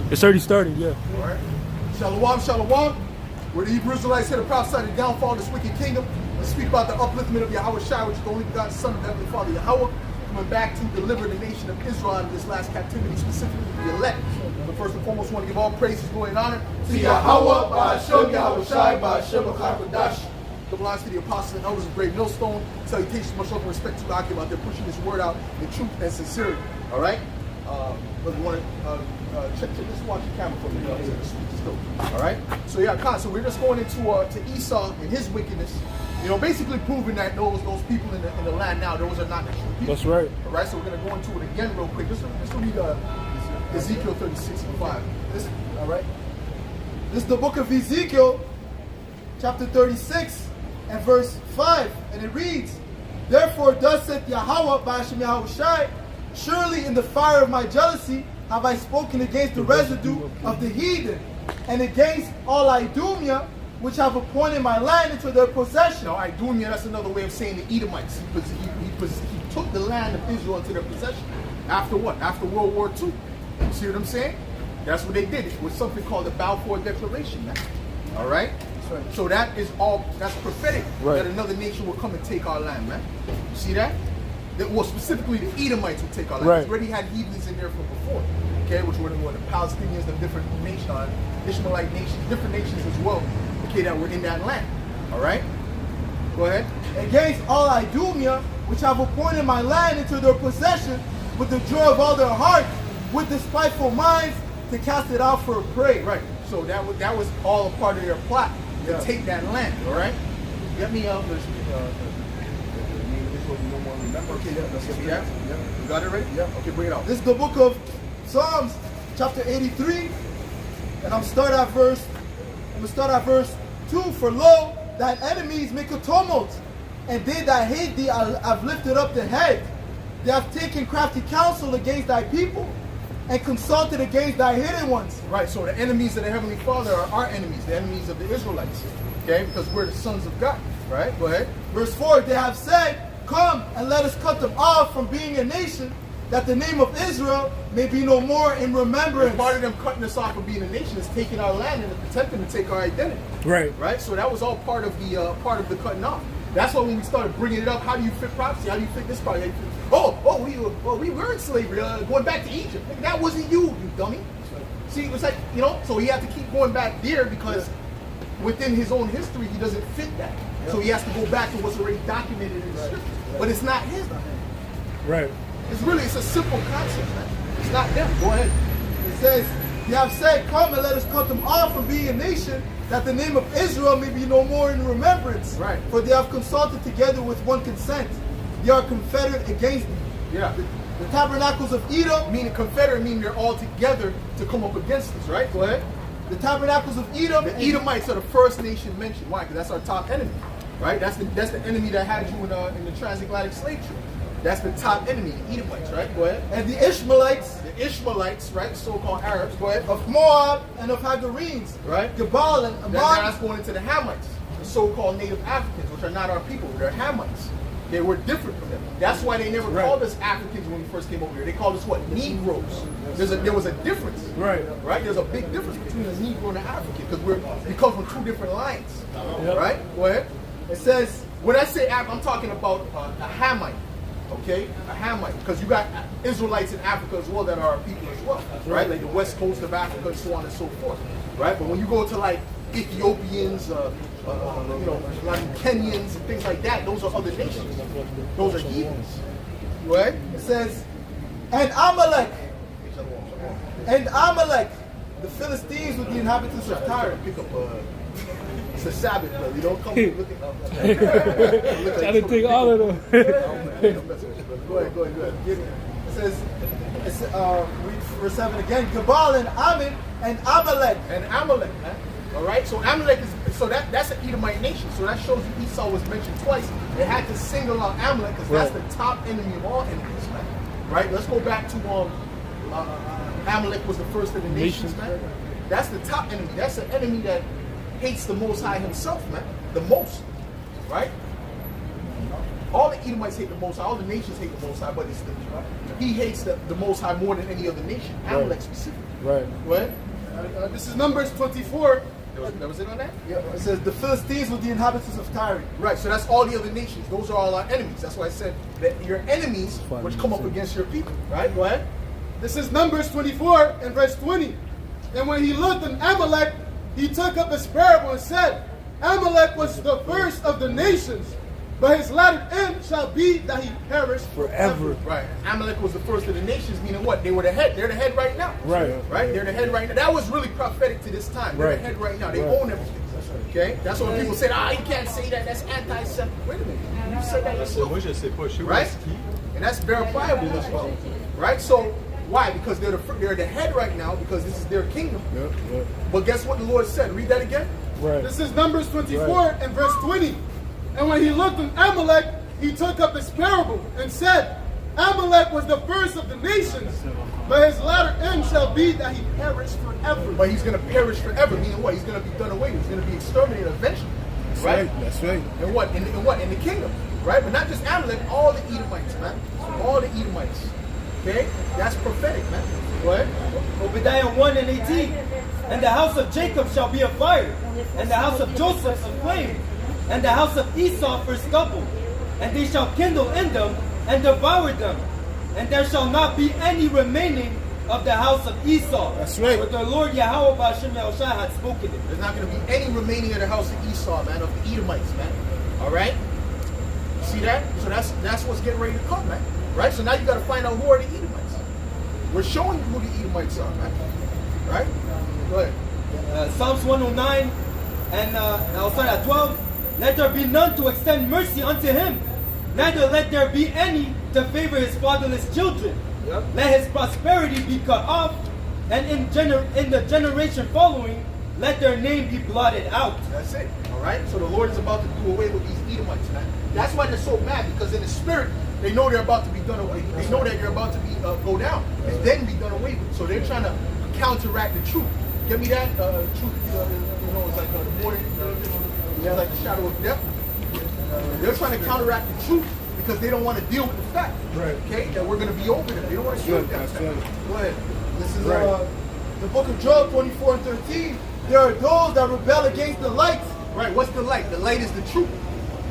It's already started, yeah. All right. Shalom, shalom. Where the Hebrew Israelites here to prophesy the downfall of this wicked kingdom. Let's speak about the upliftment of Yahweh Shai, which is the only begotten Son of the Heavenly Father Yahweh, coming back to deliver the nation of Israel out of this last captivity, specifically the elect. But first and foremost, I want to give all praises, glory, and honor to Yahweh, Ba'ashem, Yahweh Shai, Ba'ashem, Ba'achadash. Double honors to the apostles and elders of Great Millstone. Salutations, much love and respect to God out there pushing this word out in truth and sincerity. All right? But we want to check this, watch the camera for me. All right? So yeah, so we're just going into to Esau and his wickedness. You know, basically proving that those people in the land now, those are not the true people. That's right. All right, so we're going to go into it again real quick. Just read Ezekiel 36:5. All right? This is the book of Ezekiel, chapter 36 and verse 5. And it reads, "Therefore thus saith Yahweh, Ba'ashem Yahweh Shai, surely in the fire of my jealousy have I spoken against the residue of the heathen, and against all Idumea, which have appointed my land into their possession." Now, Idumea, that's another way of saying the Edomites. He took the land of Israel into their possession. After what? After World War II. You see what I'm saying? That's what they did. It was something called the Balfour Declaration, man. All right? So that is all, that's prophetic, that another nation will come and take our land, man. You see that? Well, specifically the Edomites will take our land. We already had heathens in there from before, okay, which were the Palestinians, the different nations, Ishmaelite nations, different nations as well, okay, that were in that land. All right? Go ahead. "Against all Idumea, which have appointed my land into their possession, with the joy of all their heart, with despiteful minds, to cast it out for a prey." Right. So that was all a part of their plot to take that land. All right. Get me out. Okay, yeah. You got it ready? Yeah. Okay, bring it out. This is the book of Psalms, chapter 83, and I'm start at verse 2. "For lo, thine enemies make a tumult, and they that hate thee have lifted up the head. They have taken crafty counsel against thy people, and consulted against thy hidden ones." Right, so the enemies of the Heavenly Father are our enemies, the enemies of the Israelites, okay, because we're the sons of God, right? Go ahead. Verse 4, "They have said, Come and let us cut them off from being a nation, that the name of Israel may be no more in remembrance." And part of them cutting us off from being a nation is taking our land and attempting to take our identity. Right. Right, so that was all part of the cutting off. That's why when we started bringing it up, how do you fit prophecy? How do you fit this part? We were in slavery, going back to Egypt. That wasn't you dummy. See, it was like, you know, so he had to keep going back there because within his own history, he doesn't fit that. So he has to go back to what's already documented in the scripture. But it's not his. Right. It's a simple concept, man. It's not them. Go ahead. It says, "They have said, Come and let us cut them off from being a nation, that the name of Israel may be no more in remembrance. Right. For they have consulted together with one consent. They are confederate against me." Yeah. The tabernacles of Edom, Meaning confederate, meaning they're all together to come up against us, right? Go ahead. the tabernacles of Edom. The Edomites are the first nation mentioned. Why? Because that's our top enemy, right? That's the enemy that had you in the transatlantic slave trade. That's the top enemy, the Edomites, right? Go ahead. And the Ishmaelites, right? So-called Arabs. Go ahead. of Moab and of Hagarenes, Right. Gebal and Ammon. That's going into the Hamites, the so-called native Africans, which are not our people. They're Hamites. They were different from them. That's why they never called us Africans when we first came over here. They called us what? Negroes. There was a difference. Right. Right? There's a big difference between a Negro and an African because we come from two different lines. Right? Go ahead. It says, When I say I'm talking about a Hamite. Okay? A Hamite. Because you got Israelites in Africa as well that are our people as well. Right? Like the west coast of Africa and so on and so forth. Right? But when you go to like Ethiopians, like Kenyans and things like that, those are other nations. Those are heathens. Right? it says, and Amalek, the Philistines with the inhabitants of Tyre. Pick up it's a Sabbath, brother. You don't come looking up. Trying to take all of them. Go ahead. It says, read verse 7 again, Gebal and Ammon and Amalek. And Amalek, man. All right, so Amalek that's an Edomite nation. So that shows you Esau was mentioned twice. They had to single out Amalek because that's the top enemy of all enemies, man. Right? Let's go back to Amalek was the first of the nations, man. That's the top enemy. That's an enemy that hates the Most High himself, man. The most, right? all the Edomites hate the Most High, all the nations hate the Most High, but he hates the Most High more than any other nation. Amalek specifically. Right. What? This is Numbers 24. That was it on that? Yeah, it says the Philistines were the inhabitants of Tyre. Right, so that's all the other nations. Those are all our enemies. That's why I said that your enemies which come up against your people. Right? Go ahead. This is Numbers 24 and verse 20. And when he looked on Amalek, he took up his parable and said, Amalek was the first of the nations, but his latter end shall be that he perish Forever. Right. Amalek was the first of the nations, meaning what? They were the head. They're the head right now. Right. Right? They're the head right now. That was really prophetic to this time. They're Right. the head right now. They Right. own everything. Okay? That's what people said, you can't say that. That's anti-Semitic. Wait a minute. You said that yourself. Right? And that's verifiable as well. Right? So, why? Because they're the head right now, because this is their kingdom. Yep. Yep. But guess what the Lord said? Read that again. Right. This is Numbers 24 Right. and verse 20. And when he looked on Amalek, he took up his parable and said, Amalek was the first of the nations, but his latter end shall be that he perish forever. But he's going to perish forever. Meaning what? He's going to be done away with. He's going to be exterminated eventually. Right? That's right. And what? In what? In the kingdom. Right? But not just Amalek, all the Edomites, man. All the Edomites. Okay? That's prophetic, man. Go ahead. Obadiah 1 and 18. And the house of Jacob shall be a fire, and the house of Joseph a flame, and the house of Esau for stubble. And they shall kindle in them and devour them. And there shall not be any remaining of the house of Esau. That's right. But the Lord Yahweh Ba'ashem Yahushua had spoken it. There's not going to be any remaining of the house of Esau, man, of the Edomites, man. All right? See that? So that's what's getting ready to come, man. Right? So now you got to find out who are the Edomites. We're showing you who the Edomites are, man. Right? Go ahead. Psalms 109 and I'll start at 12. Let there be none to extend mercy unto him, neither let there be any to favor his fatherless children. Yep. Let his prosperity be cut off, and in the generation following, let their name be blotted out. That's it. All right? So the Lord is about to do away with these Edomites, man. That's why they're so mad, because in the spirit, they know they're about to be done away. They know that you're about to be go down and then be done away with. So they're trying to counteract the truth. Give me that truth. It's like the morning. It's like the shadow of death. They're trying to counteract the truth because they don't want to deal with the fact. Right. Okay, that we're going to be over them. They don't want to deal with that. That's right. Go ahead. This is Right. the book of Job 24 and 13. There are those that rebel against the light. Right. What's the light? The light is the truth.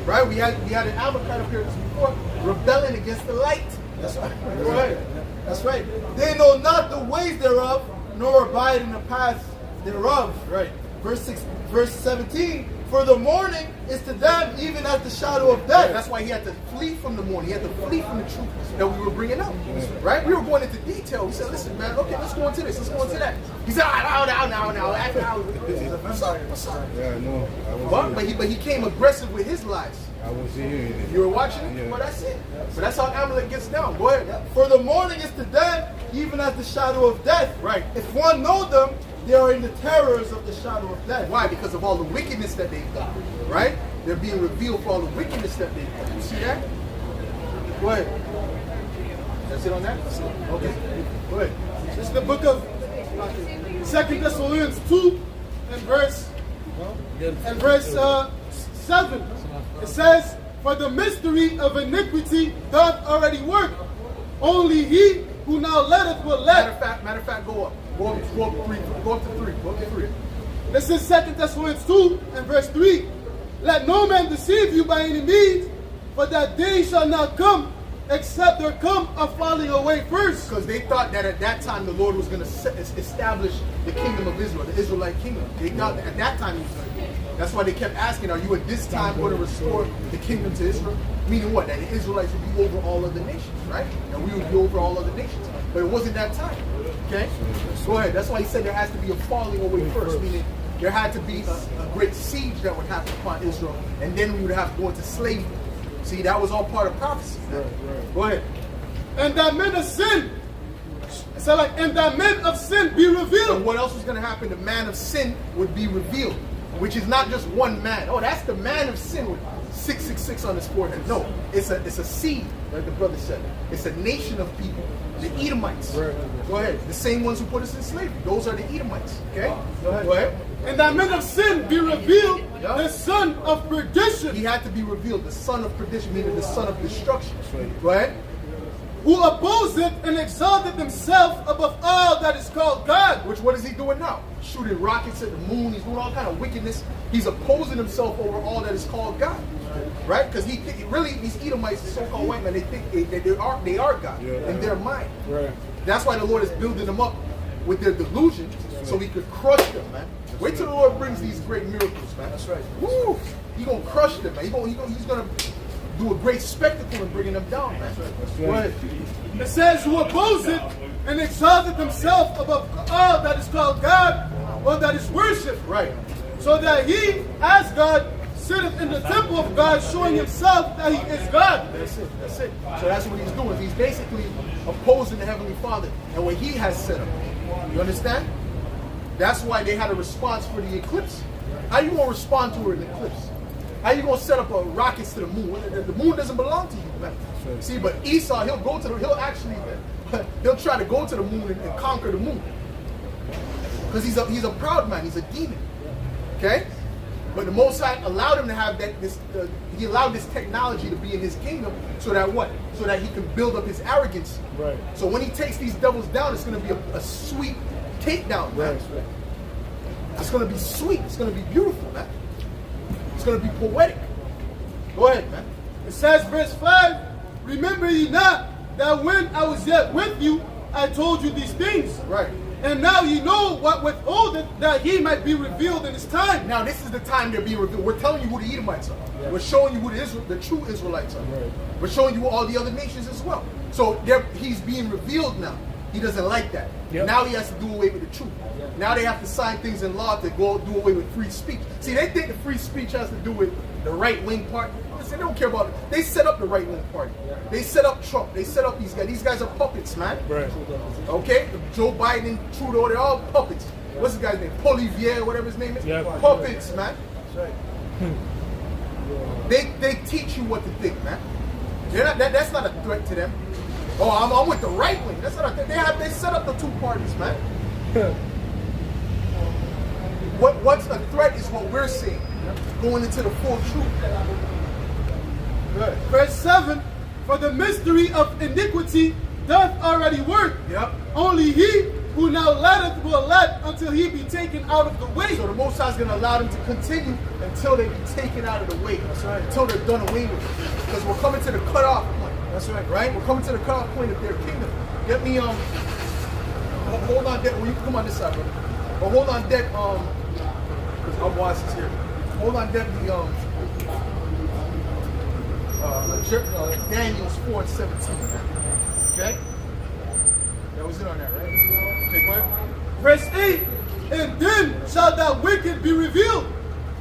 Right. We had an Amalekite up here before, rebelling against the light. That's right. Go ahead. That's right. They know not the ways thereof, nor abide in the paths thereof. Right. Verse 17. For the morning is to them even as the shadow of death. That's why he had to flee from the morning. He had to flee from the truth that we were bringing up. Right? We were going into detail. We said, listen, man, okay, let's go into this. Let's go into that. He said, now. What's up? Yeah, I know. I was But he came aggressive with his lies. I was hearing it. You were watching it? Yeah. Well, that's it. So that's how Amalek gets down. Go ahead. For the morning is to them even as the shadow of death. Right. If one know them, they are in the terrors of the shadow of death. Why? Because of all the wickedness that they've done. Right? They're being revealed for all the wickedness that they've done. You see that? Go ahead. That's it on that? Okay. Go ahead. This is the book of 2 Thessalonians 2 and verse 7. It says, for the mystery of iniquity doth already work. Only he who now letteth will let. Matter of fact, go up. Go up to 3. Go up to 3. Go up to 3. This is 2 Thessalonians 2 and verse 3. Let no man deceive you by any means, for that day shall not come, except there come a falling away first. Because they thought that at that time the Lord was going to establish the kingdom of Israel, the Israelite kingdom. They thought that at that time he was going to do it. That's why they kept asking, are you at this time going to restore the kingdom to Israel? Meaning what? That the Israelites would be over all other nations, right? And we would be over all other nations. But it wasn't that time. Okay? Go ahead. That's why he said there has to be a falling away first, meaning there had to be a great siege that would happen upon Israel, and then we would have to go into slavery. See, that was all part of prophecy. Right. Go ahead. And that men of sin, and that men of sin be revealed. And what else was going to happen? The man of sin would be revealed, which is not just one man. Oh, that's the man of sin with 666 on his forehead. No, it's a seed, like the brother said. It's a nation of people The Edomites. Right. Go ahead. The same ones who put us in slavery. Those are the Edomites. Okay? Go ahead. And that men of sin be revealed, Yeah. the son of perdition, He had to be revealed, the son of perdition, meaning the son of destruction. right. Go ahead. who opposeth and exalted himself above all that is called God. Which, what is he doing now? Shooting rockets at the moon. He's doing all kind of wickedness. He's opposing himself over all that is called God. Right? Because he really, these Edomites, the so-called white men, they think they are God in their mind. Right. That's why the Lord is building them up with their delusion so he could crush them, man. Wait till the Lord brings these great miracles, man. That's right. Woo! He's going to crush them, man. He's going to do a great spectacle in bringing them down, man. That's Go right. ahead. It says, who opposeth and exalted himself above all that is called God or that is worshipped. Right. So that he, as God, sitteth in the temple of God, showing himself that he is God. That's it. That's it. So that's what he's doing. He's basically opposing the Heavenly Father and what he has set up. You understand? That's why they had a response for the eclipse. How you going to respond to an eclipse? How you going to set up a rockets to the moon? The moon doesn't belong to you, man. Sure. See, but Esau, he'll try to go to the moon and conquer the moon. Because he's a proud man. He's a demon. Okay? But the Most High allowed him to have he allowed this technology to be in his kingdom so that what? So that he can build up his arrogance. Right. So when he takes these devils down, it's going to be a sweet takedown, man. Right. It's going to be sweet. It's going to be beautiful, man. It's going to be poetic. Go ahead, man. It says, verse 5, remember ye not that when I was yet with you, I told you these things. Right. And now ye know what withholdeth, that he might be revealed in his time. Now this is the time they're being revealed. We're telling you who the Edomites are. Yeah. We're showing you who the true Israelites are. Right. We're showing you all the other nations as well. So he's being revealed now. He doesn't like that. Yep. Now he has to do away with the truth. Now they have to sign things in law to go do away with free speech. See, they think the free speech has to do with the right-wing party. Listen, they don't care about it. They set up the right-wing party. They set up Trump. They set up these guys. These guys are puppets, man. Right. Okay? Joe Biden, Trudeau, they're all puppets. What's the guy's name? Polivier, whatever his name is? Yeah. Puppets, man. They teach you what to think, man. That's not a threat to them. Oh, I'm with the right wing. That's not a thing. They set up the two parties, man. What's a threat is what we're seeing. Going into the full truth. Good. Verse 7, for the mystery of iniquity doth already work. Yep. Only he who now letteth will let until he be taken out of the way. So the Most High is going to allow them to continue until they be taken out of the way. That's right. Until they're done away with. Because we're coming to the cutoff point. That's right. Right? We're coming to the cutoff point of their kingdom. Get me hold on, Deb. Well, you can come on this side, brother. But hold on, Deb. Because our boss is here. Hold on, Deb. Daniel's 4:17. Okay. That was it on that, right? Okay, go ahead. Verse 8, and then shall that wicked be revealed,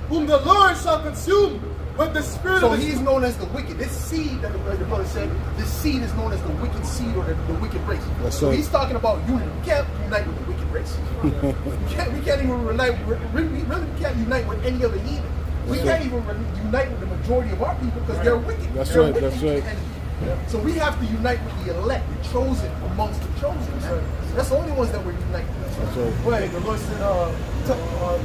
whom the Lord shall consume with the spirit So of his... he's known as the wicked. This seed that the brother said, this seed is known as the wicked seed or the wicked race. That's so right. he's talking about unity. We can't unite with the wicked race. we can't even we can't unite with any other heathen. We can't even unite with the majority of our people because they're wicked. That's They're right, wicked that's right. and- So we have to unite with the elect, the chosen amongst the chosen. Man. That's the only ones that we're united with. That's right. Wait, the Lord said,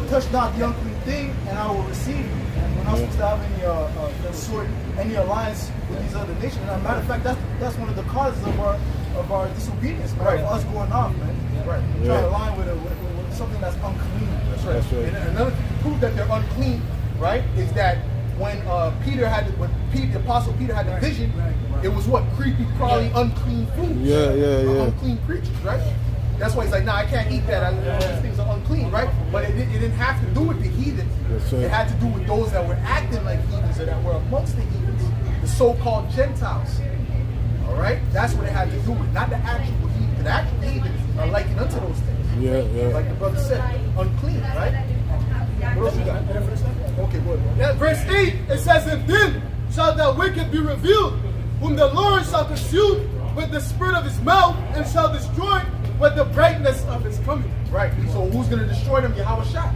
touch not the unclean thing, and I will receive you. And we're not supposed to have any alliance with these other nations. As a matter of fact, that's one of the causes of our disobedience, man, Right. of us going off, man. Right. Trying to align with something that's unclean. That's right. That's right. And another thing to prove that they're unclean, right, is that when the Apostle Peter had the vision, it was what? Creepy, crawly, unclean foods. Yeah. Unclean creatures, right? That's why he's like, nah, I can't eat that. These things are unclean, right? But it didn't have to do with the heathens. That's right. It had to do with those that were acting like heathens or that were amongst the heathens, the so-called Gentiles. All right? That's what it had to do with, not the actual heathens. The actual heathens are likened unto those things. Yeah. Like the brother said, unclean, right? What else you got? Okay, good. Yeah, verse 8, it says, and then shall that wicked be revealed, whom the Lord shall consume with the spirit of his mouth, and shall destroy with the brightness of his coming. Right. So who's going to destroy them? Yahweh Shai.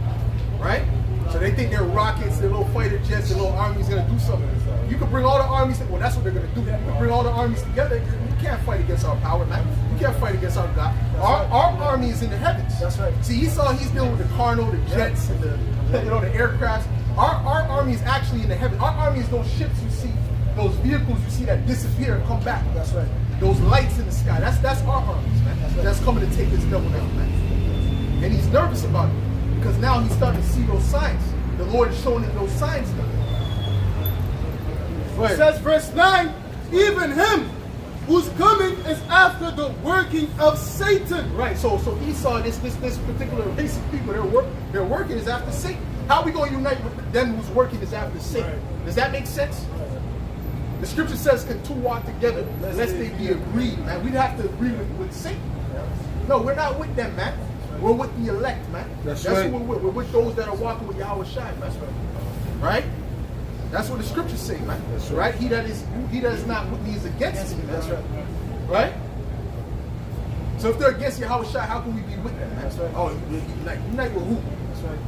Right? So they think their rockets, their little fighter jets, their little army's going to do something. You can bring all the armies, well, that's what they're going to do. You bring all the armies together, you can't fight against our power, man. You can't fight against our God. Our army is in the heavens. That's right. See, Esau, he's dealing with the carnal, the jets, and the the aircrafts. Our army is actually in the heavens. Our army is those ships you see, those vehicles you see that disappear and come back. That's right. Those lights in the sky. That's our armies, man. That's coming to take this devil down, man. And he's nervous about it because now he's starting to see those signs. The Lord is showing him those signs now. It says, verse 9, even him whose coming is after the working of Satan. Right. So Esau, this particular race of people, their working is after Satan. How are we going to unite with them whose working is after Satan? Does that make sense? The scripture says, can two walk together lest they be agreed, man? We'd have to agree with Satan. No, we're not with them, man. We're with the elect, man. That's right. who We're with those that are walking with Yahweh Shai, man. That's right. That's what the scriptures say, man. That's right. He that is not with me is against me. That's right. Right? So if they're against Yahweh Shai, how can we be with them, man? That's right. Oh, unite with who? That's right.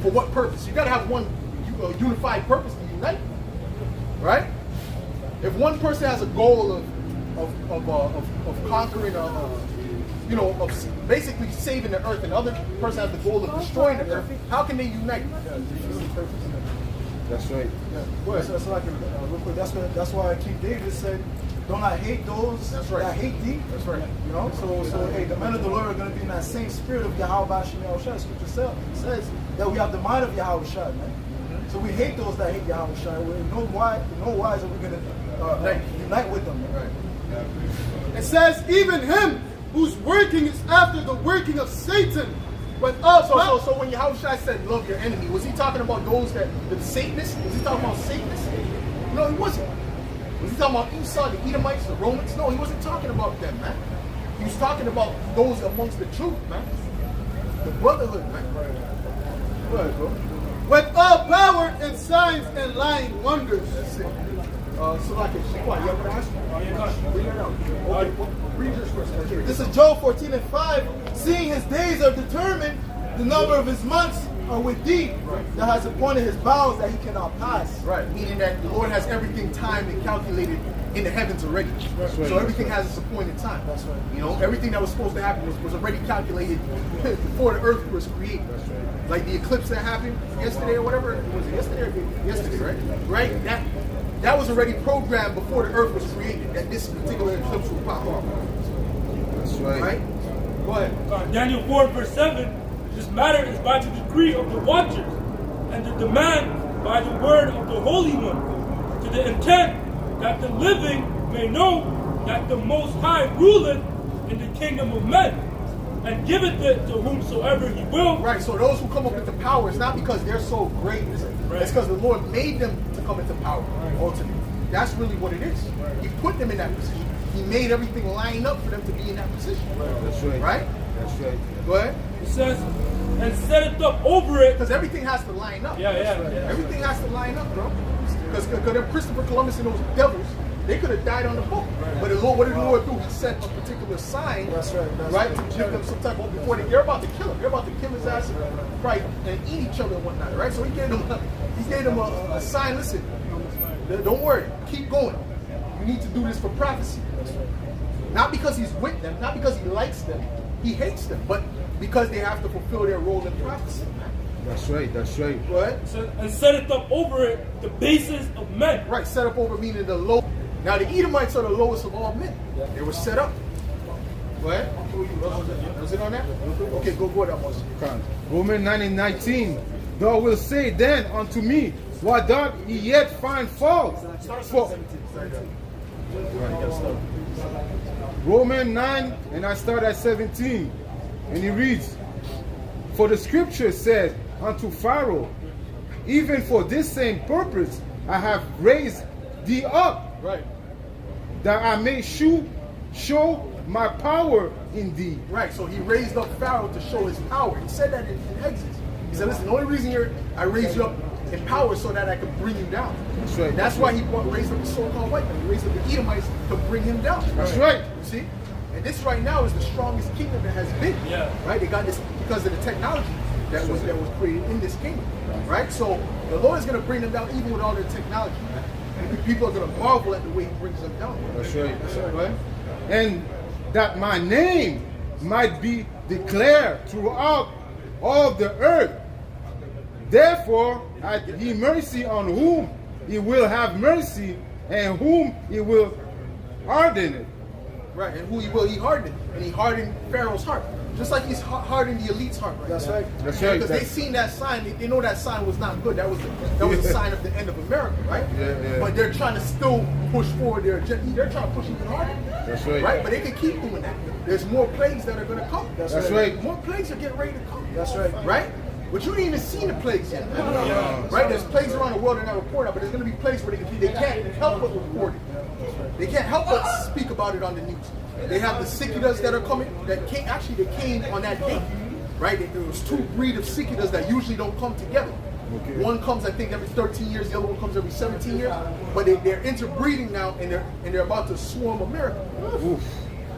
For what purpose? You gotta have one unified purpose to unite. Right? If one person has a goal of conquering, of basically saving the earth, and the other person has the goal of destroying the earth, how can they unite? That's right. Yeah. Well, so like real quick, that's why King David said, "Don't I hate those that hate thee?" That's right. You know, so hey, the men of the Lord are going to be in that same spirit of Yahweh Bashem Yahushua. Scripture says that we have the mind of Yahweh Shai, man. So we hate those that hate Yahweh Shai. In no wise are we going to unite with them. Right. It says, even him whose working is after the working of Satan. But So when Yahweh Shai said love your enemy, was he talking about those the Satanists? Was he talking about Satanists? No, he wasn't. Was he talking about Esau, the Edomites, the Romans? No, he wasn't talking about them, man. He was talking about those amongst the truth, man. The brotherhood, man. Go ahead, bro. With all power and signs and lying wonders. That's it. So like it. What, you have an answer? Read it out. Okay, read yours first. Okay. This is Job 14:5. Seeing his days are determined, the number of his months are with thee, that has appointed his bounds that he cannot pass. Right, meaning that the Lord has everything timed and calculated in the heavens already. That's right. So everything has its appointed time. That's right. You know, everything that was supposed to happen was already calculated before the earth was created. That's right. Like the eclipse that happened yesterday or whatever. Was it yesterday or yesterday, right? Right? That was already programmed before the earth was created, that this particular eclipse would pop off. That's right. Right? Go ahead. Daniel 4 verse 7, this matter is by the decree of the watchers, and the demand by the word of the Holy One, to the intent that the living may know that the Most High ruleth in the kingdom of men, and giveth it to whomsoever he will. Right, so those who come up into power, it's not because they're so great, it's because the Lord made them to come into power, ultimately. That's really what it is. He put them in that position. He made everything line up for them to be in that position. That's right. Right? That's right. Go ahead. It says, and set it up over it. Because everything has to line up. Yeah. Everything has to line up, bro. Because Christopher Columbus and those devils, they could have died on the boat. But the Lord, what did the Lord do? He set a particular sign, That's right. to give them some type of, before they're about to kill him. They're about to kill his ass, right, and eat each other and whatnot, right? So he gave them a sign. Listen, don't worry, keep going. You need to do this for prophecy. Not because he's with them, not because he likes them, he hates them, but because they have to fulfill their role in prophecy. That's right. That's right. Right? And set it up over it the basis of men. Right, set up over meaning the low. Now the Edomites are the lowest of all men. They were set up. Go ahead. Was it on that? Okay, go ahead, Amos. Romans 9:19. Thou wilt say then unto me, why doth he yet find fault? Romans 9, and I start at 17. And he reads, for the scripture says unto Pharaoh, even for this same purpose I have raised thee up, Right. that I may show my power in thee. Right, so he raised up Pharaoh to show his power. He said that in Exodus. He said, listen, the only reason I raised you up in power is so that I could bring you down. That's right. That's why he raised up the so-called white man. He raised up the Edomites to bring him down. That's right. You see? And this right now is the strongest kingdom that has been. Yeah. Right? They got this because of the technology that was created in this kingdom. Right? So the Lord is going to bring them down even with all their technology. And people are going to marvel at the way he brings them down. That's right. That's right. Right? And that my name might be declared throughout all the earth. Therefore had he mercy on whom he will have mercy, and whom he will harden it. Right, and who he will, he hardened. And he hardened Pharaoh's heart. Just like he's hardened the elite's heart right That's now. right. That's right. Because they seen that sign, they know that sign was not good. That was a sign of the end of America, right? Yeah. But they're trying to still push forward their agenda. They're trying to push even harder. That's right. Right? But they can keep doing that. There's more plagues that are going to come. That's right. More plagues are getting ready to come. That's right. Right? But you ain't even seen the plagues yet. Right? There's plagues around the world they're not reporting out, but there's going to be plagues where they can't help but report it. They can't help but speak about it on the news. They have the cicadas that are coming, that came on that day, right? There was two breed of cicadas that usually don't come together. Okay. One comes, I think, every 13 years, the other one comes every 17 years, but they're interbreeding now, and they're about to swarm America. Oof.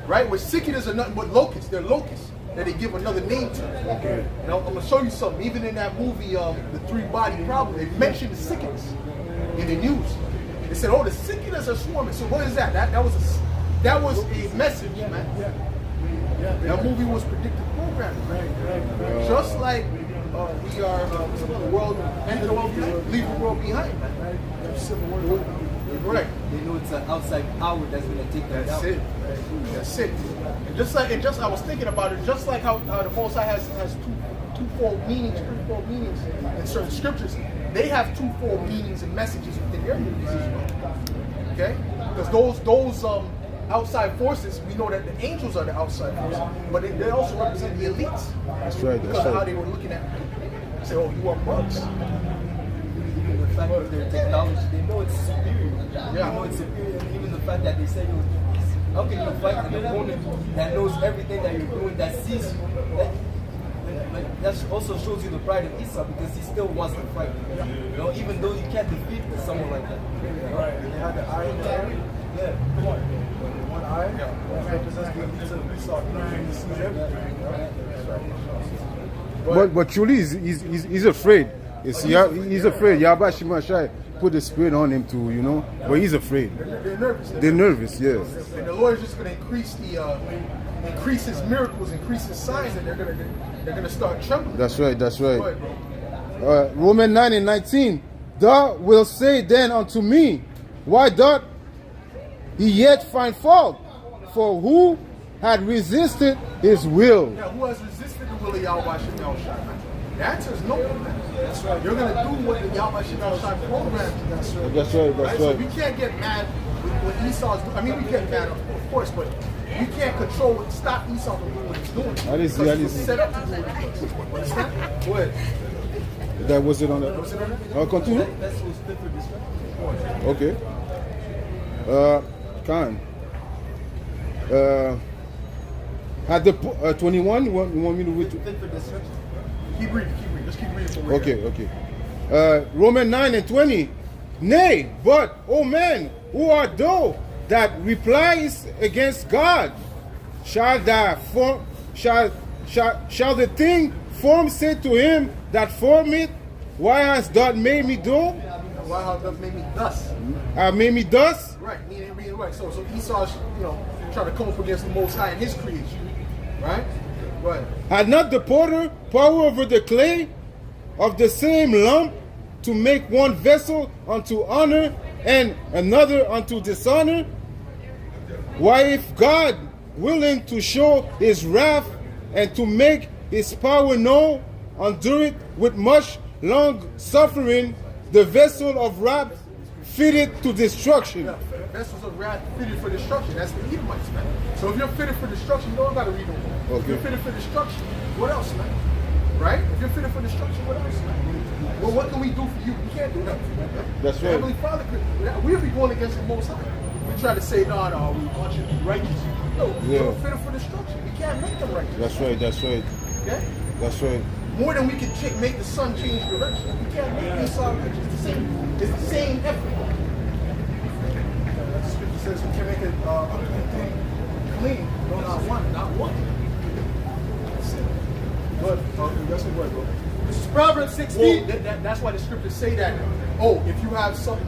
Right? Where cicadas are nothing but locusts. They're locusts that they give another name to. Okay. And I'm gonna show you something. Even in that movie, The Three-Body Problem, they mentioned the cicadas in the news. They said, "Oh, the cicadas are swarming." So what is that? That was a message, man. That movie was predictive programming, right? Just like we are the world, leave the world behind, man. Civil War. Right. They know it's an outside power that's going to take them That's down. it. That's it. And just I was thinking about it, just like how the Most High has twofold meanings, threefold meanings in certain scriptures. They have twofold meanings and messages within their movies as well. Okay? Because those outside forces, we know that the angels are the outside forces, but they also represent the elites. That's right. Because of how they were looking at people. They say, "Oh, you are bugs." Even the fact of their technology, they know it's superior. They know it's superior. And even the fact that they say, how can you fight an opponent that knows everything that you're doing, that sees you? That also shows you the pride of Esau, because he still wants to fight. You know, even though you can't defeat someone like that. Right. They had the eye in the air. Yeah. One eye. Yeah. Represents the elites of Esau. He sees everything. But truly, he's afraid. He's afraid. Yahweh Shemashai put the spirit on him too, you know. But he's afraid. They're nervous. They're nervous, yes. And the Lord is just going to increase His miracles, increase His signs, and they're gonna start trembling. That's right. That's Go right. ahead, bro. Romans 9:19. Thou wilt say then unto me, why doth he yet find fault? For who had resisted his will? Now, who has resisted the will of Yahweh Shem Shai? The answer is no one, man. That's right. You're gonna do what the Yahweh Shem Shai programmed. That's right. That's right. That's So right. we can't get mad with Esau's doing. I mean, we get mad, of course, but we can't stop Esau from doing what he's doing. That is- Because that he was is- set up to do what he's doing. Understand? Go ahead. That was it on that. Was it on there? I'll continue. That's what's fit for destruction. Okay. Khan. At the 21, you want me to read? Fit for destruction. Keep reading. Just keep reading from where you're at. Okay. Romans 9:20. Nay, but, O man, who art thou that replies against God? Shall the thing form say to him that formed it, why hast thou made me do? Why hast thou made me thus? Made me thus? Right, meaning right. So Esau's, trying to come up against the Most High in his creation, right? Right. Had not the potter power over the clay of the same lump to make one vessel unto honor and another unto dishonor? Why, if God, willing to show his wrath and to make his power known, endure it with much long suffering, the vessel of wrath fitted to destruction. Yeah, vessels of wrath fitted for destruction. That's the Edomites, man. So if you're fitted for destruction, you don't got to read no more. If you're fitted for destruction, what else, man? Right? If you're fitted for destruction, what else, man? Well, what can we do for you? We can't do nothing. That's The right. Heavenly Father could. We'll be going against the Most High. We try to say, no, we want you to be righteous. No, we're fitted for destruction. We can't make them righteous. That's right, that's right, Okay? that's right. More than we can make the sun change direction. We can't make Esau rich. It's the same effort. The scripture says we can make it unclean thing clean. No, not one. That's it. But that's the word, bro. This is Proverbs 16. Well, that's why the scriptures say that. Oh, if you have something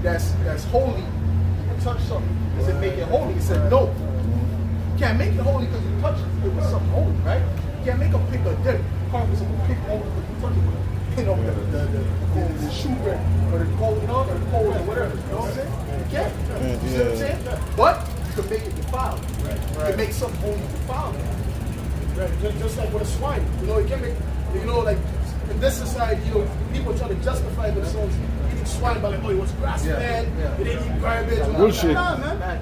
that's holy, you can touch something. Does it make it holy? He said no. can't make it holy because you touched it with something holy, right? You can't make a pick a dead carpet and pick holy because you touch it with the shoe or the cold, or the cold or whatever. You know what I'm saying? You can't. You see what I'm saying? But you can make it defiled. You can make something holy defiled. Right? Just like with a swine. You know, you can't make, like in this society, people try to justify themselves eating swine by like, oh, it was grass fed, it didn't eat garbage. Bullshit. Nah, man.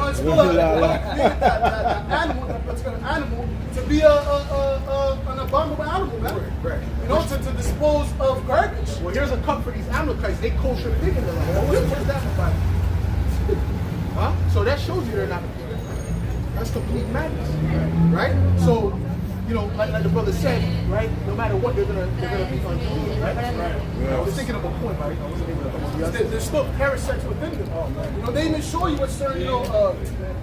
It's full of that animal, that particular animal, to be an abominable animal, man. Right. To dispose of garbage. Well, here's a cup for these Amalekites. They kosher pig in their life. What is that about? Huh? So that shows you they're not. That's complete madness, right? So, like the brother said, right? No matter what, they're gonna be unclean, right? I was thinking of a point, right? I wasn't able to come on. There's still parasites within them. They even show you what certain, how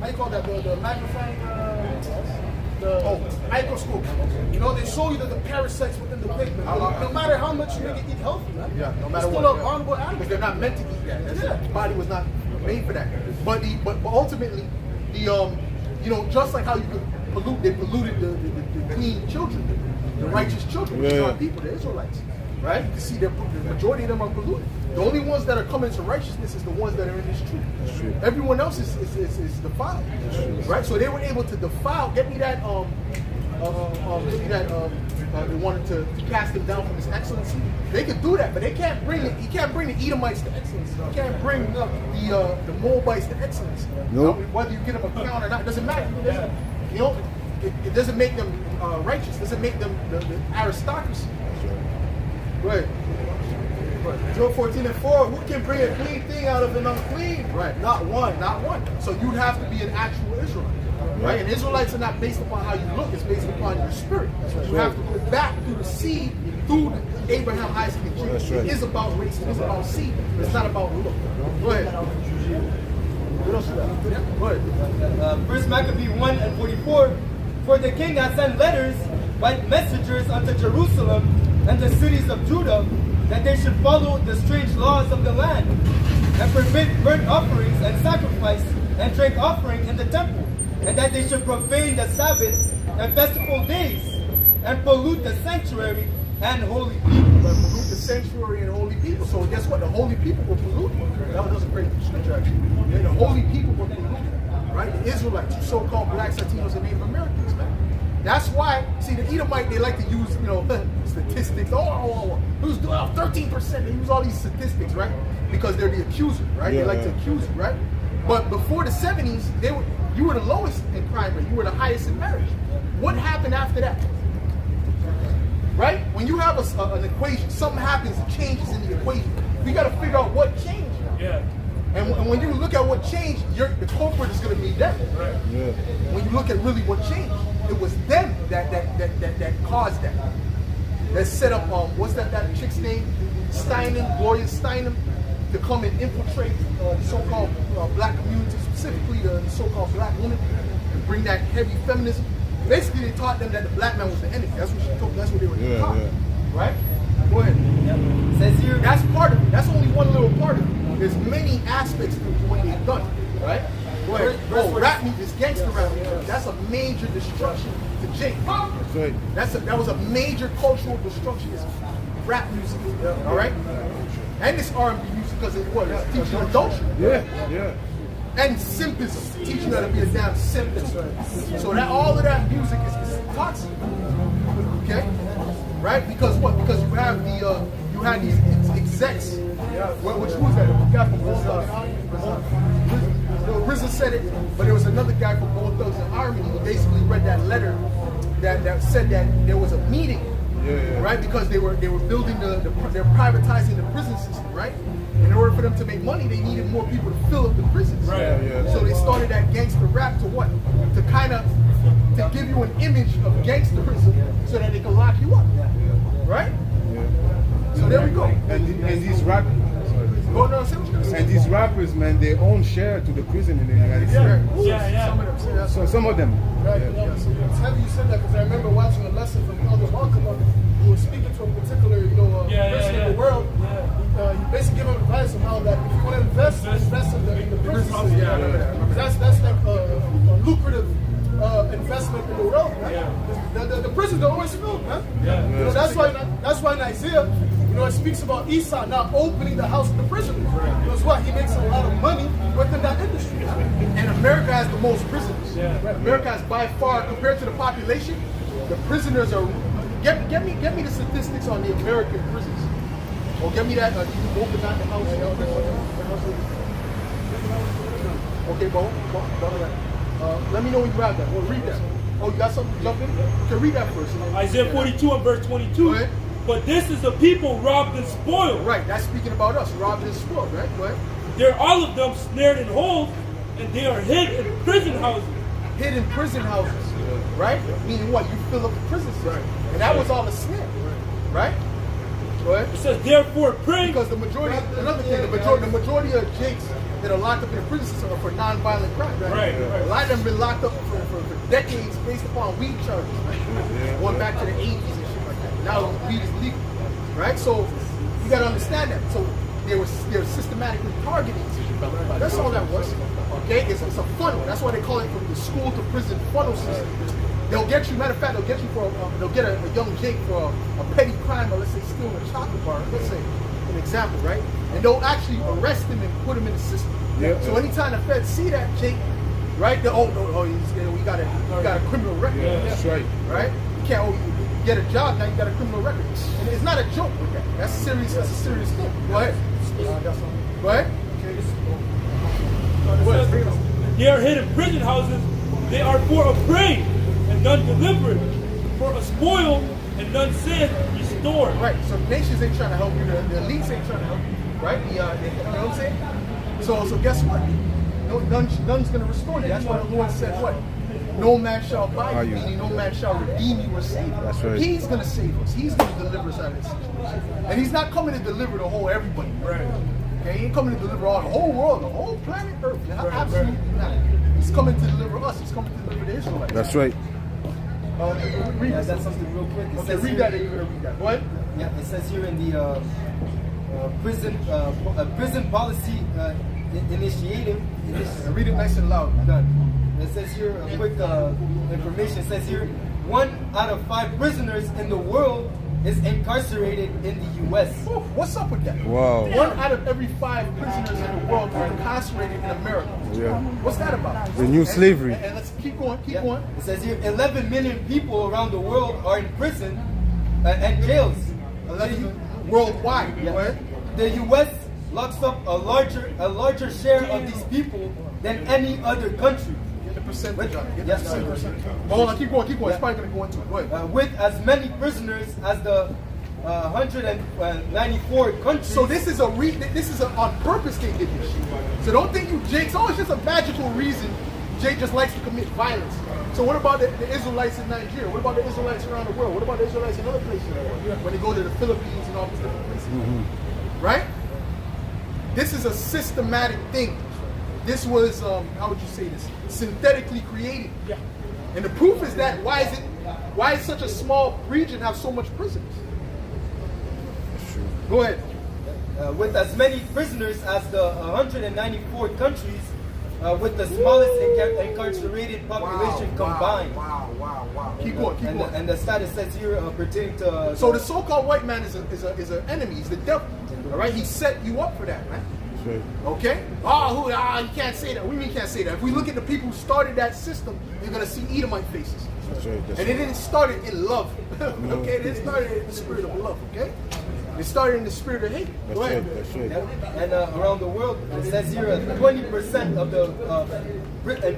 you call that? The magnifying, microscope. They show you that the parasites within the pigment. No matter how much you make it eat healthy, man. Yeah, no matter what. Still a vulnerable animal. Because they're not meant to eat that. The body was not made for that. But ultimately, just like how you could they polluted the clean children, the righteous children, which are people, the Israelites, right? You can see the majority of them are polluted. The only ones that are coming to righteousness is the ones that are in this truth. Everyone else is defiled, right? So they were able to defile. Get me that. They wanted to cast him down from his excellency. They could do that, but they can't bring it. He can't bring the Edomites to excellence. He can't bring the Moabites to excellence. Nope. Whether you get them a crown or not, it doesn't matter. It doesn't make them righteous. It doesn't make them the aristocracy. Right. Job 14:4. Who can bring a clean thing out of an unclean? Right. Not one. Not one. So you'd have to be an actual Israelite. Right? And Israelites are not based upon how you look, it's based upon your spirit. You have to go back through the seed, through Abraham, Isaac, and Jacob. It is about race, it is about seed, it's not about look. Go ahead. What else you got? Go ahead. First Maccabee 1:44. For the king hath sent letters by messengers unto Jerusalem and the cities of Judah, that they should follow the strange laws of the land, and forbid burnt offerings and sacrifice and drink offering in the temple, and that they should profane the Sabbath and festival days, and pollute the sanctuary and holy people. But pollute the sanctuary and holy people. So guess what? The holy people were polluted. That was a great scripture actually. The holy people were polluted. Right? The Israelites, the so-called blacks, Latinos, and Native Americans, man. That's why, see, the Edomite, they like to use, statistics. It was 13%. They use all these statistics, right? Because they're the accuser, right? They like to accuse you, right? But before the 70s, you were the lowest in crime rate. You were the highest in marriage. What happened after that? Right? When you have an equation, something happens, it changes in the equation. We got to figure out what changed. Yeah. And when you look at what changed, the culprit is going to be them. Right. Yeah. When you look at really what changed, it was them that caused that. That set up, what's that chick's name? Gloria Steinem, to come and infiltrate the so-called black community, specifically the so-called black women, and bring that heavy feminism. Basically, they taught them that the black man was the enemy. That's what she told. That's what they were taught. Yeah. Right? Go ahead. Yep. Says here. That's part of it. That's only one little part of it. There's many aspects to what they've done. Right? Go ahead. Rap music, this gangster rap music, that's a major destruction to Jake. That's right. That was a major cultural destruction. It's rap music. All right? And this R&B music because it's teaching adultery. Yeah. And simpism, teaching you how to be a damn simp. So that all of that music is toxic. Okay? Right? Because what? Because you have these execs. Which was that? The guy from RZA said it, but there was another guy from Bone Thugs and Harmony who basically read that letter that said that there was a meeting, right? Because they were building they're privatizing the prison system, right? In order for them to make money, they needed more people to fill up the prisons. Right. So they started that gangster rap to what? To kind of to give you an image of gangsterism so that they can lock you up, right? So there we go. And these rappers. And these rappers, man, they own share to the prison in the United States. Yeah. So some of them. Right. So it's heavy you said that because I remember watching a lesson from Elder Malcolm who was speaking to a particular, person in the world. You basically give him advice on how that if you want to invest in the prison system. Yeah, I remember that. That's like a lucrative nowhere else, man. Yeah. The prisons are always filled, man. Yeah. You know, that's why in Isaiah, you know, it speaks about Esau not opening the house of the prisoners. Because what? He makes a lot of money within that industry. And America has the most prisoners. Yeah. Right? America has by far, compared to the population, the prisoners are. Get me the statistics on the American prisons. Or get me that. You open that the house. Okay, Bo. Let me know when you have that. Or read that. Oh, you got something? Jump in. Okay, read that first. Isaiah 42 and verse 22. Go ahead. But this is a people robbed and spoiled. Right, that's speaking about us, robbed and spoiled, right? Go ahead. They're all of them snared in holes, and they are hid in prison houses. Hid in prison houses, right? Meaning what? You fill up the prison system. Right. And that was all the snare, right? Go ahead. It says, therefore pray. Because the majority, another thing, the majority of Jakes that are locked up in the prison system are for non-violent crimes, right? Right. A lot of them been locked up for decades based upon weed charges, right? Going back to the 80s and shit like that. Now weed is legal, right? So you got to understand that. So they're systematically targeting. That's all that was. Okay, it's a funnel. That's why they call it from the school to prison funnel system. They'll get you. Matter of fact, they'll get you for they'll get a young Jake for a petty crime, or let's say stealing a chocolate bar. Let's say an example, right? And they'll actually arrest him and put him in the system. Yeah. So anytime the feds see that Jake, right? We got a criminal record. Yeah. That's right. Right? You can't get a job now. You got a criminal record, and it's not a joke with that. That's serious. That's a serious thing. Go ahead. Go ahead. They are hid in prison houses. They are for a prey and none delivered, for a spoil and none said restored. Right. So the nations ain't trying to help you. The elites ain't trying to help you. Right? You know what I'm saying? So guess what? None's gonna restore you. That's why the Lord said what? No man shall buy you, meaning no man shall redeem you or save you. That's right. He's gonna save us. He's gonna deliver us out of this situation. And he's not coming to deliver the whole everybody. Right. Okay, he ain't coming to deliver all the whole world, the whole planet Earth. Absolutely not. He's coming to deliver us. He's coming to deliver the Israelites. That's right. Read Yeah, this. that's something real quick. It Okay, says read here- that. You're gonna read that. What? Yeah, it says here in the prison policy initiative. Read it nice and loud. It says here a quick information. It says here 1 out of 5 prisoners in the world is incarcerated in the U.S. Oof, what's up with that? Wow. 1 out of every 5 prisoners in the world are incarcerated in America. Yeah. What's that about? The new slavery. And let's keep going. Keep Yeah. going. It says here 11 million people around the world are in prison and jails. 11 worldwide. Yeah. Go ahead. The U.S. locks up a larger share of these people than any other country. Get the percentage on it. Get Yes, the sir. percentage. Hold on. Keep going. Keep going. It's probably going to go into it. Go ahead. With as many prisoners as the 194 countries. So this is a on purpose they did this shit. So don't think you Jake's. Oh, it's just a magical reason Jake just likes to commit violence. So what about the Israelites in Nigeria? What about the Israelites around the world? What about the Israelites in other places in the world? When they go to the Philippines and all these different places. Right? This is a systematic thing. This was, how would you say this? Synthetically created. Yeah. And the proof is that why is such a small region have so much prisoners? Go ahead. With as many prisoners as the 194 countries, with the smallest incarcerated population combined. Wow. Keep going. Keep going. And the status says here pertaining to. So the so-called white man is an enemy. He's the devil. All right. He set you up for that, man. That's right. Okay? You can't say that. We mean you can't say that. If we look at the people who started that system, you're gonna see Edomite faces. That's right. That's And it didn't start it in love. Okay? It didn't start it in the spirit of love. Okay? It started in the spirit of hate. That's Go ahead. right. That's right. Yeah. And around the world, it says here 20% of the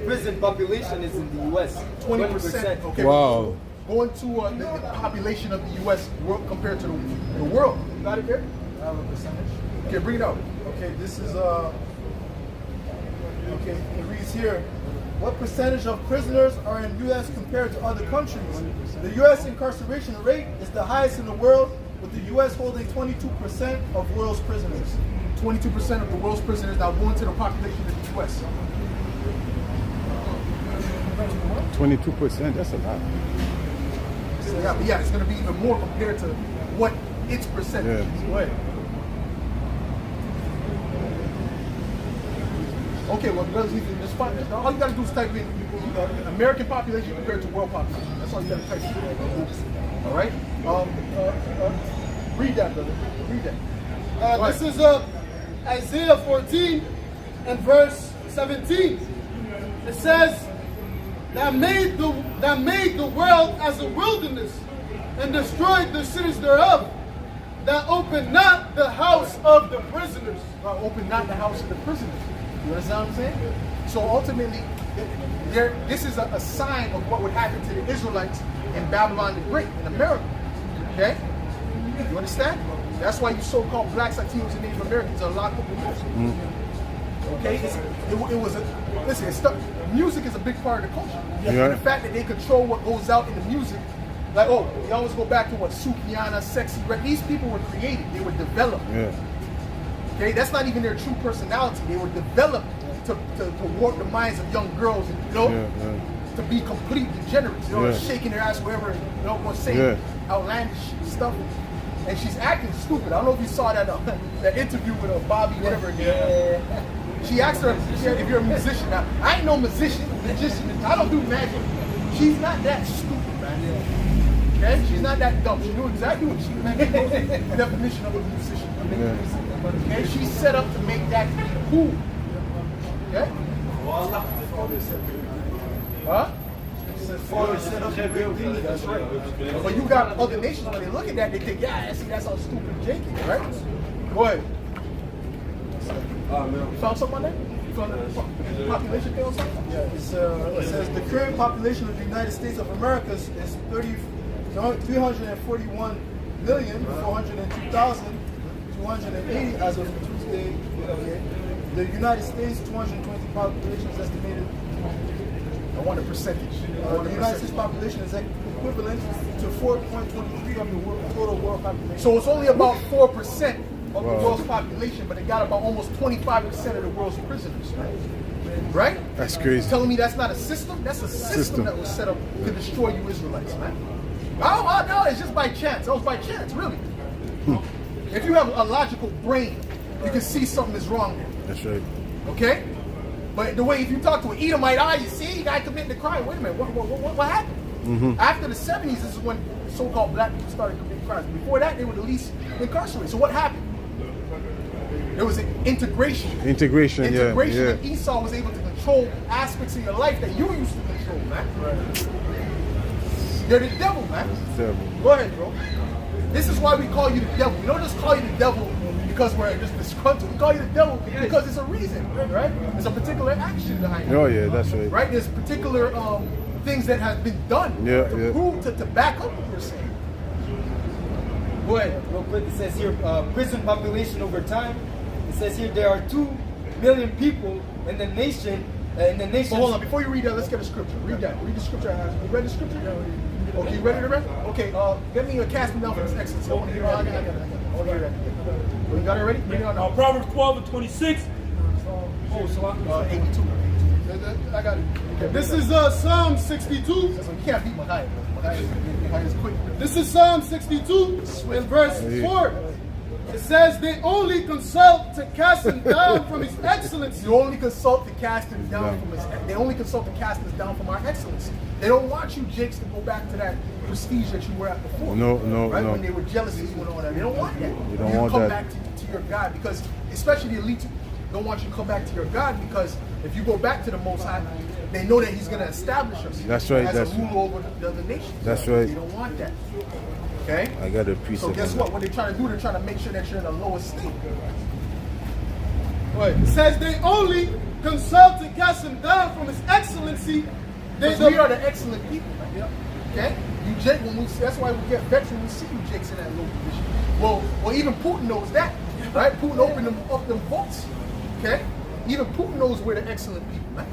prison population is in the U.S. 20%. Okay. Wow. Going to the population of the U.S. world compared to the world. You got it there? I have a percentage. Okay, bring it out. Okay, this is okay, it reads here. What percentage of prisoners are in U.S. compared to other countries? The U.S. incarceration rate is the highest in the world, with the U.S. holding 22% of world's prisoners. 22% of the world's prisoners now going to the population of the U.S. 22%. That's a lot. So yeah, it's going to be even more compared to what its percentage is. Yeah. Go ahead. Okay, well, brothers, you can just find it. All you gotta do is type in American population compared to world population. That's all you gotta type in. All right. Read that, brother. Read that. This is Isaiah 14 and verse 17. It says, that made the world as a wilderness and destroyed the cities thereof, that opened not the house of the prisoners. Open not the house of the prisoners. You understand what I'm saying? So ultimately, this is a sign of what would happen to the Israelites in Babylon the Great, in America. Okay? You understand? That's why you so-called blacks, Latinos, and Native Americans are locked up in music. Okay? It was listen, it's stuff. Music is a big part of the culture. Yeah. And the fact that they control what goes out in the music, like, oh, we always go back to what Sukiana, Sexy Red. These people were created. They were developed. Yeah. Okay? That's not even their true personality. They were developed to warp the minds of young girls, and, you know, to be complete degenerates. You know, shaking their ass wherever, you know, going saying outlandish stuff. And she's acting stupid. I don't know if you saw that that interview with Bobby, whatever. She asked her if you're a musician. Now, I ain't no magician. I don't do magic. She's not that stupid, man. Okay? She's not that dumb. She knew exactly what she meant. The definition of a musician. Okay? She's set up to make that cool. Okay? Huh? That's right. But you got other nations when they look at that, they think, yeah, see, that's how stupid Jake is, right? Go ahead. You found something on that? You found the population thing or something? Yeah, it says the current population of the United States of America is 341,402,280 as of Tuesday. Okay. The United States 220 population is estimated. I want a percentage. The United States population is equivalent to 4.23 of the total world population. So it's only about 4% of the world's population, but it got about almost 25% of the world's prisoners, right? That's crazy. Telling me that's not a system? That's a system that was set up to destroy you Israelites, man. Oh, no, it's just by chance. That was by chance, really. If you have a logical brain, you can see something is wrong there. That's right. Okay? But the way, if you talk to an Edomite, you see, guy committing the crime. Wait a minute, what happened? After the 70s, this is when so-called black people started committing crimes. Before that, they were at least incarcerated. So what happened? There was an integration. Integration, and Esau was able to control aspects of your life that you used to control, man. Right. You're the devil, man. Go ahead, bro. This is why we call you the devil. We don't just call you the devil because we're just disgruntled. We call you the devil because it's a reason, right? There's a particular action behind it. Oh yeah, that's right. Right? There's particular things that have been done to prove, to back up what you're saying. Go ahead, real quick. It says here, prison population over time. It says here there are 2 million people in the nation. So hold on, before you read that, let's get a scripture. Read that. Read the scripture. You read the scripture? Okay, you ready to read? Okay, get me a cast me down from this excellency. I want to hear that. I want to hear that. You got it ready? Read it on now. Proverbs 12 and 26. Oh, so 82. I got it. Okay, this is Psalm 62. You can't beat Micaiah. Micaiah is quick. This is Psalm 62 in verse 4. It says they only consult to cast him down from his excellency. You only consult to cast him down from his. They only consult to cast us down from our excellency. They don't want you, Jakes, to go back to that prestige that you were at before. No. When they were jealous of you and all that. They don't want that. You don't want come that. back to your God, because especially the elite don't want you to come back to your God, because if you go back to the Most High, they know that He's going to establish us. That's right. As a ruler over the other nations. That's right. They don't want that. Okay? I got a piece So of guess that. what? What they're trying to do, they're trying to make sure that you're in the lowest state. It says they only consult to cast him down from his excellency. We are the excellent people. Right? Okay? You Jake, that's why we get vexed when we see you Jakes in that low position. Well, even Putin knows that, right? Putin opened up them vaults. Okay? Even Putin knows we're the excellent people, man.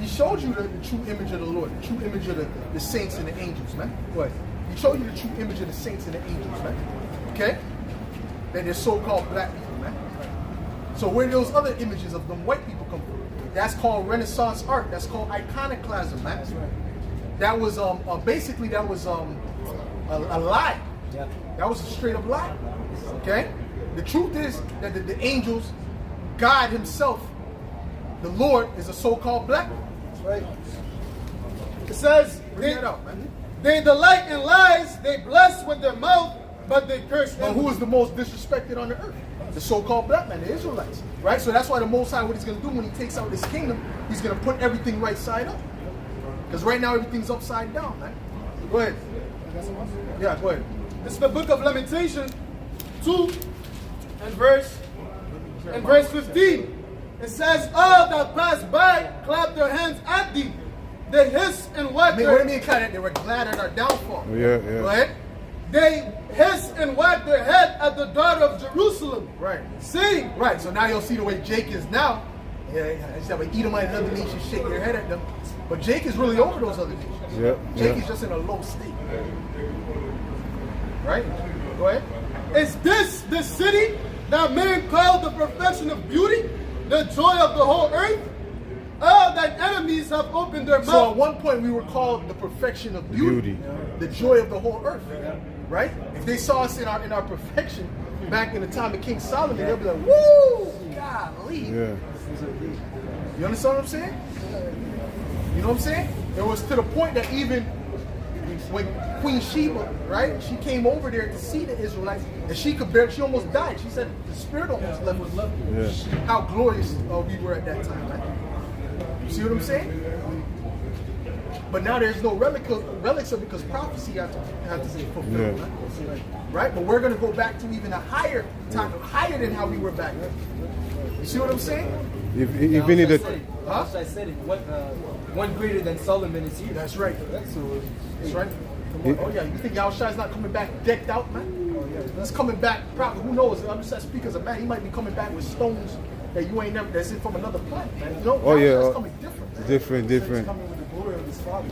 He showed you the true image of the Lord, the true image of the saints and the angels, man. What? He showed you the true image of the saints and the angels, man. Okay? That they're so-called black people, man. So where do those other images of them white people come from? That's called Renaissance art. That's called iconoclasm, man. That was basically that was a lie. Yeah. That was a straight up lie. Okay? The truth is that the angels, God Himself, the Lord is a so-called black man. That's right. It says, Bring that out, man. they delight in lies, they bless with their mouth, but they curse. But who is the most disrespected on the earth? The so-called black man, the Israelites. Right? So that's why the Most High, what he's going to do when he takes out his kingdom, he's going to put everything right side up. Because right now everything's upside down, man. Go ahead. Yeah, go ahead. This is the book of Lamentation 2 and verse 15. It says, all that pass by clap their hands at thee. They hiss and wag What their do you mean, kind of? They were glad at our downfall. Yeah, yeah. Go ahead. They hiss and wag their head at the daughter of Jerusalem. Right. Saying, Right. So now you'll see the way Jake is now. Yeah, it's that way Edomite and other nations shake their head at them. But Jake is really over those other nations. Yeah, Jake yeah. is just in a low state. Right? Go ahead. is this the city that men call the perfection of beauty, the joy of the whole earth? All thine enemies have opened their So mouth. at one point we were called the perfection of beauty, the joy of the whole earth, right? If they saw us in our perfection back in the time of King Solomon, they'll be like, "Woo, golly!" Yeah. You understand what I'm saying? You know what I'm saying? It was to the point that even when Queen Sheba, right, she came over there to see the Israelites, and she almost died. She said the spirit almost left her. Yeah. How glorious we were at that time, right? You see what I'm saying? But now there's no relics of because prophecy had to be fulfilled, Yeah. right? But we're going to go back to even a higher time, higher than how we were back then. You see what I'm saying? Even in the Huh? I said it. One greater than Solomon is here. That's right. That's right. Oh yeah, you think Yahushua's not coming back decked out, man? Oh yeah, he's coming back. Probably, who knows? I'm just speaking as a man. He might be coming back with stones that you ain't never. That's from another planet, man. You know? Oh, yeah. Yahushua's coming different. Man. different. Coming with the glory of his father.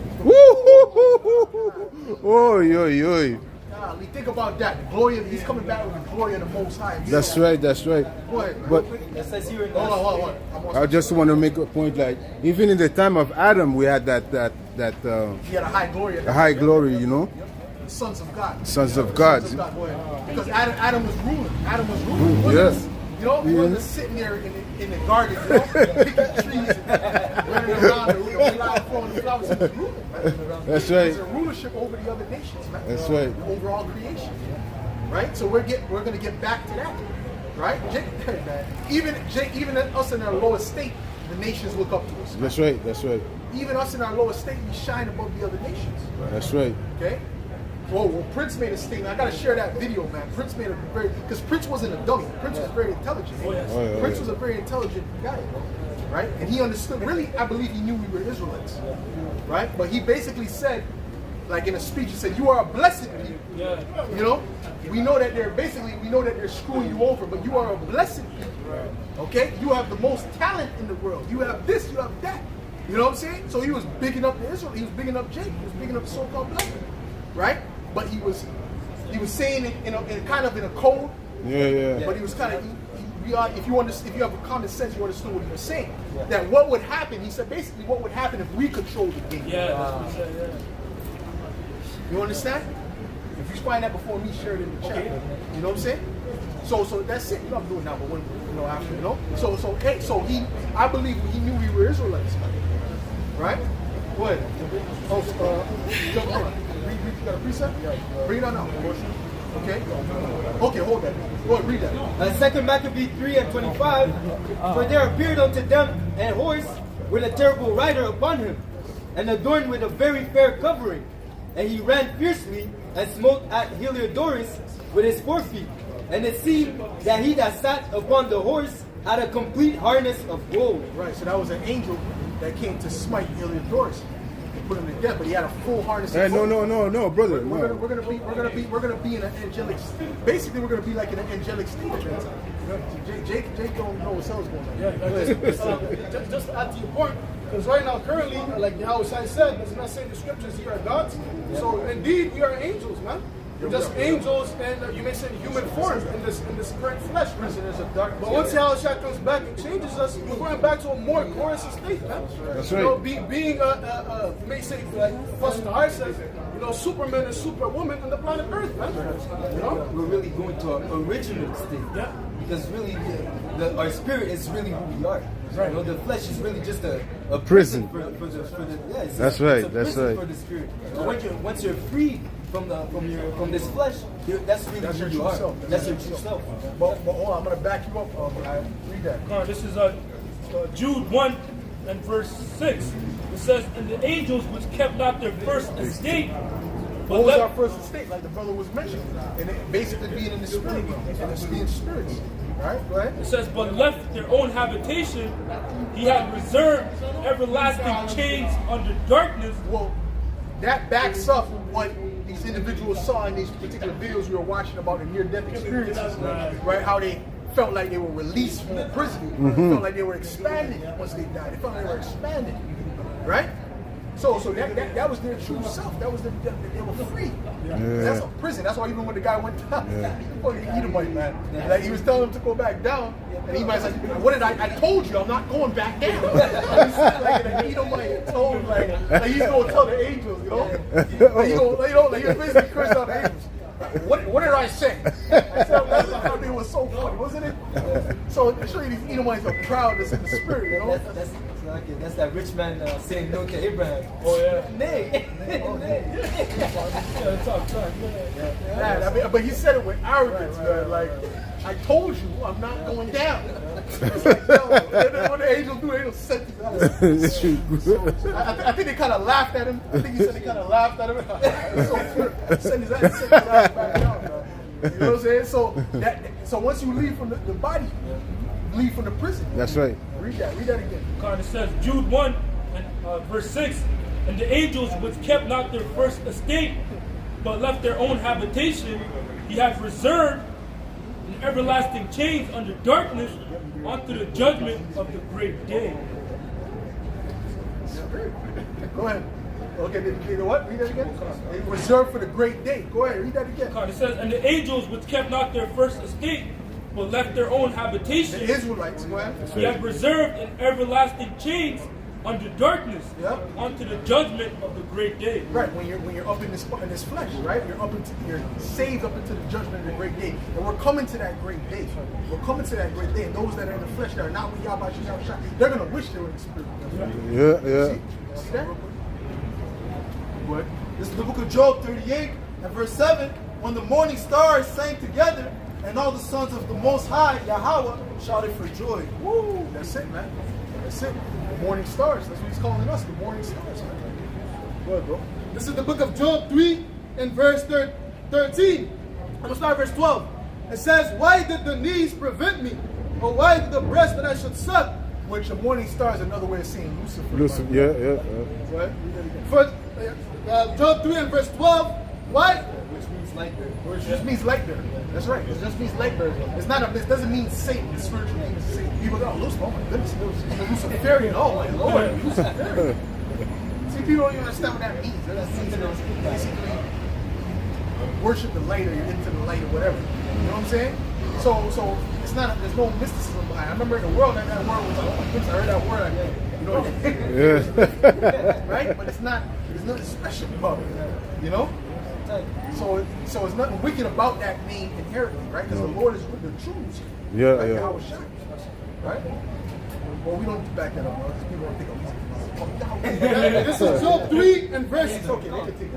Oh, yo. Golly, think about that. The glory of, he's coming back with the glory of the Most High. That's right. Go ahead. But It says here in Hold on. I just want to make a point. Like even in the time of Adam, we had that He had a high glory. a high glory. You know, Sons of God. sons of God. Sons of God. Go ahead. Because Adam was ruling. He wasn't Yeah. just, you know, he wasn't just sitting there in the garden, you know, picking trees and running around and the flowers. He was ruling, man. That's right. There's a rulership over the other nations, man. That's right. Over all creation, right? So we're going to get back to that, right? Even us in our lowest state, the nations look up to us. That's right. That's right. Even us in our lowest state, we shine above the other nations. That's right. Okay. Well, Prince made a statement. I gotta share that video, man. Prince made a because Prince wasn't a dummy. Prince was very intelligent. Oh, yeah, Prince yeah. was a very intelligent guy, right? And he understood. Really, I believe he knew we were Israelites, right? But he basically said, like in a speech, he said, "You are a blessed people." Yeah. You know, we know that they're screwing you over, but you are a blessed people. Okay, you have the most talent in the world. You have this, you have that. You know what I'm saying? So he was bigging up the Israel. He was bigging up Jake. He was bigging up the so-called black man, right? But he was saying it in kind of in a code. Yeah. But he was kind of if you have a common sense, you understood what he was saying. That what would happen? He said basically what would happen if we controlled the game. Yeah, that's what he said, yeah. You understand? If you find that before me, share it in the chat. You know what I'm saying? So that's it. You know I'm doing now, but when after, you know. So I believe he knew we were Israelites, right? Go ahead. Jump on. You got a precept? Yeah. Bring it on now. Okay. Okay, hold that. Go ahead, read that. 2 Maccabees 3:25. For there appeared unto them a horse with a terrible rider upon him, and adorned with a very fair covering. And he ran fiercely and smote at Heliodorus with his forefeet. And it seemed that he that sat upon the horse had a complete harness of gold. Right, so that was an angel that came to smite Heliodorus and put him to death, but he had a full harness. Hey, of no, gold. brother. We're No. gonna be in an angelic. Basically, we're gonna be like in an angelic state at that time. Jake don't know what hell's going on. Yeah, just to add to your point, because right now, currently, like Yahushua said, does not say in the scriptures, you are gods. So indeed, we are angels, man. We're just angels, and you may say human form in this current flesh. Prisoners of darkness. But once Yahushua comes back and changes us, we're going back to a more glorious state, man. That's You right. know, being you may say, like Pastor Tahir says, you know, Superman and Superwoman on the planet Earth, man. You know? We're really going to our original state. Yeah. Because really, our spirit is really who we are. You know, the flesh is really just a Prison. for the yeah, That's right, it's a that's prison right. for the spirit. But once you're freed from this flesh, that's really That's who your you true are. self. That's your true self. But hold on, I'm going to back you up. Read that. This is Jude 1 and verse 6. It says, and the angels which kept not their first estate, but What was our left, first estate, like the brother was mentioning? And it basically being in the spirit realm, and it's being spirits. Right? Go ahead. it says, but left their own habitation, he had reserved everlasting chains under darkness. Well, that backs up what these individuals saw in these particular videos we were watching about the near-death experiences, right? How they felt like they were released from the prison, felt like they were expanding once they died. They felt like they were expanding, right? So that was their true self. That was they were free. That's a prison. That's why even when the guy went down, fucking Edomite, man. Like he was telling him to go back down, and he might say, "What did I told you, I'm not going back down." Like an Edomite told, like he's gonna tell the angels, you know? Like he was basically cursed out the angels. What did I say? I thought it was so funny, wasn't it? So I show you these Edomites are proud. That's in the spirit, you know. That's that rich man saying no to Abraham. Oh, yeah. Nay. Yeah, I mean, but he said it with arrogance, man. Like, I told you, I'm not going down. It's like, no. And then when the angels do, the angels set his ass. I think they kind of laughed at him. I think he said they kind of laughed at him. Send his ass back down, man. You know what I'm saying? So once you leave from the body, you leave from the prison. That's right. Read that again. It says, Jude 1 and verse 6, and the angels which kept not their first estate, but left their own habitation, he hath reserved in everlasting chains under darkness unto the judgment of the great day. Go ahead. Okay, you know what? Read that again. Reserved for the great day. Go ahead, read that again. It says, and the angels which kept not their first estate, but left their own habitation, The Israelites, go ahead. he hath reserved in everlasting chains under darkness unto the judgment of the great day. Right, when you're up in this flesh, right? You're saved up into the judgment of the great day. And we're coming to that great day. We're coming to that great day. And those that are in the flesh that are not with Yahweh Shah, they're gonna wish they were in the spirit. See that? What? This is the book of Job 38 and verse 7. When the morning stars sang together, and all the sons of the Most High, Yahweh, shouted for joy. Woo! That's it, man. That's it. The morning stars. That's what he's calling us, the morning stars, man. Go ahead, bro. This is the book of Job 3 and verse 13. I'm going to start verse 12. It says, why did the knees prevent me? Or why did the breast that I should suck? Which the morning star is another way of saying Lucifer. Listen, Go ahead, read that again. For Job 3 and verse 12. Why? Which means like It just means light bearer. That's right. It just means light bearer. It doesn't mean Satan. The spiritual means Satan. People go, Lucifer, oh my goodness, Luciferian. Oh my Lord, Luciferian. See, people don't even understand what that means. That means basically worship the light, or you're into the light, or whatever. You know what I'm saying? So it's not. There's no mysticism behind it. I remember in the world that word was like, oh my goodness, I heard that word. You know, right? But it's not. There's nothing special about it. You know. So it's nothing wicked about that name inherently, right? Because the Lord is with the truths. Yeah, like yeah. Yahweh Shai, right? Well, we don't back that up. Because people don't think I'm This is Job 3 and verse It's okay, they can take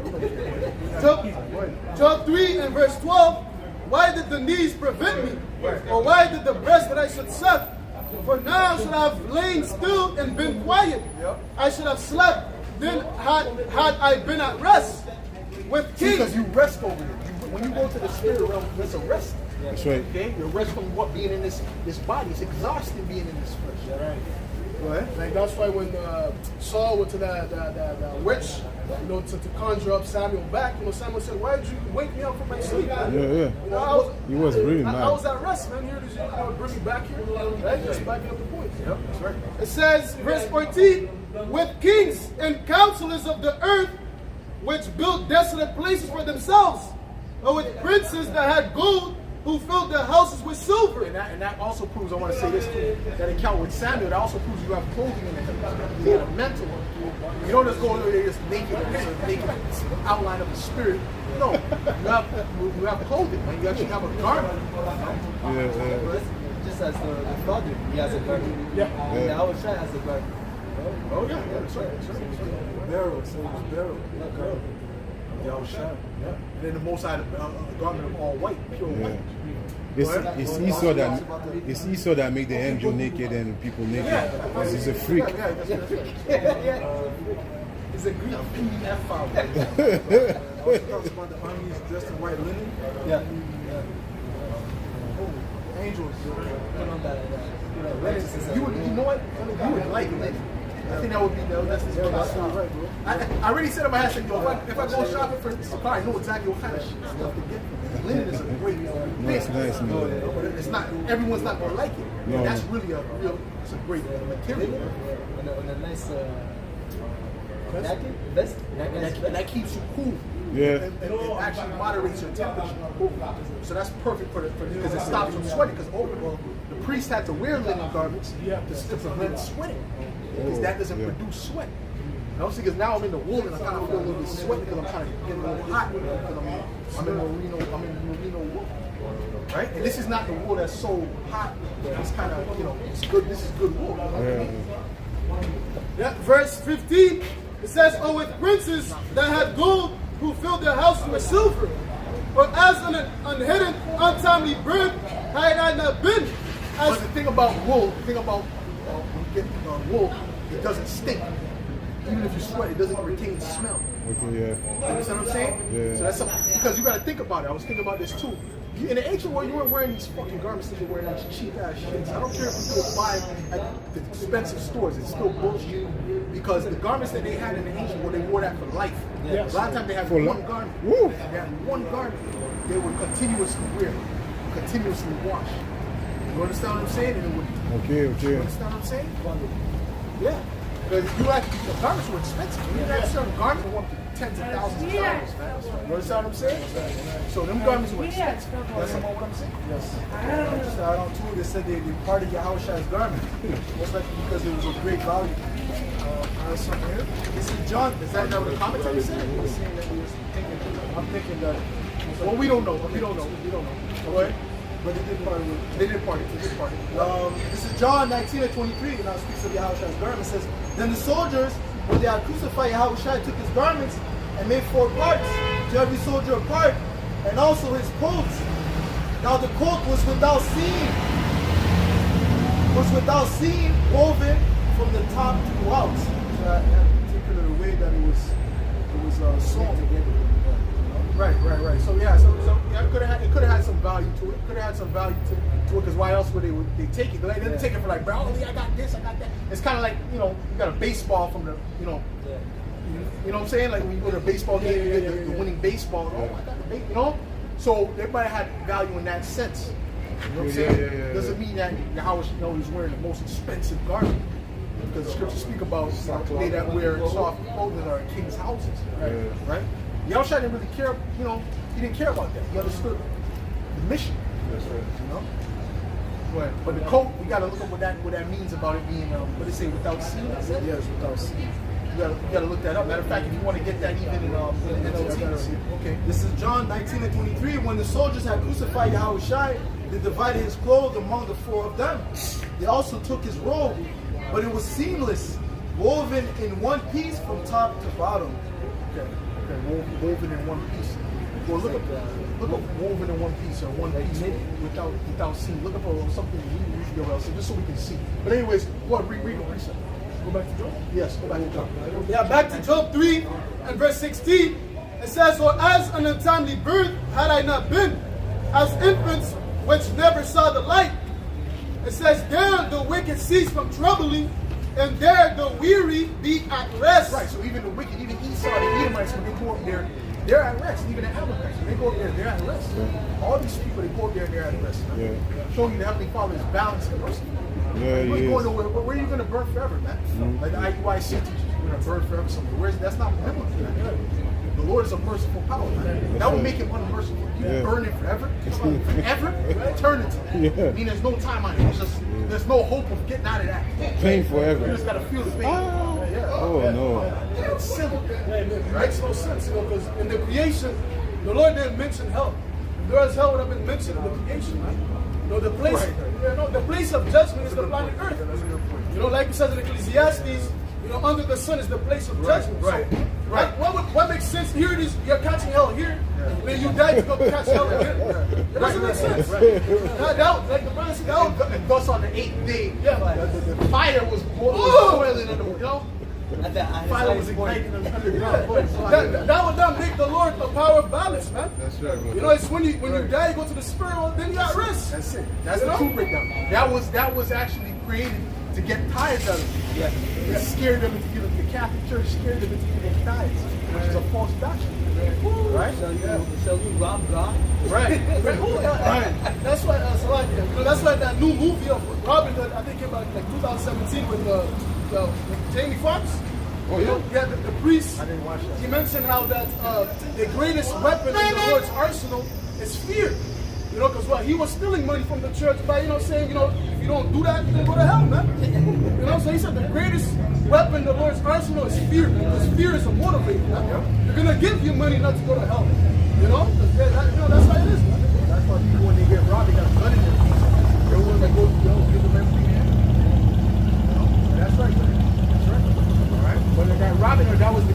that. Job 3 and verse 12. Why did the knees prevent me? Or why did the breast that I should suck? For now should I have lain still and been quiet. I should have slept. Then had I been at rest with kings. Because you rest over it. When you go to the spirit realm, there's a rest. That's right. Okay? You rest from what being in this body. It's exhausting being in this flesh. Right. Go ahead. Like that's why when Saul went to that witch, to conjure up Samuel back, Samuel said, "Why did you wake me up from my sleep?" Yeah. He was really I mad. was at rest, man. Here, did you bring me back here? Right? Just backing up the point. Yep, that's right. It says, verse 14, with kings and counselors of the earth, which built desolate places for themselves, or with princes that had gold, who filled their houses with silver. And that also proves, I want to say this too, that account with Samuel, that also proves you have clothing in the heavens. You have a mental one. You don't just go over there just naked or just a naked outline of the spirit. No, you have clothing, man. You actually have a garment. Just as the father, he has a garment. Yeah. And the Yahweh Shai has a garment. Oh yeah, that's right. Barrel, so it's barrel. Yahushua. Yeah. And then the Most High, a garment of all white, pure white. It's Esau that make the angel naked and people naked. Because he's a freak. It's a Greek F-file. Also talks about the armies dressed in white linen. Yeah. Angels. You know what? You would like linen. I think that would be that's his right, bro. I already said in my head, I said, yo, if I go shopping for supply, I know exactly what kind of stuff to get. Linen is a great thing. No, it's nice, man. But it's not, everyone's not going to like it. No. That's really it's a great material. And a nice jacket, vest. And that keeps you cool. Yeah. And it actually moderates your temperature. So that's perfect for because it stops from sweating. Because the priest had to wear linen garments to prevent sweating. Because that doesn't produce sweat. And obviously, because now I'm in the wool and I kind of feel a little bit sweaty because I'm kind of getting a little hot because I'm in merino wool. Right? And this is not the wool that's so hot. It's kind of, it's good. This is good wool. Yeah, verse 15, it says, "Oh, with princes that had gold, who filled their house with silver. But as an unhidden, untimely birth, had I not been." But the thing about wool, when you get wool, it doesn't stink. Even if you sweat, it doesn't retain smell. Okay, yeah. You understand what I'm saying? Yeah. So that's something, because you got to think about it. I was thinking about this too. In the ancient world, you weren't wearing these fucking garments that you're wearing these cheap ass shits. I don't care if you go buy at the expensive stores, it's still bullshit. Because the garments that they had in the ancient world, they wore that for life. Yeah. A lot of times they had For one life. garment. Woo. They had one garment they would continuously wear, continuously wash. You understand what I'm saying? And it would, Okay. you understand what I'm saying? Yeah. Because the garments were expensive. You had certain garments that were tens of thousands of dollars, man. You understand what I'm saying? So them garments were expensive. That's what I'm saying? Yes. Just out on tour, they said they parted Yahushua's garment. Most likely because it was of great value. Something here. This is John. Is that what the commentary said? He was saying that he was thinking. I'm thinking that. Well, we don't know. We don't know. Okay? But they did part with. They did party. This is John 19:23, and now speaks of Yahushua's garment. It says, "Then the soldiers, when they had crucified Yahushua, took his garments and made 4 parts, to every soldier a part, and also his coat. Now the coat was without seam, woven from the top throughout." So that particular way that it was sewn together. Right. So yeah, so yeah, it could have had some value to it. Because why else would they take it? They didn't take it for like, bro, I got this, I got that. It's kind of like, you got a baseball from the, you know what I'm saying? Like when you go to a baseball game, you get the winning baseball. Oh, I got the baseball, So they might have had value in that sense. You know what I'm saying? Yeah. Doesn't mean that Yahweh he's wearing the most expensive garment. Because the scriptures speak about they that wear soft clothing are in king's houses. Right? Yahushua didn't really care, he didn't care about that. He understood the mission. That's right. But the coat, we gotta look up what that means about it being what they say, without seam. Yes, without seam. You gotta look that up. Matter of fact, if you want to get that even in NLT. Okay. This is John 19:23. When the soldiers had crucified Yahushua, they divided his clothes among the 4 of them. They also took his robe, but it was seamless, woven in one piece from top to bottom. Okay, woven in one piece. Well, look up woven in one piece or one piece without seam. Look up something we usually go else, just so we can see. But anyways, what read the precept. Go back to Job. Yes, go back to Job. Yeah, back to Job 3 and verse 16. It says, "For as an untimely birth had I not been, as infants which never saw the light." It says, "There the wicked cease from troubling, and there the weary be at rest." Right, so even the wicked, even Esau, the Edomites, when they go up there, they're at rest. Even the Amalekites, when they go up there, they're at rest. All these people, they go up there and they're at rest. Yeah. Showing you the Heavenly Father is balanced and merciful. Yeah, You he ain't going is. nowhere. Where are you going to burn forever, man? Like the IUIC teaches you're going to burn forever somewhere. That's not biblical. The Lord is a merciful power, man. That would make him unmerciful. You burn it forever? Forever? Eternity. Yeah. I mean, there's no time on it. It's just, there's no hope of getting out of that. Pain forever. You just got to feel the pain. Oh, no. It's silly. It makes no sense, because in the creation, the Lord didn't mention hell. If there was hell, would have been mentioned in the creation, right? No, the place, the place of judgment is the planet Earth. That's a good point. You know, like it says in Ecclesiastes, you know, under the sun is the place of judgment. Right. So, what makes sense? Here it is, you're catching hell here, then you die to go catch hell here. It doesn't make sense. That, like the Bible said, And thus on the 8th day, the fire was boiling in the, you know? Fire was igniting in the underground. that would not make the Lord a power of balance, man. That's right, brother. You know, it's when you die, you go to the spirit world, then you got rest. That's it. That's You the know? true breakdown. That was actually created to get tithes out of them. It scared them into giving, the Catholic Church scared them into giving tithes, which is a false doctrine. Right? Shall you rob God? Right. That's why, that's why that new movie of Robin Hood, I think came out like 2017 with Jamie Foxx. Oh, You know, yeah? the priest. I didn't watch that. He mentioned how that the greatest weapon in the Lord's arsenal is fear. You know, because he was stealing money from the church by, you know, saying, you know, if you don't do that, you're going to go to hell, man. You know, so he said the greatest weapon in the Lord's arsenal is fear. Because fear is a motivator, man. They're going to give you money not to go to hell. You know? That's how it is, man. That's why people, when they get robbed, they got a gun in their face. They're the ones that go, give them everything in. You know? That's right, man. That's right. All right? But that Robin Hood, that was the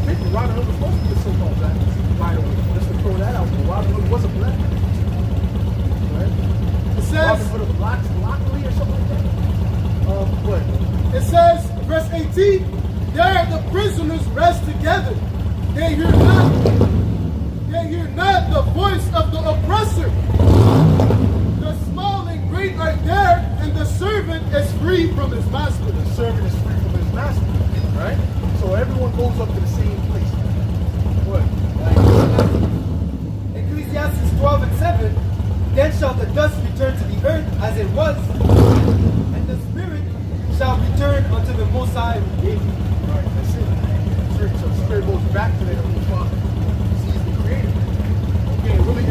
picture. Robin Hood was supposed to be a so-called black. By the way, just to throw that out. Robin Hood was a black. Right? It says, Robin Hood of Lockery or something like that. What? it says, verse 18, there the prisoners rest together. They hear not the voice of the oppressor. The small and great are there, and the servant is free from his master. The servant is free from his master. Right? So everyone goes up to the same place. What? Ecclesiastes 12 and 7. Then shall the dust return to the earth as it was, and the spirit shall return unto the Most High who gave it. Right, that's it. So the spirit goes back to the Heavenly Father. He's the creator. Okay, really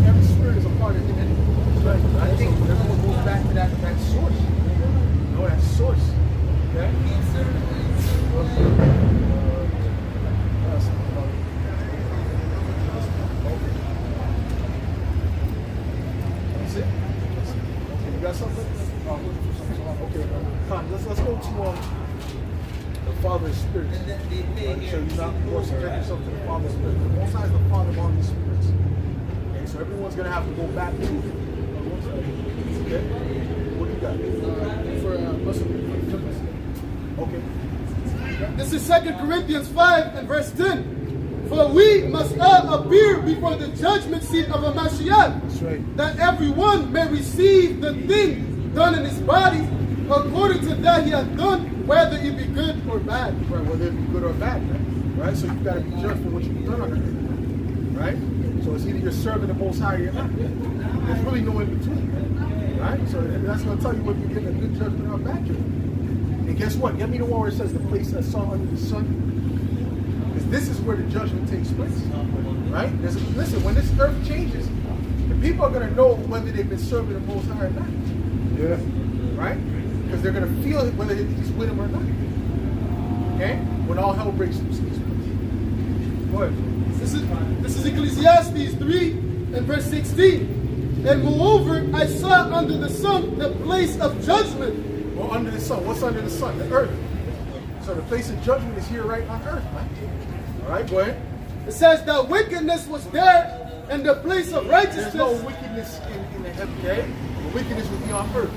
every spirit is a part of him anyway. Right. I think everyone goes back to that source. You know, that source. Okay? That's it? Okay, you got something? Okay, come, let's go to the Father's Spirit. Right? So you're not more subject yourself to the Father's Spirit. The Most High is the Father of all these spirits. Okay, so everyone's going to have to go back to it. Okay? What do you got? Okay. This is 2 Corinthians 5 and verse 10. For we must all appear before the judgment seat of a Mashiach, That's right. that everyone may receive the thing done in his body according to that he hath done, whether it be good or bad. Right, whether it be good or bad, right? So you've got to be judged for what you've done on earth, right? So it's either you're serving the Most High or you're not. There's really no in between, right? So that's going to tell you whether you're getting a good judgment or a bad judgment. And guess what? Get me the one where it says the place that saw under the sun. Because this is where the judgment takes place, right? Listen, when this earth changes, the people are going to know whether they've been serving the Most High or not. Yeah. Right? Because they're going to feel it whether he's with them or not. Okay? When all hell breaks loose. Go ahead. This is Ecclesiastes 3 and verse 16. And moreover, I saw under the sun the place of judgment. Well, under the sun. What's under the sun? The earth. So the place of judgment is here right on earth, man. All right, go ahead. It says that wickedness was there, and the place of righteousness. There's no wickedness in the heaven, okay? The wickedness would be on earth.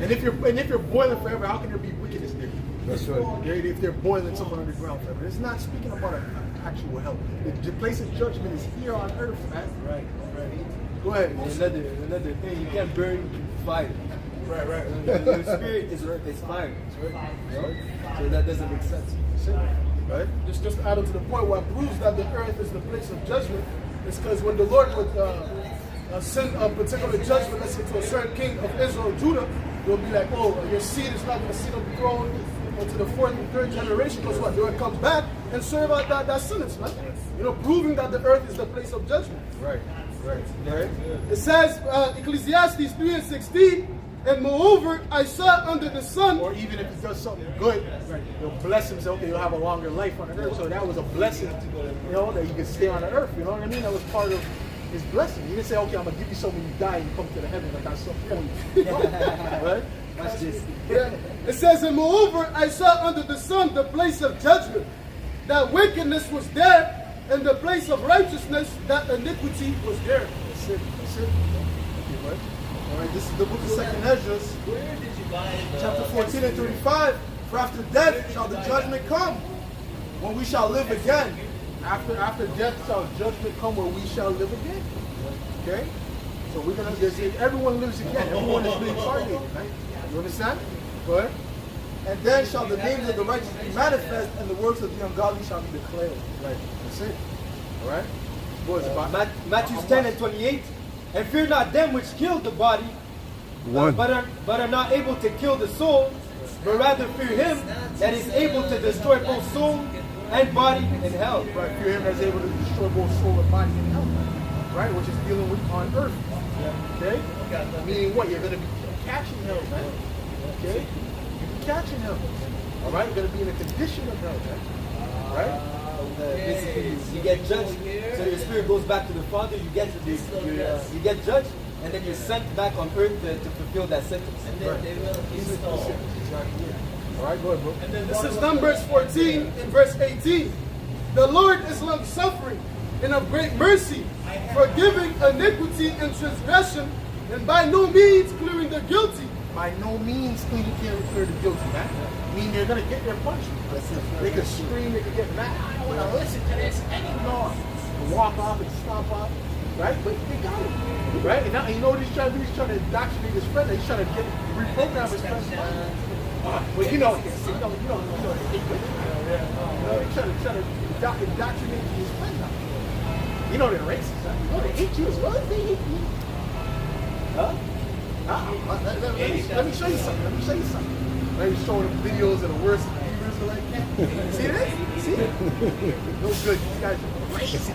And if you're boiling forever, how can there be wickedness there? That's right. If they're boiling somewhere underground forever. It's not speaking about an actual hell. The place of judgment is here on earth, man. Right. Go ahead. Another thing, you can't burn fire. Right. Your spirit is fire. So that doesn't make sense. Right? Just to add on to the point, what proves that the earth is the place of judgment is because when the Lord would send a particular judgment, let's say to a certain king of Israel or Judah, they'll be like, oh, your seed is not going to sit on the throne unto the fourth and third generation, because what? They will come back and serve out that sentence, man. You know, proving that the earth is the place of judgment. Right. It says, Ecclesiastes 3 and 16, and moreover, I saw under the sun. Or even if he does something good, he'll bless him, say, okay, you'll have a longer life on the earth. So that was a blessing, you know, that you can stay on the earth. You know what I mean? That was part of his blessing. He didn't say, okay, I'm going to give you some when you die and you come to the heaven like I saw for you. Right? Watch this. It says, and moreover, I saw under the sun the place of judgment, that wickedness was there, and the place of righteousness, that iniquity was there. That's it. That's it. Okay, right? All right, this is the book of 2nd Ezra, chapter 14 and 35. For after death shall the judgment come, when we shall live again. After death shall judgment come where we shall live again. Okay? So we're going to, everyone lives again. Everyone is reincarnated, right? You understand? Go ahead. And then shall the names of the righteous be manifest, and the works of the ungodly shall be declared. Right. That's it. All right? Boys, Matthew 10 and 28. And fear not them which kill the body, but are not able to kill the soul, but rather fear him that is able to destroy both soul and body in hell. Right, fear him that's able to destroy both soul and body in hell. Right, which is dealing with on earth. Okay? Meaning what? You're going to be catching hell, man. Okay? You'll be catching hell. All right? You're going to be in a condition of hell, man. Right? Basically, you get judged, so your spirit goes back to the Father. You get judged, and then you're sent back on earth to fulfill that sentence. All right, go ahead, bro. This is Numbers 14 and verse 18. The Lord is long-suffering and of great mercy, forgiving iniquity and transgression, and by no means clearing the guilty. By no means clear the guilty, man. I mean, they're going to get their punishment. They could scream, they could get mad. I don't want to listen to this anymore. And walk off and stomp off. Right? But they got it. Right? And now, you know what he's trying to do? He's trying to indoctrinate his friend. He's trying to reprogram his friend's mind. Well, you know this. You know the hate. He's trying to indoctrinate his friend now. You know they're racist. Huh? You know they hate you as well as they hate you. Huh? Let me show you something. Let me show them videos of the worst Hebrews like that. See this? See it? No good. These guys are racist.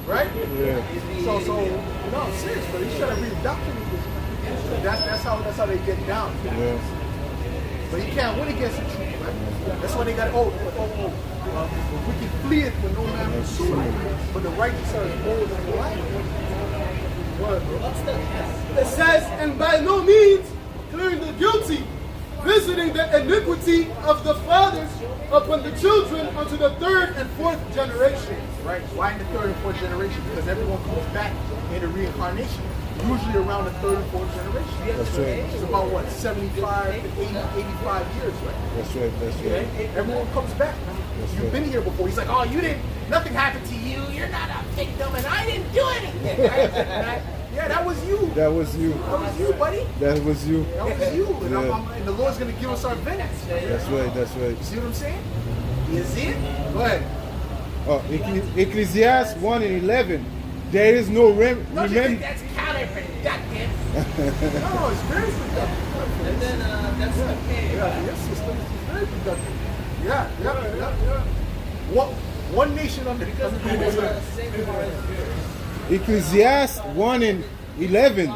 Right? Yeah. So, no, I'm serious, but he's trying to re-indoctrinate this. That's how they get down. Yeah. But you can't win against the truth, right? That's why they got, wicked fleeth when no man pursueth, but the righteous are as bold as the lion. It says, and by no means clearing the guilty, visiting the iniquity of the fathers upon the children unto the 3rd and 4th generation. Right? Why in the 3rd and 4th generation? Because everyone comes back in a reincarnation, usually around the 3rd and 4th generation. That's right. It's about what, 75 to 80, 85 years, right? That's right. That's right. Everyone comes back. You've been here before. He's like, oh, nothing happened to you. You're not a victim, and I didn't do anything. Right? Yeah, that was you. That was you. That was you, buddy. That was you. That was you. And, Yeah. and the Lord's going to give us our vengeance. That's right. That's right. You see what I'm saying? You see it? Go ahead. Ecclesiastes 1 and 11. There is no Don't you think that's counterproductive? No, it's very productive. And then that's okay. Yeah, your system is very productive. Yeah. One nation under the Ecclesiastes 1 and 11.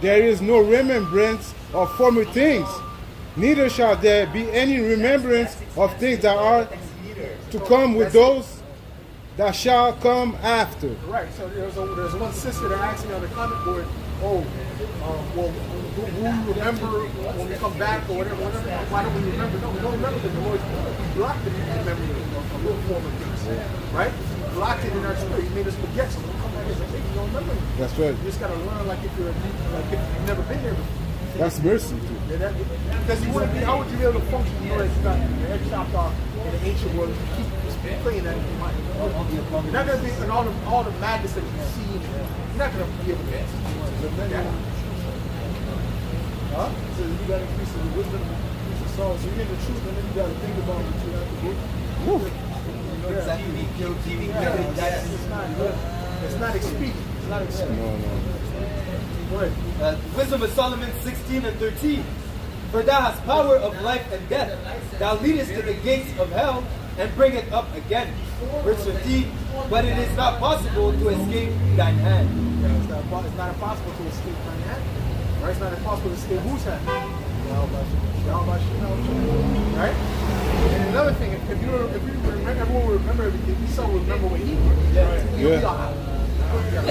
There is no remembrance of former things, neither shall there be any remembrance of things that are to come with those that shall come after. Right, so there's one sister that asked me on the comment board, will we remember when we come back or whatever? Why don't we remember? No, we don't remember because the Lord blocked it in the memory of real former things. Right? He blocked it in our spirit. He made us forget. So we come back and say, hey, you don't remember it. That's right. You just gotta learn like if you've never been there before. That's mercy too. Yeah, because you wouldn't be, how would you be able to function? You know, it's not your head chopped off in the ancient world. You keep playing that in your mind. You're not going to be in all the madness that you see. You're not going to be able to live that. Huh? So you got to increase the wisdom, increase the soul. So you get the truth, and then you got to think about what you have to do. Exactly. It's not expedient. It's not expedient. No. Wisdom of Solomon 16 and 13. For thou hast power of life and death. Thou leadest to the gates of hell and bring it up again. Verse 15. But it is not possible to escape thine hand. It's not impossible to escape thine hand. Right? It's not impossible to escape whose hand? Right? And another thing, if you remember, everyone will remember everything. We still remember what he did. Yeah.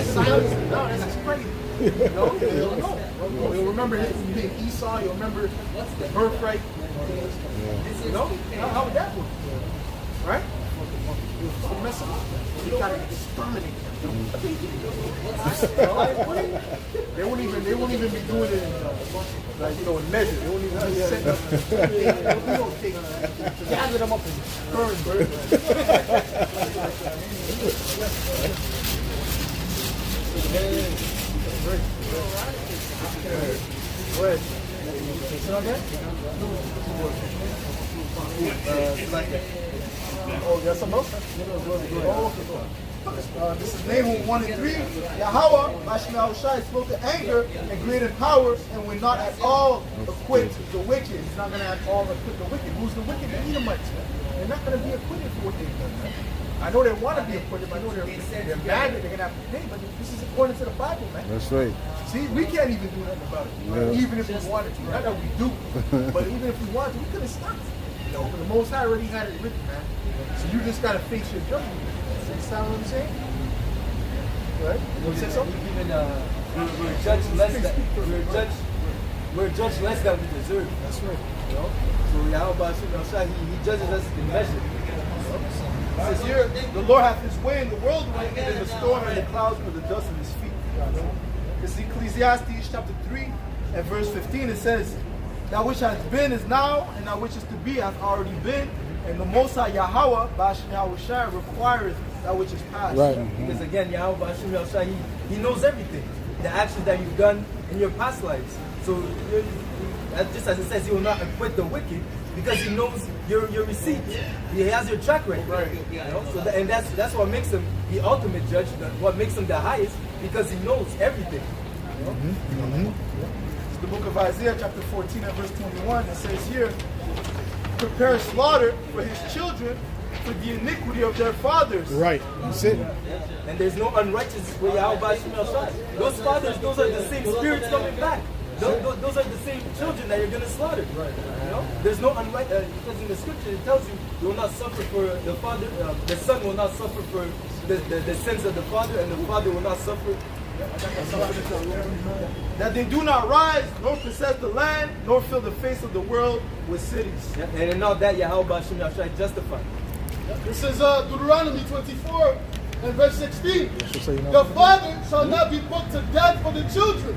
Silence him. No, that's just crazy. You know, you'll know. You'll remember him being Esau. You'll remember the birthright. You know, how would that work? Right? You'll mess him up. You gotta exterminate him. They won't even be doing it in, like, you know, in measure. They won't even be setting up. We don't take gather them up and burn, bro. Go ahead. Sit on that? Oh, there's some else? This is Nahum 1 and 3. Yahweh, Hashem Yahushai, spoke to anger and greater power, and will not at all acquit the wicked. He's not going to at all acquit the wicked. Who's the wicked? The Edomites. They're not going to be acquitted for what they've done. Man. I know they want to be acquitted. I know they're mad that they're going to have to pay, but this is according to the Bible, man. That's right. See, we can't even do nothing about it, Yeah. even if we wanted to. Not that we do, but even if we wanted to, we could have stopped it. You know, but the Most High already had it written, man. So you just got to face your judgment. Understand what I'm saying? Right? You want to say something? Even we're judged less than we're judged less than we deserve. That's right. You know? So Yahweh he judges us in measure. It says here, the Lord hath his way in the whirlwind and in the storm and the clouds for the dust of his feet. This is Ecclesiastes chapter 3 and verse 15. It says, that which has been is now, and that which is to be has already been. And the Most High Yahweh, B'Hashem Yahushai, requires that which is past. Right. Because again, Yahweh Hashem Yahushai, he knows everything. The actions that you've done in your past lives. So just as it says, he will not acquit the wicked because he knows your receipts. He has your track record. Right. You know? So and that's what makes him the ultimate judge, what makes him the highest, because he knows everything. You know? It's the book of Isaiah, chapter 14 and verse 21. It says here, prepare slaughter for his children for the iniquity of their fathers. Right. That's it. And there's no unrighteousness with Yahweh Hashem Yahushai. Those fathers, those are the same spirits coming back. Those are the same children that you're going to slaughter. Right. You know, there's no unrighteous, because in the scripture it tells you will not suffer for the father, the son will not suffer for the sins of the father, and the father will not suffer. That they do not rise, nor possess the land, nor fill the face of the world with cities. Yeah, and in all that Yahweh Hashem Yahushai justified. This is Deuteronomy 24 and verse 16. The father shall not be put to death for the children,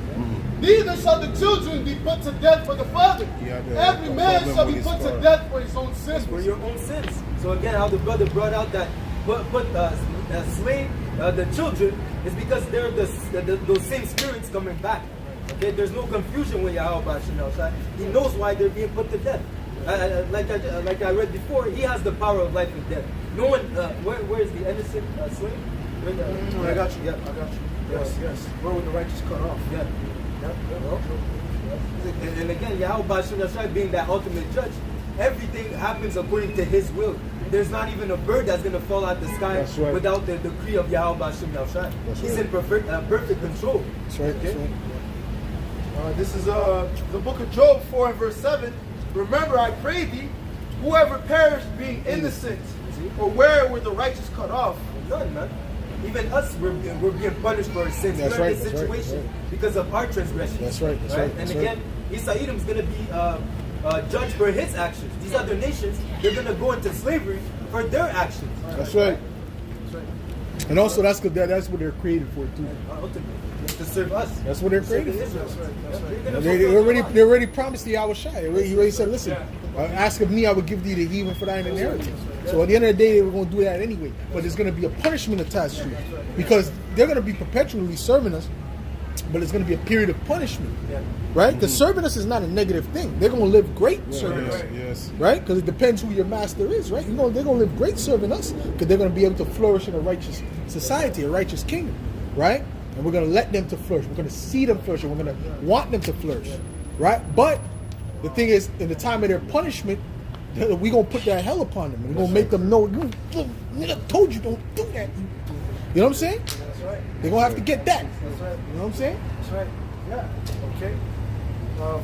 neither shall the children be put to death for the father. Every man shall be put to death for his own sins. For your own sins. So again, how the brother brought out that slave the children is because they're those same spirits coming back. Okay, there's no confusion with Yahweh Hashem Yahushai. He knows why they're being put to death. Like I read before, he has the power of life and death. No one, where is the innocent slave? I got you. Yeah, I got you. Yes, yes. Where would the righteous cut off? Yeah. And again, Yahweh Hashem Yahushai being that ultimate judge, everything happens according to his will. There's not even a bird that's going to fall out the sky without the decree of Yahweh Hashem Yahushai. He's in perfect control. That's right. Okay? That's right. This is the book of Job 4 and verse 7. Remember, I pray thee, whoever perished being innocent, or where were the righteous cut off? None, man. Even us, we're being punished for our sins. That's we're right, in this that's right, situation that's right. because of our transgressions. That's right, that's right, And that's again, Esau Edom's going to be judged for his actions. These other nations, they're going to go into slavery for their actions. That's right. And also, that's good. That's what they're created for too. Ultimately, to serve us. That's what they're created for. Israel. They already promised the Yahushai. He already said, "Listen, ask of me, I will give thee the even for thine inheritance." So at the end of the day, they were going to do that anyway. But there's going to be a punishment attached to it because they're going to be perpetually serving us. But it's going to be a period of punishment, right? Because serving us is not a negative thing. They're going to live great serving us, yes. right? Because it depends who your master is, right? They're going to live great serving us because they're going to be able to flourish in a righteous society, a righteous kingdom, right? And we're going to let them to flourish. We're going to see them flourish. And we're going to want them to flourish, right? But the thing is, in the time of their punishment, we're going to put that hell upon them. We're going to make them know, nigga told you don't do that. You know what I'm saying? They're going to have to get that. That's right. You know what I'm saying? That's right. Yeah. Okay.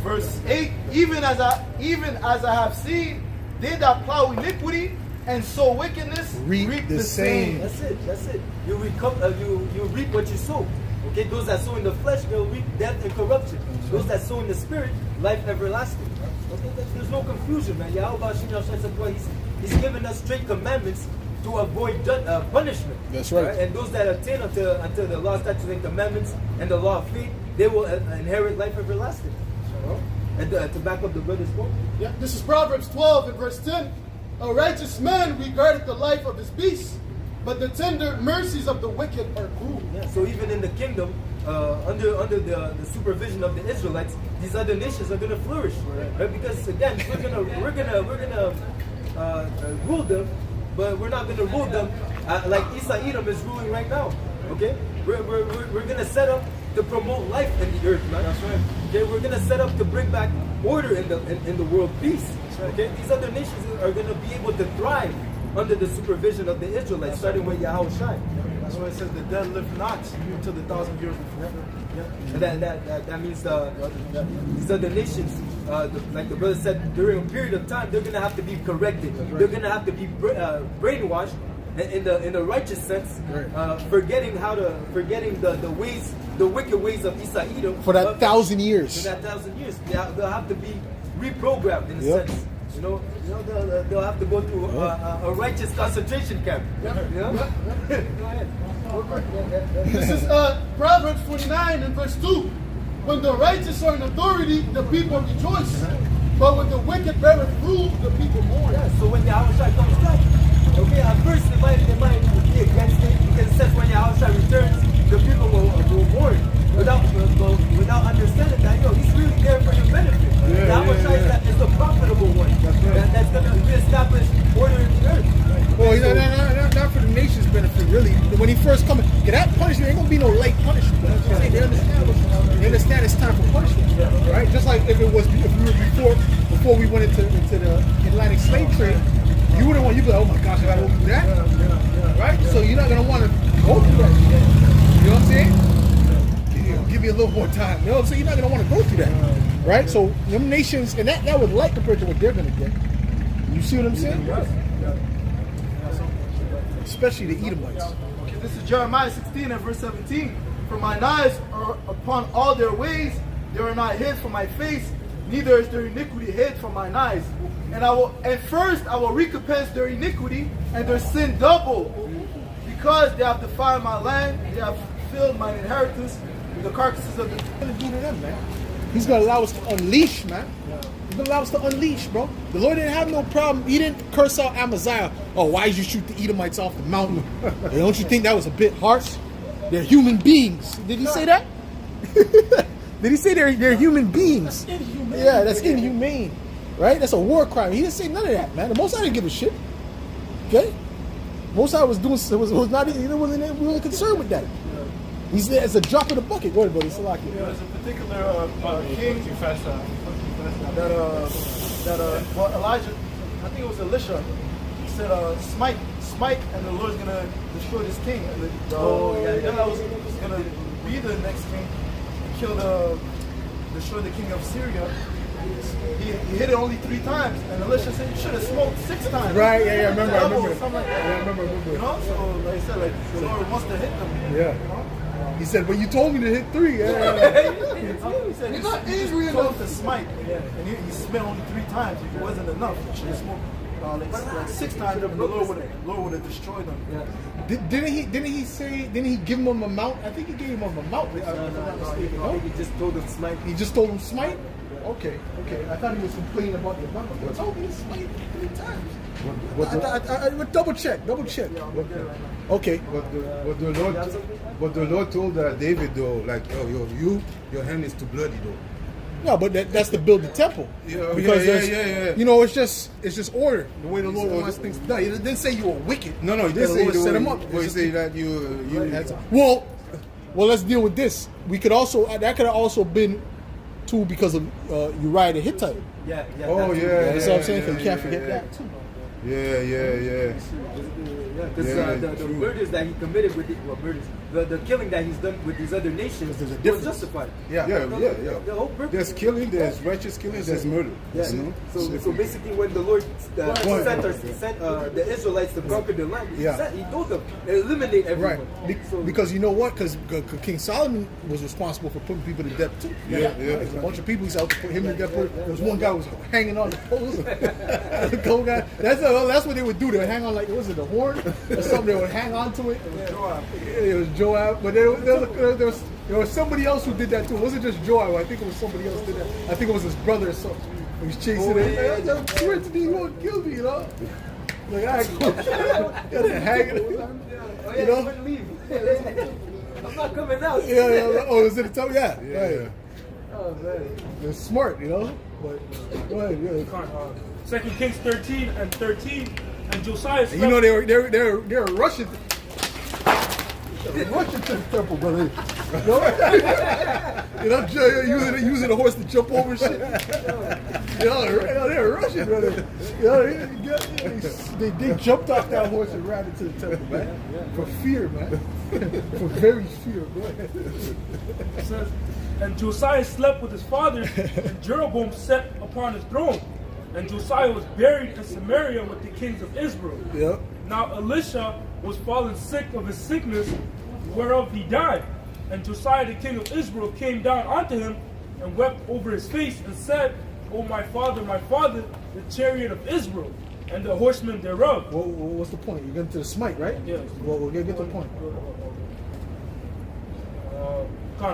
Verse 8, even as I have seen, they that plow iniquity and sow wickedness, Reap the same. That's it. That's it. You reap what you sow. Okay, those that sow in the flesh, they'll reap death and corruption. Those that sow in the spirit, life everlasting. Okay, there's no confusion, man. Yahweh he's given us straight commandments to avoid punishment. That's right. And those that attain unto the law, statutes, and commandments, and the law of faith, they will inherit life everlasting. And to back up the brother's quote. Yeah, this is Proverbs 12 and verse 10. A righteous man regardeth the life of his beast, but the tender mercies of the wicked are cruel. Yeah, so even in the kingdom, under the supervision of the Israelites, these other nations are going to flourish, right? Because again, we're gonna rule them, but we're not going to rule them like Edom is ruling right now. Okay, we're going to set up to promote life in the earth, man. That's right. Okay, we're going to set up to bring back order in the world, peace. Okay, these other nations are going to be able to thrive under the supervision of the Israelites, starting with Yahweh Shai. That's why it says the dead live not until the 1,000 years before. And that means these other nations, like the brother said, during a period of time, they're going to have to be corrected. They're going to have to be brainwashed in the righteous sense, forgetting the ways, the wicked ways of Edom For that 1,000 years. For that 1,000 years, they'll have to be reprogrammed in a sense. You know, they'll have to go through a righteous concentration camp. You know? Go ahead. This is Proverbs 29 and verse 2. When the righteous are in authority, the people rejoice. But when the wicked beareth rule, the people mourn. Yeah, so when Yahweh comes back, okay, at first they might be against it, because it says when Yahweh returns, the people will mourn without understanding that, he's really there for your benefit. Yahweh is the profitable one that's going to reestablish order in the earth. Well, not for the nation's benefit, really. When he first comes, that punishment ain't gonna be no light punishment. They understand it's time for punishment, right? Just like if we were before we went into the Atlantic slave trade, you wouldn't want. You'd be like, oh my gosh, I gotta go through that, right? So you're not gonna want to go through that. You know what I'm saying? Give me a little more time. You know what I'm saying? You're not gonna want to go through that, right? So them nations, and that was light compared to what they're gonna get. You see what I'm saying? Especially the Edomites. Okay, this is Jeremiah 16 and verse 17. For mine eyes are upon all their ways, they are not hid from my face, neither is their iniquity hid from mine eyes. And first I will recompense their iniquity and their sin double, because they have defiled my land, they have filled my inheritance with the carcasses of the. He's gonna allow us to unleash, man. He's gonna allow us to unleash, bro. The Lord didn't have no problem. He didn't curse out Amaziah. Oh, why did you shoot the Edomites off the mountain? Hey, don't you think that was a bit harsh? They're human beings. Did he say that? Did he say they're human beings? Yeah, that's inhumane, right? That's a war crime. He didn't say none of that, man. The Most High didn't give a shit. Okay, Most High was not. He wasn't really concerned with that. He said it's a drop in the bucket. Go ahead, buddy. It's like it. There's a particular king that Elijah, I think it was Elisha, he said, smite, and the Lord's gonna destroy this king. And that was gonna be the next king, destroy the king of Syria. He hit it only 3 times, and Elisha said you should have smoked 6 times. Right? Yeah, I remember. I remember. You know, so like I said, the Lord wants to hit them. Yeah. You know? He said, "But you told me to hit 3." Yeah. He said he's not angry enough to smite, and he smelled only 3 times. If it wasn't enough, he should have smoked like 6 times, and the Lord would have destroyed them. Yeah. Didn't he give him a mount? I think he gave him a mount. No, he just told him smite. He just told him smite. Okay. I thought he was complaining about the mount. He told me to smite 3 times. I double check. Okay. But the Lord told David though, like, your hand is too bloody though. No, but that's to build the temple. Because yeah. You know, it's just order. The way the Lord wants things done. He didn't say you were wicked. No, he didn't say set him up. But he said that you had to. Well, let's deal with this. We could also that could have also been too because of Uriah the Hittite. Yeah. Oh yeah. That's what I'm saying. You can't forget that too. Yeah. Because the murders that he committed with it, the killing that he's done with these other nations There's a was difference. justified. Yeah. The whole purpose. There's killing, there's righteous killing, there's murder. Yeah. You know? So basically, when the Lord sent the Israelites to conquer the land, he told them eliminate everyone. Right. Because you know what? Because King Solomon was responsible for putting people to death too. There's a bunch of people. He said to put him to death. There was one guy who was hanging on the post. The gold guy. That's what they would do. They would hang on like, was it the horn or something? They would hang on to it. It was Joab, but there was somebody else who did that too. It wasn't just Joab. I think it was somebody else who did that. I think it was his brother or something. He was chasing it. I swear to you, won't kill me, you know. Like, I hanging, you know. I'm not coming out. Oh, is it a time? Yeah. Oh man, they're smart, you know. But go ahead. 2 Kings 13 and 13, and Josiah. And you know they're rushing. Rushing to the temple, brother. You know, using the horse to jump over shit. You know, they're rushing, brother. You know, they jumped off that horse and ran into the temple, man. For fear, man. For very fear. Go ahead. It says, and Josiah slept with his fathers, and Jeroboam sat upon his throne. And Josiah was buried in Samaria with the kings of Israel. Yep. Now Elisha was fallen sick of his sickness, whereof he died. And Josiah the king of Israel came down unto him, and wept over his face, and said, O my father, the chariot of Israel, and the horsemen thereof. What's the point? You're getting to the smite, right? Yes. Well, we'll get to the point.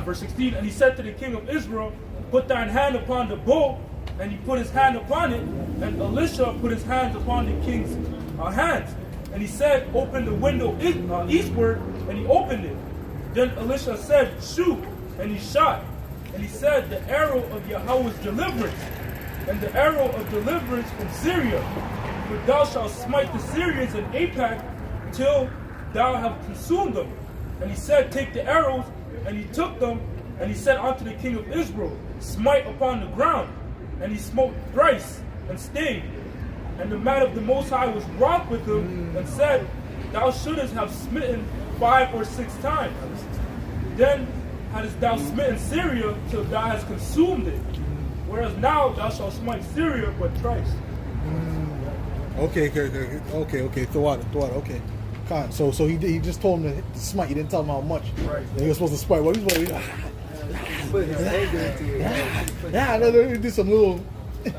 Verse 16, and he said to the king of Israel, put thine hand upon the bow, and he put his hand upon it, and Elisha put his hands upon the king's hands. And he said, open the window eastward, and he opened it. Then Elisha said, shoot, and he shot. And he said, the arrow of Yahweh's deliverance, and the arrow of deliverance from Syria. For thou shalt smite the Syrians in Apac till thou have consumed them. And he said, take the arrows, and he took them, and he said unto the king of Israel, smite upon the ground. And he smote thrice, and stayed. And the man of the Most High was wroth with him, and said, thou shouldest have smitten 5 or 6 times. Then hadst thou smitten Syria till thou hast consumed it. Whereas now thou shalt smite Syria but thrice. Okay. Throw out. Okay. Con. So he just told him to smite. He didn't tell him how much. Right. And he was supposed to smite. What he was supposed to put his anger into it. Yeah, they did some little. I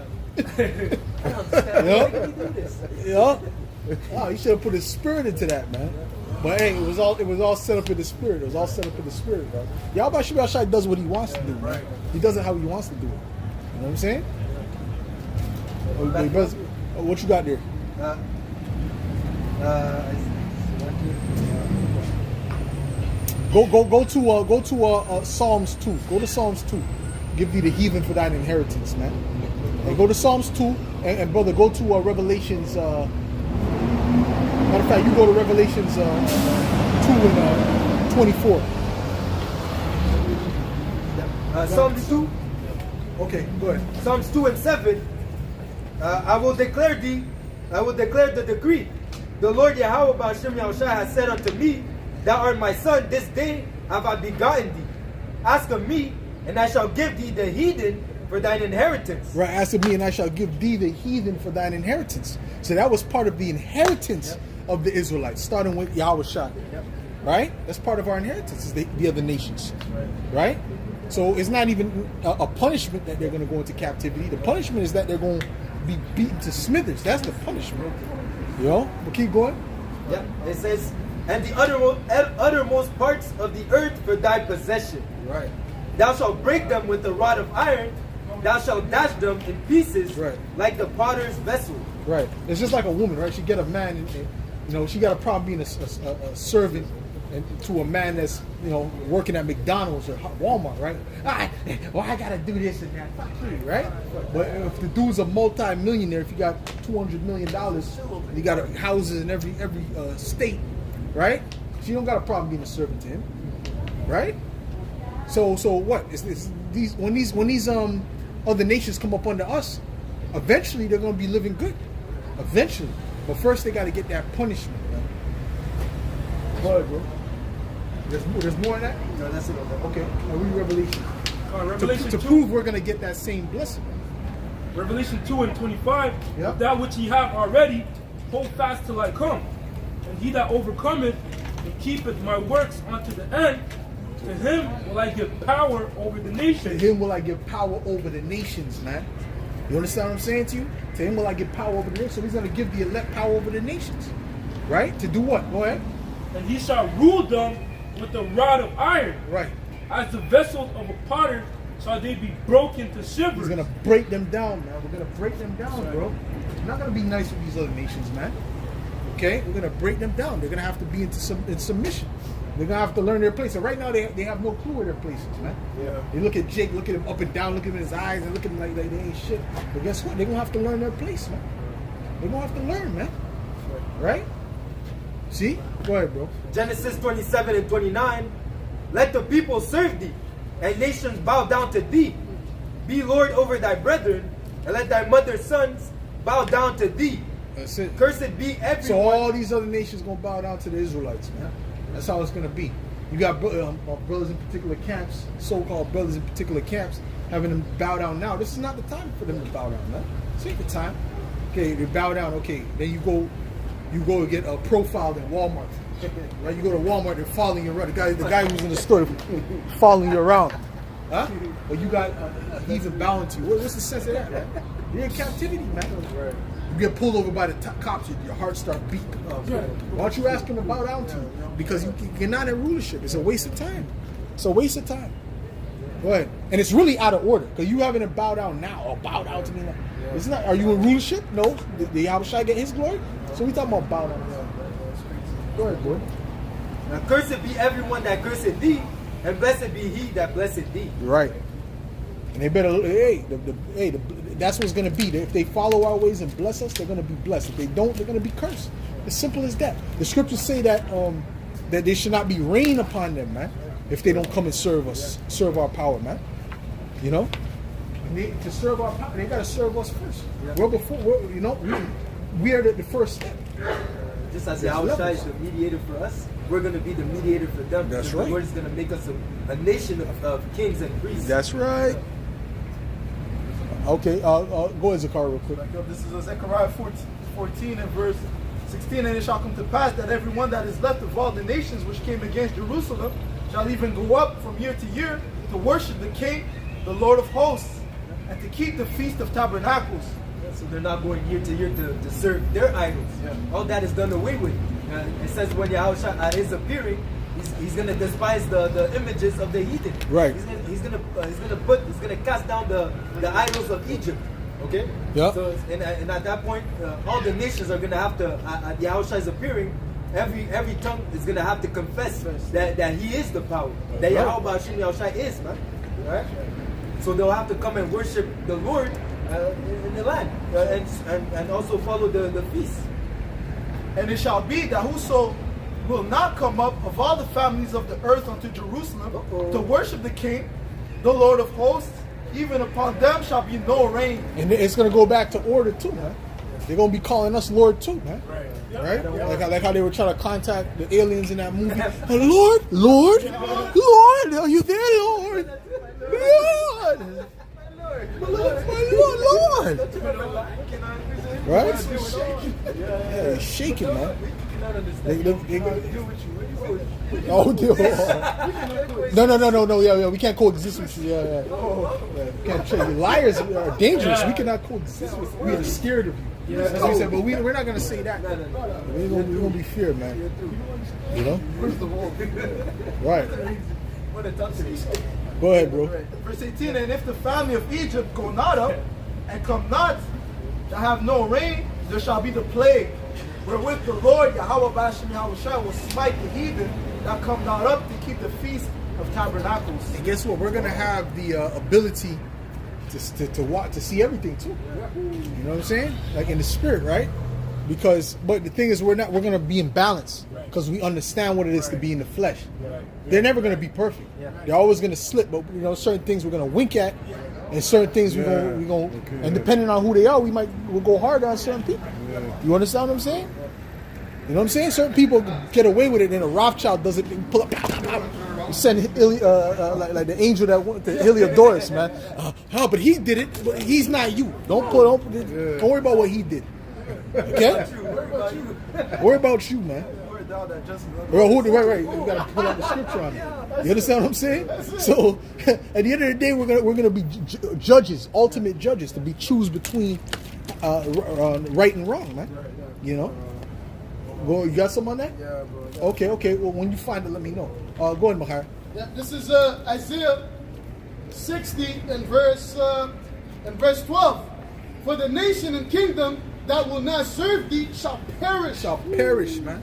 don't understand. Why did he do this? Yeah. Oh, he should have put his spirit into that, man. But hey, it was all set up in the spirit. It was all set up in the spirit, bro. Yahweh Shai does what he wants to do, right? He does it how he wants to do it. You know what I'm saying? What you got there? Go to Psalms 2. Go to Psalms 2. Give thee the heathen for thine inheritance, man. And go to Psalms 2, and brother, go to Revelations. Matter of fact, you go to Revelations 2 and 24. Psalms 2. Okay, go ahead. Psalms 2 and 7. I will declare the decree. The Lord Yahweh Ba'ashem Yahushua has said unto me, thou art my son, this day have I begotten thee. Ask of me, and I shall give thee the heathen for thine inheritance. Right, ask of me, and I shall give thee the heathen for thine inheritance. So that was part of the inheritance of the Israelites, starting with Yahweh Shai. Right? That's part of our inheritance, is the other nations. Right? So it's not even a punishment that they're going to go into captivity. The punishment is that they're going to be beaten to smithers. That's the punishment. You know? But keep going. Yeah. It says, and the uttermost parts of the earth for thy possession. Right. Thou shalt break them with a rod of iron. Thou shalt dash them in pieces, right, like the potter's vessel. Right. It's just like a woman, right? She get a man, and you know, she got a problem being a servant and to a man that's, you know, working at McDonald's or Walmart, right? I gotta do this and that, right? But if the dude's a multi-millionaire, if you got $200 million, and you got houses in every state, right? She don't got a problem being a servant to him, right? So what? When these other nations come up under us, eventually they're gonna be living good, eventually. But first they got to get that punishment. Right? Go ahead, bro. There's more than that? No, that's it. Okay. Now read Revelation. Revelation To 2. prove we're going to get that same blessing. Revelation 2:25. Yep. That which ye have already, hold fast till I come. And he that overcometh and keepeth my works unto the end, to him will I give power over the To nations. him will I give power over the nations, man. You understand what I'm saying to you? To him will I give power over the nations. So he's going to give the elect power over the nations. Right? To do what? Go ahead. And he shall rule them with a rod of iron. Right. As the vessels of a potter shall they be broken to shivers. He's going to break them down, man. We're going to break them down, bro. We're not going to be nice with these other nations, man. Okay? We're going to break them down. They're going to have to be in submission. They're going to have to learn their place. And right now, they have no clue where their places, man. Yeah. You look at Jake, look at him up and down, look at him in his eyes, and look at him like they ain't shit. But guess what? They're going to have to learn their place, man. They're going to have to learn, man. Right? See? Go ahead, bro. Genesis 27:29. Let the people serve thee, and nations bow down to thee. Be Lord over thy brethren, and let thy mother's sons bow down to thee. That's it. Cursed be everyone. So all these other nations going to bow down to the Israelites, man. That's how it's going to be. You got brothers in particular camps, so-called brothers in particular camps, having them bow down now. This is not the time for them to bow down, man. This ain't the time. Okay, they bow down. Okay, then you go get profiled in Walmart. Right, you go to Walmart, they're following you around. The guy who's in the store following you around. Huh? But you got heathen bowing to you. What's the sense of that, man? You're in captivity, man. Right. You get pulled over by the cops, your heart start beating. Why don't you ask him to bow down to you? Because you're not in rulership. It's a waste of time. It's a waste of time. Go ahead. And it's really out of order because you having to bow down now or bow down to me now. It's not. Are you in rulership? No. Did Yahushua get his glory? So we talking about bow down. Go ahead, boy. Now cursed be everyone that curseth thee, and blessed be he that blesseth thee. Right. And they better, that's what's going to be. If they follow our ways and bless us, they're going to be blessed. If they don't, they're going to be cursed. As simple as that. The scriptures say that that there should not be rain upon them, man, if they don't come and serve us, serve our power, man. You know? To serve our power, they got to serve us first. We're we are the first step. Just as Yahushua is the mediator for us, we're going to be the mediator for them. That's because right. The Lord is going to make us a nation of kings and priests. That's right. Okay, go ahead, Zechariah, real quick. This is Zechariah 14 and verse 16. And it shall come to pass that everyone that is left of all the nations which came against Jerusalem shall even go up from year to year to worship the King, the Lord of hosts, and to keep the Feast of Tabernacles. So they're not going year to year to serve their idols. All that is done away with. It says when Yahushua is appearing, he's going to despise the images of the heathen. Right. He's going to cast down the idols of Egypt. Okay. Yeah. So and at that point, all the nations are going to have to. At Yahushua is appearing. Every tongue is going to have to confess that he is the power. That Yahushua is, man. Right. So they'll have to come and worship the Lord in the land and also follow the feast. And it shall be that whoso will not come up of all the families of the earth unto Jerusalem to worship the King, the Lord of hosts, even upon them shall be no rain. And it's going to go back to order too, man. They're going to be calling us Lord too, man. Right? Like how they were trying to contact the aliens in that movie. Lord, are you there, Lord? Lord. My Lord. Right? Yeah, he's shaking, man. Oh, dear. No. Yeah, we can't coexist with you. Yeah. We can't trade. Liars are dangerous. We cannot coexist with you. We are scared of you. As we said, but we're not going to say that. We're going to be feared, man. You know? Right. Go ahead, bro. Verse 18, and if the family of Egypt go not up, and come not, to have no rain, there shall be the plague, wherewith the Lord Yahweh Bashem Yahushua will smite the heathen that come not up to keep the Feast of Tabernacles. And guess what? We're going to have the ability to see everything too. You know what I'm saying? Like in the spirit, right? But the thing is, we're going to be in balance because we understand what it is to be in the flesh. They're never going to be perfect. They're always going to slip, but certain things we're going to wink at, and certain things we're going and depending on who they are, we'll go hard on certain people. You understand what I'm saying? You know what I'm saying? Certain people get away with it, and a Rothschild does it. Pull up, send like the angel that went to Heliodorus, man. But he did it. But he's not you. Don't worry about what he did. Okay? Worry about you, man. Right. You gotta put out the scripture on it. You understand what I'm saying? So at the end of the day, we're gonna be judges, ultimate judges, to be choose between right and wrong, man. You know. Go. You got something on that? Yeah, bro. Okay. Well, when you find it, let me know. Go ahead, Mahar. Yeah, this is Isaiah 60 and verse 12. For the nation and kingdom that will not serve thee shall perish. Shall perish, man.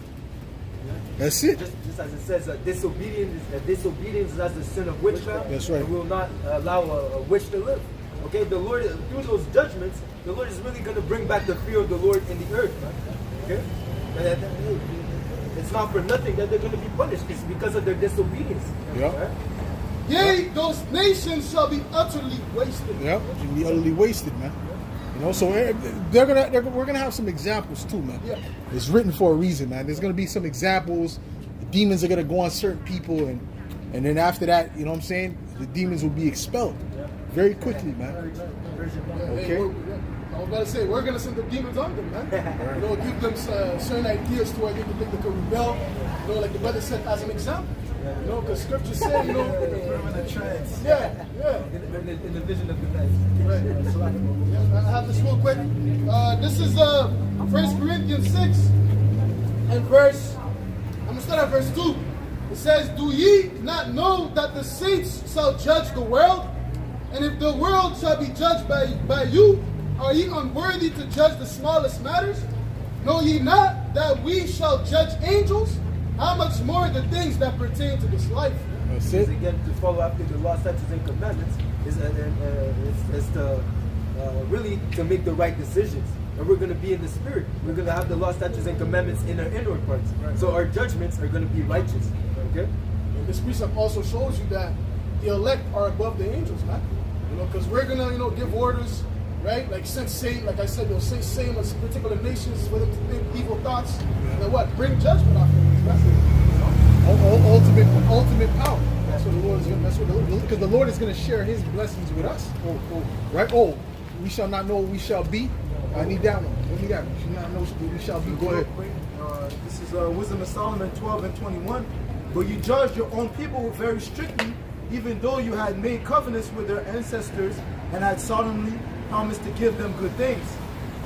That's it. Just as it says, disobedience is as the sin of witchcraft. That's right. And will not allow a witch to live. Okay, the Lord, through those judgments, the Lord is really going to bring back the fear of the Lord in the earth. Okay, it's not for nothing that they're going to be punished. It's because of their disobedience. Yeah. Right? Yea, those nations shall be utterly wasted. Yeah, be utterly wasted, man. You know, so we're gonna have some examples too, man. Yeah. It's written for a reason, man. There's gonna be some examples. The demons are gonna go on certain people, and then after that, you know what I'm saying, the demons will be expelled very quickly, man. Okay. I was about to say, we're going to send the demons on them, man. You know, give them certain ideas to where they can rebel. You know, like the brother said, as an example. You know, because scripture said, you know, In the trance. yeah. In the vision of the night. Right. Yeah, I have this real quick. This is 1 Corinthians 6 and verse, I'm going to start at verse 2. It says, do ye not know that the saints shall judge the world? And if the world shall be judged by you, are ye unworthy to judge the smallest matters? Know ye not that we shall judge angels? How much more the things that pertain to this life? That's it. Again, to follow after the law, statutes, and commandments is to really to make the right decisions. And we're going to be in the spirit. We're going to have the law, statutes, and commandments in our inward parts. So our judgments are going to be righteous. Okay. And this precept also shows you that the elect are above the angels, man. You know, because we're gonna, give orders, right? Like since Satan, like I said, they'll say same as particular nations for them to think evil thoughts. And then what? Bring judgment on them. That's it. Ultimate power. That's what the Lord is going. That's what because the Lord is going to share His blessings with us. Right? We shall not know what we shall be. I need that one. Give me that one. We shall not know what we shall be. Go ahead. This is Wisdom of Solomon 12 and 21. But you judge your own people very strictly, even though you had made covenants with their ancestors and had solemnly promised to give them good things.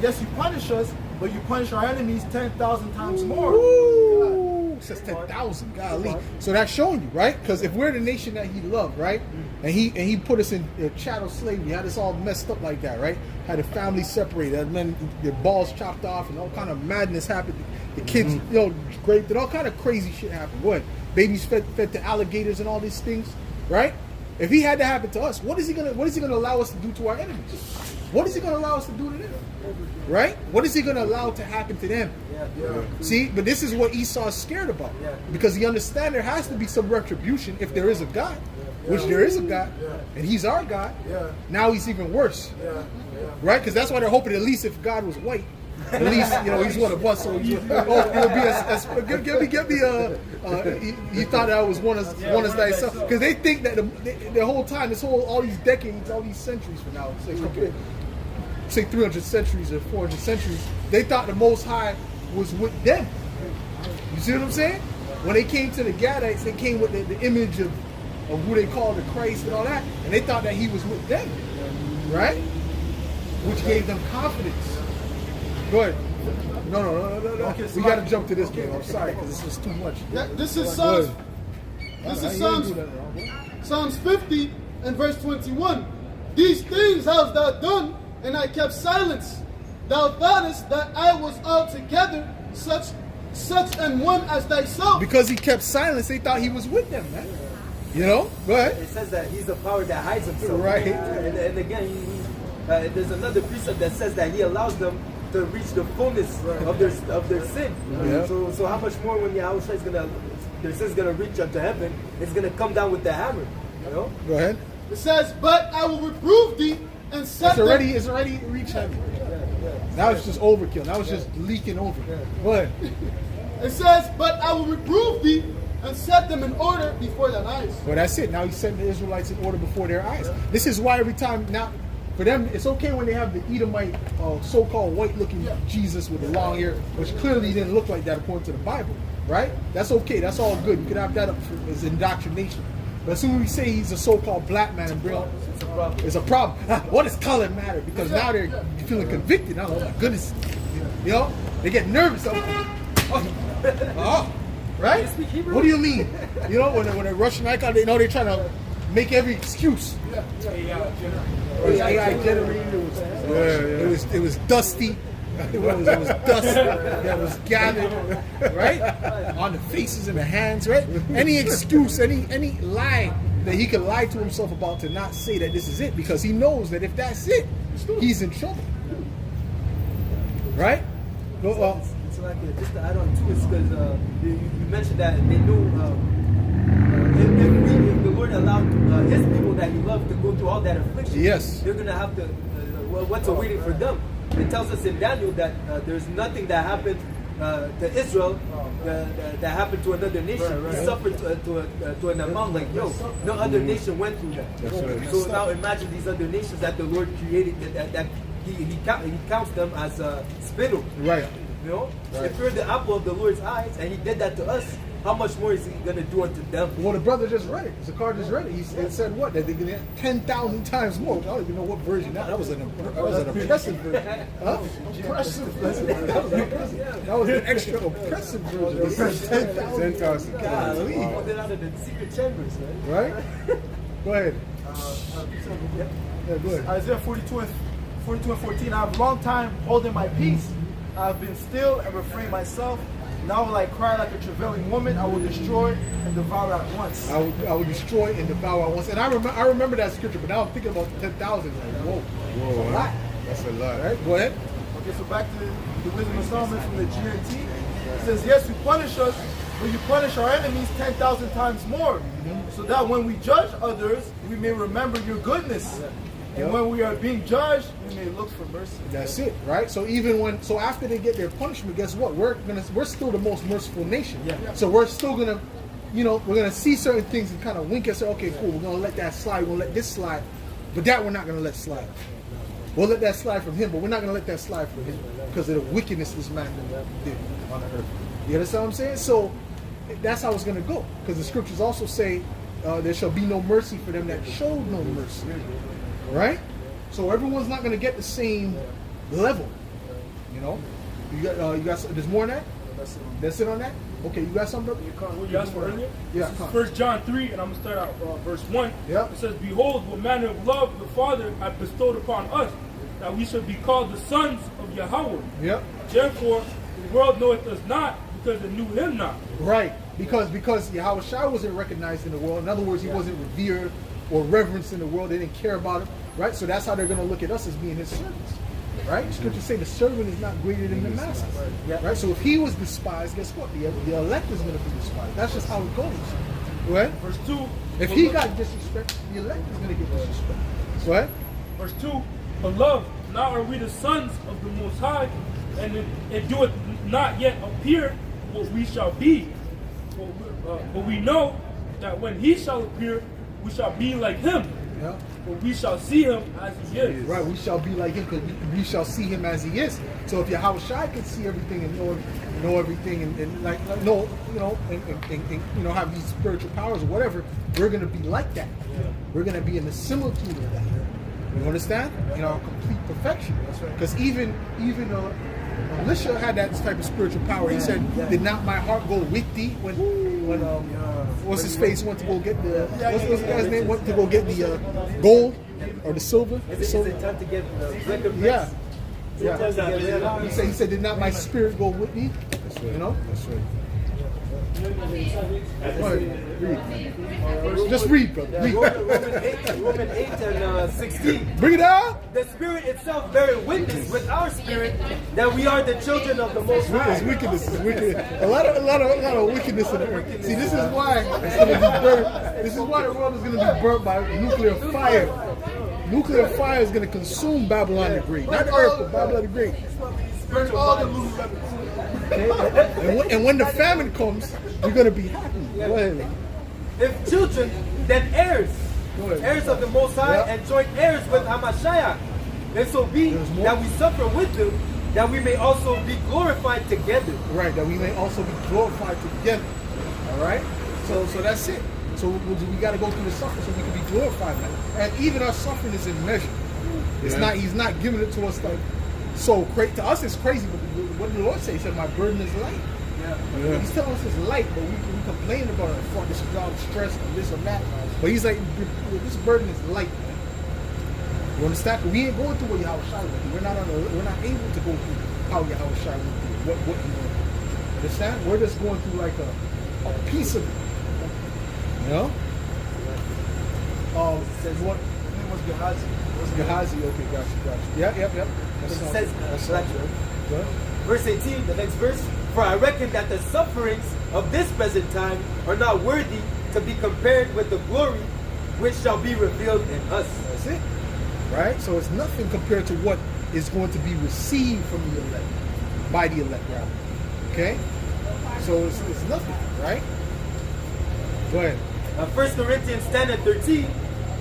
Yes, you punish us, but you punish our enemies 10,000 times more. Ooh, it says 10,000. Golly. So that's showing you, right? Because if we're the nation that He loved, right, and He put us in chattel slavery, had us all messed up like that, right? Had the family separated, had men their balls chopped off, and all kind of madness happened. The kids, raped, and all kind of crazy shit happened. What? Babies fed to alligators and all these things, right? If He had to happen to us, what is He gonna allow us to do to our enemies? What is He gonna allow us to do to them? Right? What is He gonna allow to happen to them? Yeah. See, but this is what Esau's scared about, because he understands there has to be some retribution if there is a God, which there is a God, and He's our God. Now He's even worse, right? Because that's why they're hoping at least if God was white. At least He's one of us. So he'll be give me he thought I was one as thyself, because they think that the whole time, all these decades, all these centuries from now, say 300 centuries or 400 centuries, they thought the Most High was with them. You see what I'm saying? When they came to the Gadites, they came with the image of who they called the Christ and all that, and they thought that He was with them, right? Which gave them confidence. Go ahead. No. Okay, we got to jump to this game. I'm sorry, because this is too much. This is Psalms. Psalms 50 and verse 21. These things hast thou done, and I kept silence. Thou thoughtest that I was altogether such an one as thyself. Because He kept silence, they thought He was with them, man. Go ahead. It says that He's the power that hides Himself. Right. And again, there's another precept that says that He allows them to reach the fullness of their sin. Yeah. So how much more when Yahushua their sin's gonna reach up to heaven, it's gonna come down with the hammer. Go ahead. It says, but I will reprove thee and set it's already reached heaven. Now it's just overkill. Now it's just leaking over. Go ahead. It says, but I will reprove thee and set them in order before thine eyes. Well, that's it. Now he's setting the Israelites in order before their eyes. This is why every time now, for them, it's okay when they have the Edomite, so-called white-looking Jesus with the long hair, which clearly didn't look like that according to the Bible, right? That's okay. That's all good. You could have that up as indoctrination. But as soon as we say he's a so-called black man and bro, it's a problem. What does color matter? Because now they're feeling convicted. Oh my goodness, you know, they get nervous. Right? What do you mean? You know, when a Russian icon, they know they're trying to make every excuse. It was AI generated. It was dusty. It was dust that was gathered, right, on the faces and the hands, right? Any excuse, any lie that he could lie to himself about to not say that this is it, because he knows that if that's it, he's in trouble, right? It's like just to add on to it, because you mentioned that they knew if the Lord allowed His people that He loved to go through all that affliction, yes, they're gonna have to. What's awaiting for them? It tells us in Daniel that there's nothing that happened to Israel that happened to another nation. He suffered to an amount like no other nation went through that. Right. So now imagine these other nations that the Lord created that He counts them as spittle. Right. You know, Right. if we're the apple of the Lord's eyes, and He did that to us, how much more is He going to do unto them? Well, the brother just read it. Zakar just read it. It said what? That they're going to get 10,000 times more. I don't even know what version that was. An oppressive version. Huh? Oppressive version. That was an extra oppressive version. It said 10,000. Golly. Pulled it out of the secret chambers, Right? Go ahead. Yeah, go ahead. Isaiah 42 and 14. I have long time holding my peace. I have been still and refrained myself. Now will I cry like a travailing woman. I will destroy and devour at once. I will destroy and devour at once. And I remember that scripture, but now I'm thinking about the 10,000. Like, whoa. That's a lot. That's a lot. Right? Go ahead. Okay, so back to the Wisdom of Solomon from the GNT. It says, yes, you punish us, but you punish our enemies 10,000 times more. So that when we judge others, we may remember your goodness. And when we are being judged, we may look for mercy. That's it, right? So so after they get their punishment, guess what? We're still the most merciful nation. Yeah. So we're still gonna, we're gonna see certain things and kind of wink and say, okay, cool, we're gonna let that slide, we're gonna let this slide, but that we're not gonna let slide. We'll let that slide from him, but we're not gonna let that slide from him because of the wickedness this man did on the earth. You understand what I'm saying? So that's how it's gonna go, because the scriptures also say there shall be no mercy for them that showed no mercy. Right? So everyone's not going to get the same level. You know? You got there's more on that? That's it on that? Okay, you got something? What you asked for earlier? Yeah. This is 1 John 3, and I'm going to start out verse 1. Yeah. It says, behold, what manner of love the Father hath bestowed upon us, that we should be called the sons of Yahweh. Yep. Therefore, the world knoweth us not, because it knew him not. Right. Because Yahweh Shai wasn't recognized in the world. In other words, he wasn't revered or reverenced in the world. They didn't care about him. Right? So that's how they're going to look at us, as being his servants. Right? Scripture say the servant is not greater than the master. Right? So if he was despised, guess what? The elect is going to be despised. That's just how it goes. Right? Verse 2. If he got disrespect, the elect is going to get disrespect. Right? Verse 2. Beloved, now are we the sons of the Most High, and it doeth not yet appear what we shall be. But we know that when he shall appear, we shall be like him. Yeah. But we shall see him as he is. Right, we shall be like him because we shall see him as he is. So if Yahweh Shai can see everything and know everything and like know, and have these spiritual powers or whatever, we're gonna be like that. We're gonna be in the similitude of that. You understand? Complete perfection. Because even Elisha had that type of spiritual power. He said, "Did not my heart go with thee when what's his face went to go get the what's the guy's name went to go get the gold or the silver?" Is it time to get record breaks? Yeah. Sometimes I get rid He said, "Did not my spirit go with thee?" That's right. You know. That's right. Go ahead, read. Just read, brother. Read. Romans 8 and 16. Bring it out. The Spirit itself bearing witness with our spirit that we are the children of the Most High. It's wickedness. It's wicked. A lot of wickedness in the earth. See, this is why it's going to be burnt. This is why the world is going to be burnt by nuclear fire. Nuclear fire is going to consume Babylon the Great. Not the earth, but Babylon the Great. Burn all the Lululemons. And when the famine comes, you're gonna be happy. Go ahead. If children, then heirs. Go ahead. Heirs of the Most High Yeah. and joint heirs with Hamashiach. And so be There's more. that we suffer with them, that we may also be glorified together. Right, that we may also be glorified together. All right? So that's it. So we got to go through the suffering so we can be glorified, man. And even our suffering is in measure. It's not. He's not giving it to us like so crazy. To us, it's crazy. But what did the Lord say? He said, "My burden is light." Yeah. He's telling us it's light, but we complain about it. For this job stress and this and that. But he's like, this burden is light, man. You understand? We ain't going through what Yahweh Shai went through. We're not able to go through how Yahweh Shai went through. What he went through. Understand? We're just going through like a piece of it. You know? Says what? His name was Gehazi. Gehazi. Okay, got you. Yep. It says, right. Good. verse 18, the next verse, for I reckon that the sufferings of this present time are not worthy to be compared with the glory which shall be revealed in us. That's it. Right? So it's nothing compared to what is going to be received from the elect, by the elect, rather. Okay? So it's nothing, right? Go ahead. 1 Corinthians 10 and 13,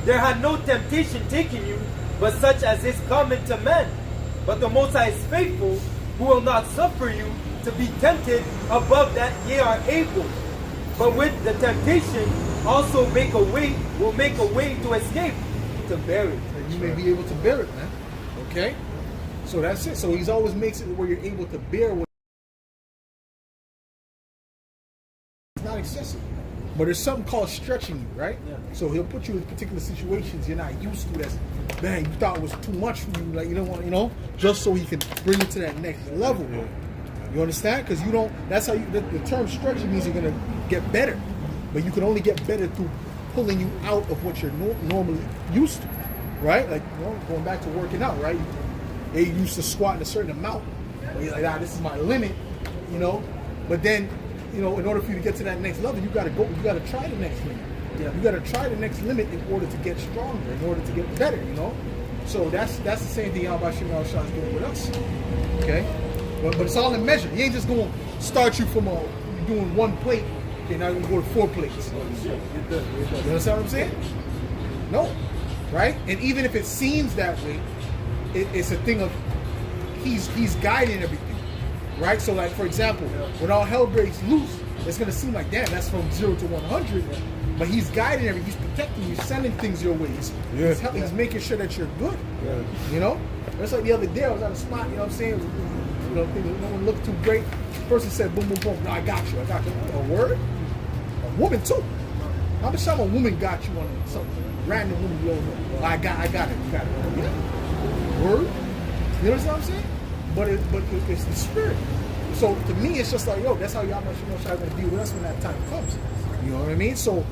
there had no temptation taken you, but such as is common to men. But the Most High is faithful, who will not suffer you to be tempted above that ye are able. But with the temptation also will make a way to escape, to bear it. And you may be able to bear it, man. Okay? So that's it. So he's always makes it where you're able to bear what it's not excessive. But there's something called stretching you, right? Yeah. So he'll put you in particular situations you're not used to. That's, man, you thought it was too much for you. Like, you don't want, just so he can bring you to that next level. You understand? Because you don't, that's how you, the term stretching means you're going to get better. But you can only get better through pulling you out of what you're normally used to, right? Like, going back to working out, right? They used to squat in a certain amount. You're like, this is my limit, But then, in order for you to get to that next level, you got to try the next limit. Yeah. You got to try the next limit in order to get stronger, in order to get better, So that's the same thing Yahweh Shem Yahushua is doing with us. Okay? But it's all in measure. He ain't just going to start you from doing one plate. Okay, now you go to 4 plates. You understand what I'm saying? No. Right? And even if it seems that way, it's a thing of he's guiding everything. Right? So like, for example, when all hell breaks loose, it's going to seem like, damn, that's from 0 to 100. But he's guiding everything. He's protecting you, sending things your way. He's making sure that you're good. Yeah. That's like the other day, I was at a spot, what I'm saying? Things don't look too great. The person said, boom, boom, boom. No, I got you. A word? A woman, too. How much time a woman got you on some random woman you don't know? I got it. You got it. Yeah. Word? You know what I'm saying? But it's the spirit. So to me, it's just like, that's how Yahweh Shai going to deal with us when that time comes. You know what I mean? So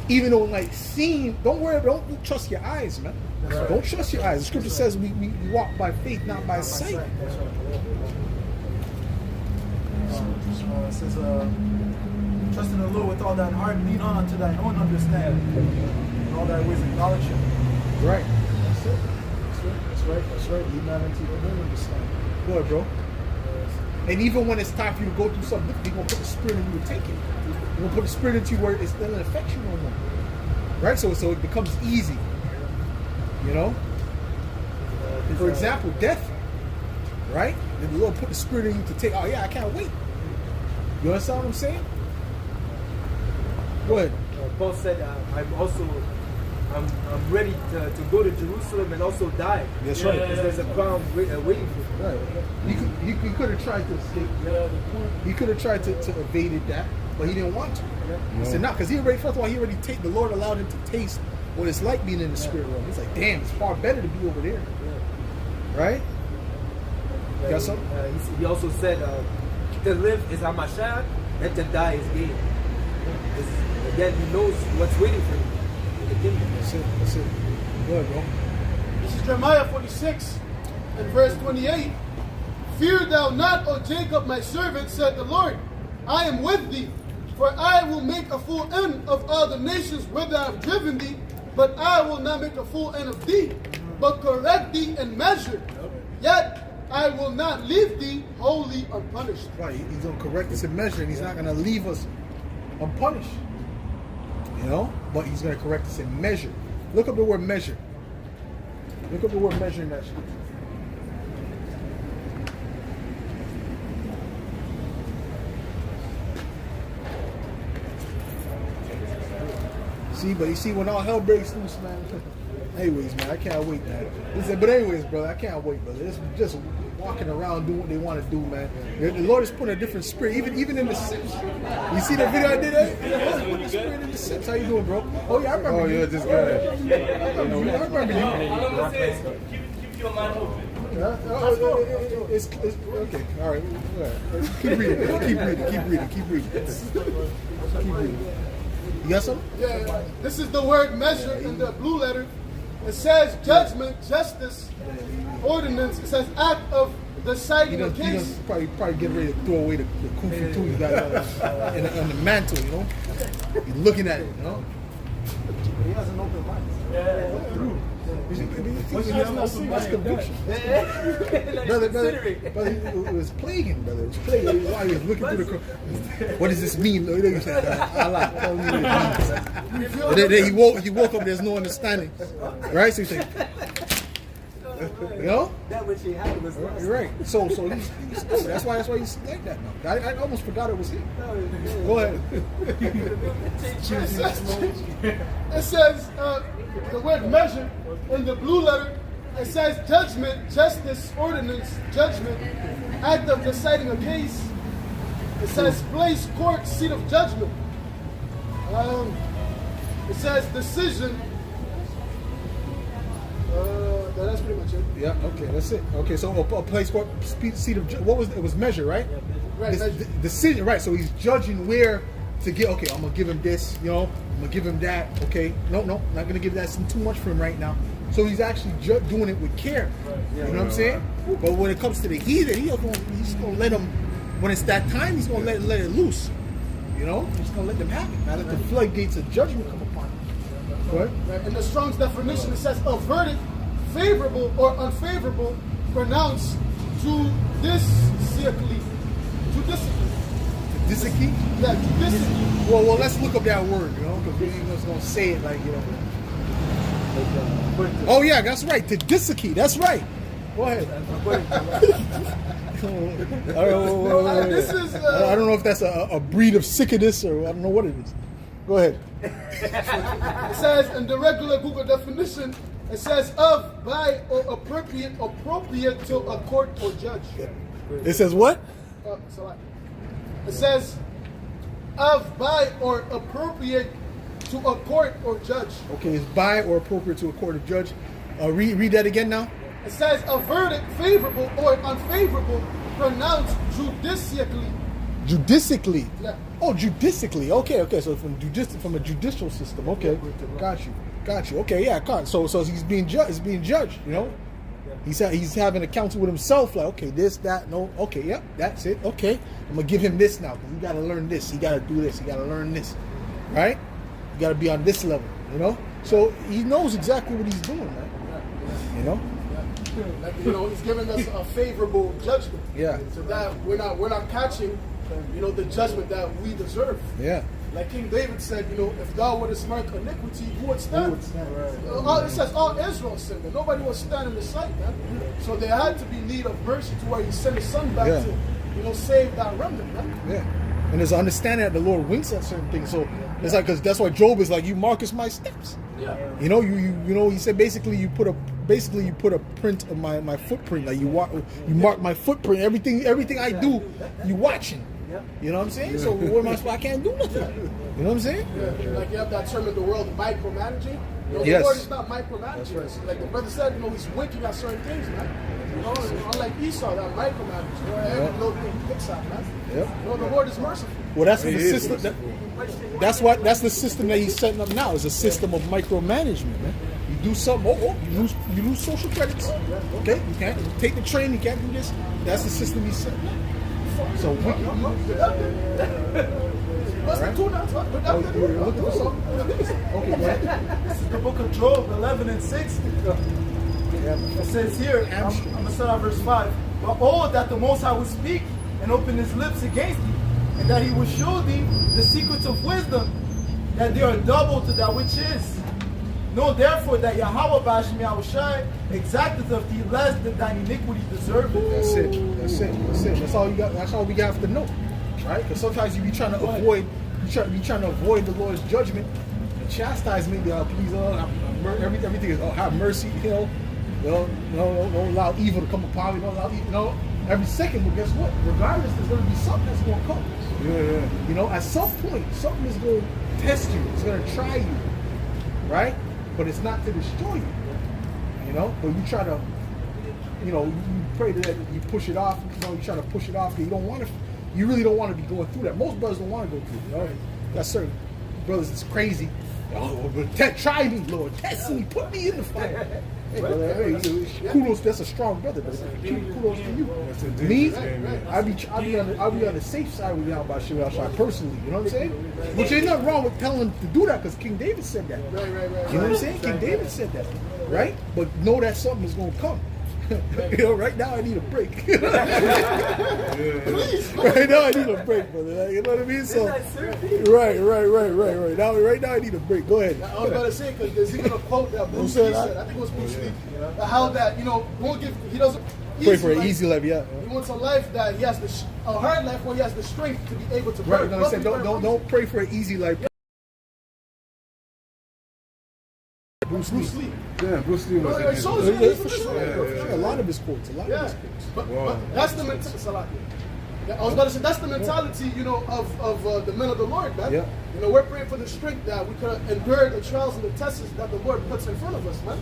even though don't trust your eyes, man. Right. Don't trust your eyes. The scripture says we walk by faith, not by sight. It says, trust in the Lord with all thine heart, lean on unto thine own understanding. In all thy ways acknowledge him. Right. That's it. That's right. Lean not unto your own understanding. Go ahead, bro. And even when it's time for you to go through something, he's going to put the spirit in you to take it. He's going to put the spirit into you where it doesn't affect you no more. Right? So it becomes easy. For example, death. Right? And the Lord put the spirit in you to take, I can't wait. You understand what I'm saying? Go ahead. Paul said, I'm ready to go to Jerusalem and also die. That's right. Because there's a crown waiting for me. Right. He could have tried to escape. He could have tried to evade that, but he didn't want to. He said, no, because the Lord allowed him to taste what it's like being in the spirit realm. He's like, damn, it's far better to be over there. Right? You got something? He also said, to live is Hamashiach, and to die is gain. Again, he knows what's waiting for him in the kingdom. That's it. Go ahead, bro. This is Jeremiah 46 and verse 28. Fear thou not, O Jacob, my servant, said the Lord. I am with thee, for I will make a full end of all the nations whither I have driven thee, but I will not make a full end of thee, but correct thee in measure. Yet I will not leave thee wholly unpunished. Right, he's going to correct us in measure, and he's not going to leave us unpunished. You know? But he's going to correct us in measure. Look up the word measure. Look up the word measure in that scripture. See, but you see, when all hell breaks loose, man. Anyways, man, I can't wait, man. But anyways, brother, I can't wait, brother. It's just walking around doing what they want to do, man. The Lord is putting a different spirit, even in the Sims. You see the video I did? The Lord is putting the spirit in the Sims. How you doing, bro? Oh yeah, I remember. Oh, you. you're just good. I remember you. All I'm gonna say is keep your mind open. It's okay. All right. Keep reading. Keep reading. You got something? Yeah, this is the word measure in the blue letter. It says judgment, justice, ordinance. It says act of deciding a He case. does probably get ready to throw away the kufu too. He got on the mantle, you know. He's looking at it, you know. He has an open mind. That's conviction. Brother, it was plaguing, brother. It was plaguing. He was looking through the. What does this mean? He said, Allah, tell me what it means. He woke up. There's no understanding, right? So he's like, you know. That which he had was You're right. So he's that's why he's like that now. I almost forgot it was him. Go ahead. It says the word measure in the blue letter. It says judgment, justice, ordinance, judgment, act of deciding a case. It says place, court, seat of judgment. It says decision. That's pretty much it. Yeah. Okay. That's it. Okay. So a place court, seat of what was it? Was measure, right? Right. Decision, right? So he's judging where to get. Okay, I'm gonna give him this. You know, I'm gonna give him that. Okay. No, not gonna give that too much for him right now. So he's actually doing it with care. You know what I'm saying? But when it comes to the heathen, he's gonna let him. When it's that time, he's gonna let it loose. You know, he's gonna let them have it. Now let the floodgates of judgment come upon him. Right? In the Strong's definition, it says a verdict, favorable or unfavorable, pronounced judicially. Judicially? Yeah, judicially. Well, let's look up that word, you know, because we ain't just gonna say it like, you know. Oh yeah, that's right. Judicially, that's right. Go ahead. I don't know if that's a breed of cicadus or I don't know what it is. Go ahead. It says in the regular Google definition, it says of, by, or appropriate to a court or judge. It says what? It says of, by, or appropriate to a court or judge. Okay, it's by or appropriate to a court or judge. Read that again now. It says a verdict favorable or unfavorable pronounced judicially. Judicially. Yeah. Oh, judicially. Okay. So from a judicial system. Okay, got you. Okay, yeah. So he's being judged. It's being judged. You know, he's having a counsel with himself. Like, okay, this, that, no. Okay, yep, that's it. Okay, I'm gonna give him this now because he got to learn this. He got to do this. He got to learn this. Right? You got to be on this level. You know. So he knows exactly what he's doing, man. You know. Like, you know, he's giving us a favorable judgment. Yeah. So that we're not catching, you know, the judgment that we deserve. Yeah. Like King David said, you know, if thou wouldst mark iniquity, who would stand? It says all Israel sinned, and nobody was standing in the sight, man. So there had to be need of mercy to where he sent his son back to, you know, save that remnant, man. Yeah. And there's an understanding that the Lord winks at certain things. So it's like, because that's why Job is like, you mark my steps. Yeah. You know, you know, he said basically you put a print of my footprint. Like you mark my footprint. Everything I do, you watching. You know what I'm saying? So what am I supposed? I can't do nothing. You know what I'm saying? Yeah. Like you have that term in the world, micromanaging. You know, the Yes. Lord is not micromanaging. Right. Like the brother said, you know, he's winking at certain things, man. You know, unlike Esau, that micromanaging. You know, every little thing he picks at, man. Yep. You know, the Lord is merciful. Well, that's the system. That's the system that he's setting up now. Is a system of micromanagement, man. You do something, you lose social credits. Okay, you can't take the train. You can't do this. That's the system he's setting up. So What's the two now? you're looking for something? Okay, go ahead. This is the book of Job 11:6. It says here, I'm going to start on verse 5. But oh, that the Most High would speak and open his lips against thee, and that he would show thee the secrets of wisdom, that they are double to that which is. Know therefore that Yahweh Bashmi Yahushai exacteth of thee less than thine iniquity deserveth. That's it. That's it. That's it. That's all you got. That's all we have to know, right? Because sometimes you be trying to avoid, you trying to avoid the Lord's judgment, and chastisement. Please, everything is have mercy. Don't allow evil to come upon me. Don't allow evil. Every second. But guess what? Regardless, there's going to be something that's going to come. Yeah. At some point, something is going to test you. It's going to try you, right? But it's not to destroy you. But you try to, you pray that you push it off. You try to push it off. You really don't want to be going through that. Most brothers don't want to go through it. Got certain brothers that's crazy. Oh, but try me, Lord. Test me. Put me in the fire. Hey, brother, kudos. That's a strong brother. Kudos to you. Me, I'll be on the safe side with Yahweh Shai personally. You know what I'm saying? Which ain't nothing wrong with telling him to do that, because King David said that. Right. You know what I'm saying? King David said that, right? But know that something is going to come. Right now I need a break. Right now I need a break, brother. You know what I mean? So, right. Now I need a break. Go ahead. I was about to say, because there's even a quote that Bruce Lee said. I think it was Bruce Lee. How that he doesn't pray for an easy life. Yeah. He wants a life that he has a hard life where he has the strength to be able to. Right. No, I said don't pray for an easy life. Bruce Lee. Yeah, Bruce Lee was for sure. A lot of his quotes. But that's the mentality. I was about to say that's the mentality, of the men of the Lord, man. Yeah. We're praying for the strength that we could endure the trials and the tests that the Lord puts in front of us, man.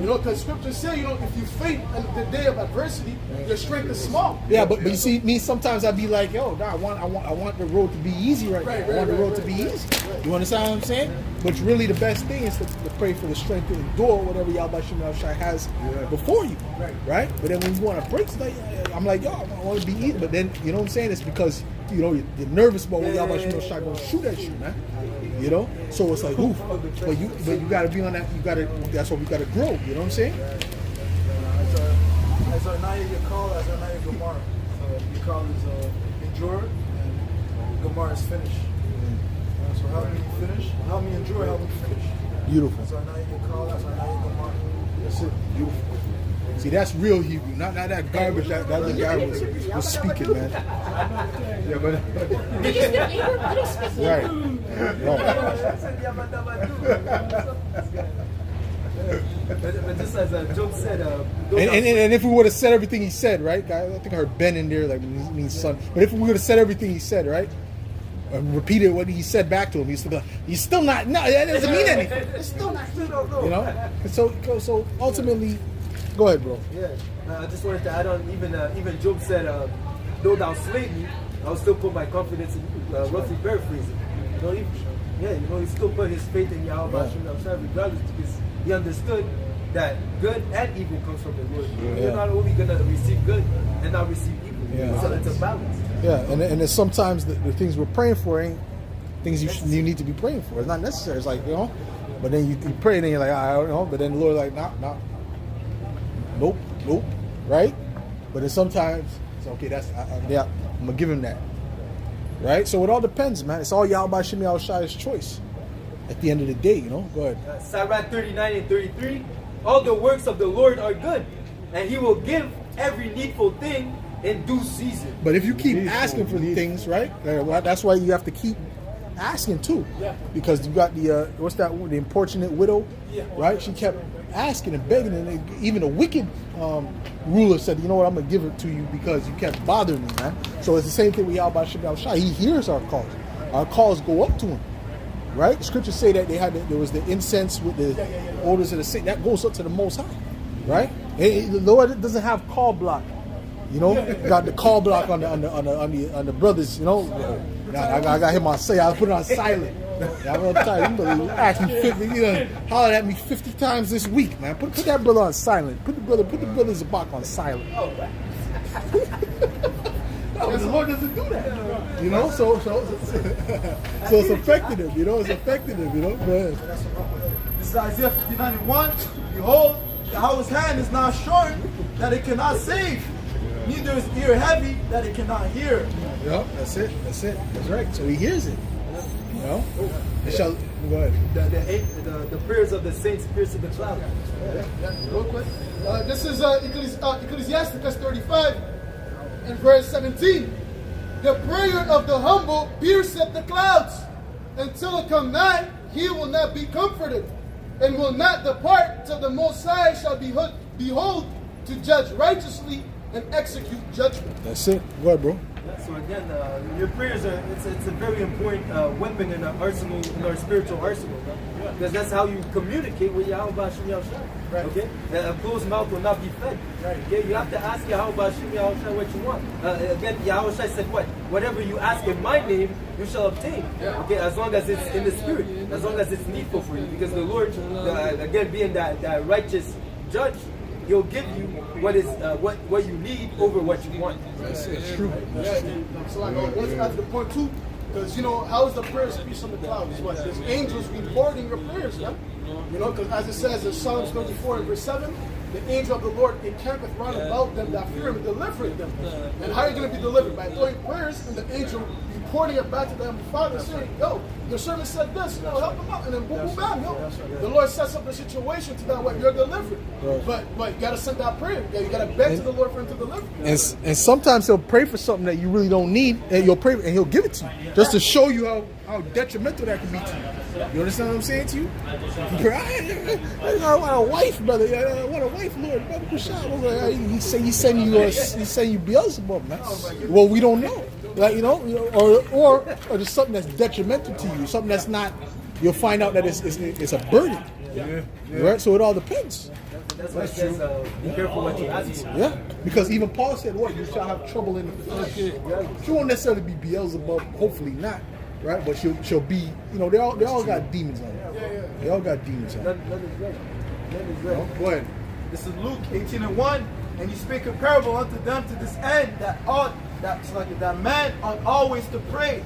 Because scriptures say, if you faint in the day of adversity, your strength is small. Yeah, but you see, me sometimes I'd be like, yo, I want the road to be easy right now. I want the road to be easy. You understand what I'm saying? But really, the best thing is to pray for the strength to endure whatever Yahweh Shai has before you, right? But then when you want to break stuff, I'm like, yo, I want to be easy. But then, you know what I'm saying? It's because you're nervous about what Yahweh Shai going to shoot at you, man. So it's like, oof. But you got to be on that. That's why we got to grow. You know what I'm saying? As our Naya Yakal, as our Naya Gamar. Yakal is endure, and Gamar is finish. So help me finish, help me endure, help me finish. Beautiful. As our Naya Yakal, as our Naya Gamar. That's it. Beautiful. See, that's real Hebrew, not that garbage that other guy was speaking, man. Yeah, but Did you speak Hebrew? I don't speak Hebrew. But just as Job said, and if we would have said everything he said, right? I think I heard Ben in there, like means son. But if we would have said everything he said, right, and repeated what he said back to him, he's still not. No, that doesn't mean anything. It's still not true, So ultimately. Go ahead, bro. Yeah, I just wanted to add on. Even Job said, "Though thou slay me, I'll still put my confidence in you." Roughly paraphrasing. He still put his faith in Yahweh regardless, because he understood that good and evil comes from the Lord. You're not only gonna receive good and not receive evil. So it's a balance. Yeah, and then sometimes the things we're praying for ain't things you need to be praying for. It's not necessary. It's like but then you pray and then you're like, I don't know. But then the Lord like, nah. Nope, right? But then sometimes it's okay. I'm gonna give him that, right? So it all depends, man. It's all Yahweh Shai's choice. At the end of the day, Go ahead. Sirach 39 and 33. All the works of the Lord are good, and He will give every needful thing in due season. But if you keep asking for things, right? That's why you have to keep asking too, because you got the the importunate widow, right? She kept asking and begging, and even a wicked ruler said, you know what, I'm gonna give it to you because you kept bothering me, man. So it's the same thing with Yahweh Shai. He hears our calls. Our calls go up to him, right? The scriptures say that there was the incense with the odors of the saint that goes up to the Most High, right? The Lord doesn't have call block, got the call block on the brothers, I got him on say I put it on silent. I'm gonna tell you, ask me 50, holler at me 50 times this week, man. Put that brother on silent. Put the brother's back on silent. The Lord doesn't do that. So it's affecting him, it's affecting him, Go ahead. This is Isaiah 59:1. Behold, Yahweh's hand is not short that it cannot save, neither is ear heavy that it cannot hear. Yep, that's it. That's right. So he hears it. You know? It shall go ahead. The prayers of the saints pierce the cloud. Real quick. This is Ecclesiasticus 35 and verse 17. The prayer of the humble pierceth the clouds. Until it come nigh, he will not be comforted, and will not depart till the Most High shall behold to judge righteously and execute judgment. That's it. Go ahead, bro. So again, your prayers are it's a very important weapon in our arsenal, in our spiritual arsenal, right? Because that's how you communicate with Yahweh Bashim Yahushua. Right. Okay? A closed mouth will not be fed. Right. Okay? You have to ask Yahweh Bashim Yahushua what you want. Again, Yahushua said what? Whatever you ask in my name, you shall obtain. Okay? As long as it's in the spirit, as long as it's needful for you. Because the Lord, again, being that righteous judge, He'll give you what is what you need over what you want. It's true. So like, let's add to the point too, because you know, how is the prayers peace on the clouds? What? There's angels reporting your prayers, yeah? You know, because as it says in Psalms 34 and verse 7, the angel of the Lord encampeth round about them that fear him and delivereth them. And how are you going to be delivered? By throwing prayers and the angel reporting it back to them, Father, saying, yo, your servant said this, you know, help him out. And then boom, boom, bam, yo. The Lord sets up the situation to that way you're delivered. Right. But you got to send that prayer. You got to beg to the Lord for him to deliver. And sometimes he'll pray for something that you really don't need, and you'll pray and he'll give it to you, just to show you how detrimental that can be to you. You understand what I'm saying to you? I want a wife, brother. I want a wife, Lord. He send you Beelzebub, man. Well, we don't know. Like, you know, or there's something that's detrimental to you, something that's not. You'll find out that it's a burden. Yeah. Right. So it all depends. That's why it says, be careful what you ask for. Yeah, because even Paul said, "What you shall have trouble in the flesh." She won't necessarily be Beelzebub. Hopefully not. Right, but she'll be. You know, they all got demons on them. They all got demons on them. Go ahead. This is Luke 18:1, and he spake a parable unto them to this end that man ought always to pray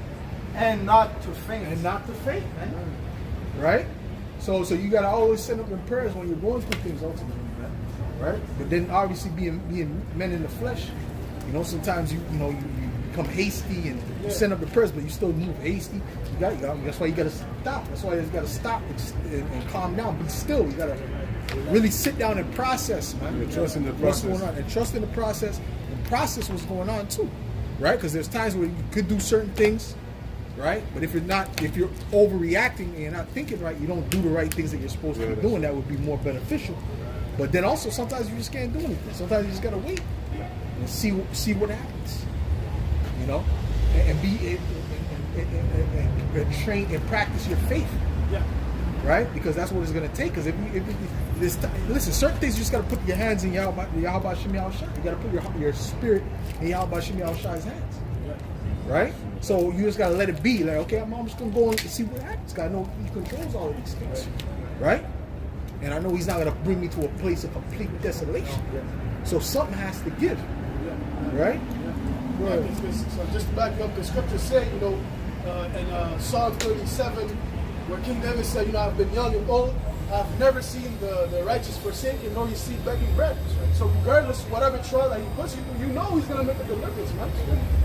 and not to faint. Man. Right? So you gotta always send up in prayers when you're going through things ultimately, man. Right? But then obviously being men in the flesh, you know, sometimes you become hasty and you send up the prayers, but you still move hasty. That's why you gotta stop. That's why you gotta stop and calm down. Be still. You gotta really sit down and process, man. And trust in the What's process. going on, and trust in the process, and process what's going on too, right? Because there's times where you could do certain things, right? But if you're overreacting and you're not thinking right, you don't do the right things that you're supposed to be doing. That would be more beneficial. But then also sometimes you just can't do anything. Sometimes you just gotta wait and see what happens, you know, and train and practice your faith. Yeah. Right? Because that's what it's going to take. Because listen, certain things you just got to put your hands in Yahweh Shem Yahushua. You got to put your spirit in Yahweh Shem Yahushua's hands. Right? So you just got to let it be. Like, okay, I'm just going to go and see what happens. I know He controls all of these things. Right? And I know He's not going to bring me to a place of complete desolation. So something has to give. Right? So just to back up, the scriptures say, you know, in Psalm 37, where King David said, you know, I've been young and old, I've never seen the righteous forsaken, nor you see begging bread. So regardless, whatever trial that He puts you, you know He's going to make a deliverance, man.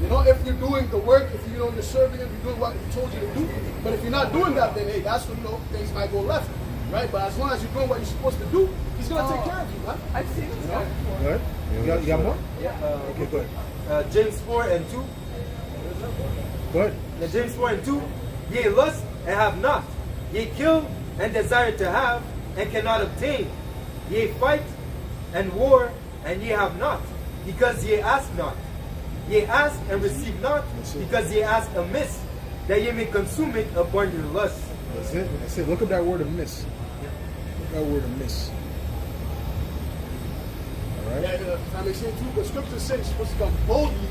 You know, if you're doing the work, if you know you're serving Him, you're doing what He told you to do. But if you're not doing that, then hey, that's when, you know, things might go left, right? But as long as you're doing what you're supposed to do, He's going to take care of you, man. I've seen it. Go ahead. You got more? Yeah. Okay, go ahead. James 4 and 2. Go ahead. Now, James 4 and 2. Ye lust and have not. Ye kill and desire to have and cannot obtain. Ye fight and war and ye have not, because ye ask not. Ye ask and receive not, because ye ask amiss, that ye may consume it upon your lust. That's it. Look at that word amiss. Look at that word amiss. All right. Yeah, that makes sense too. The scripture says you're supposed to come boldly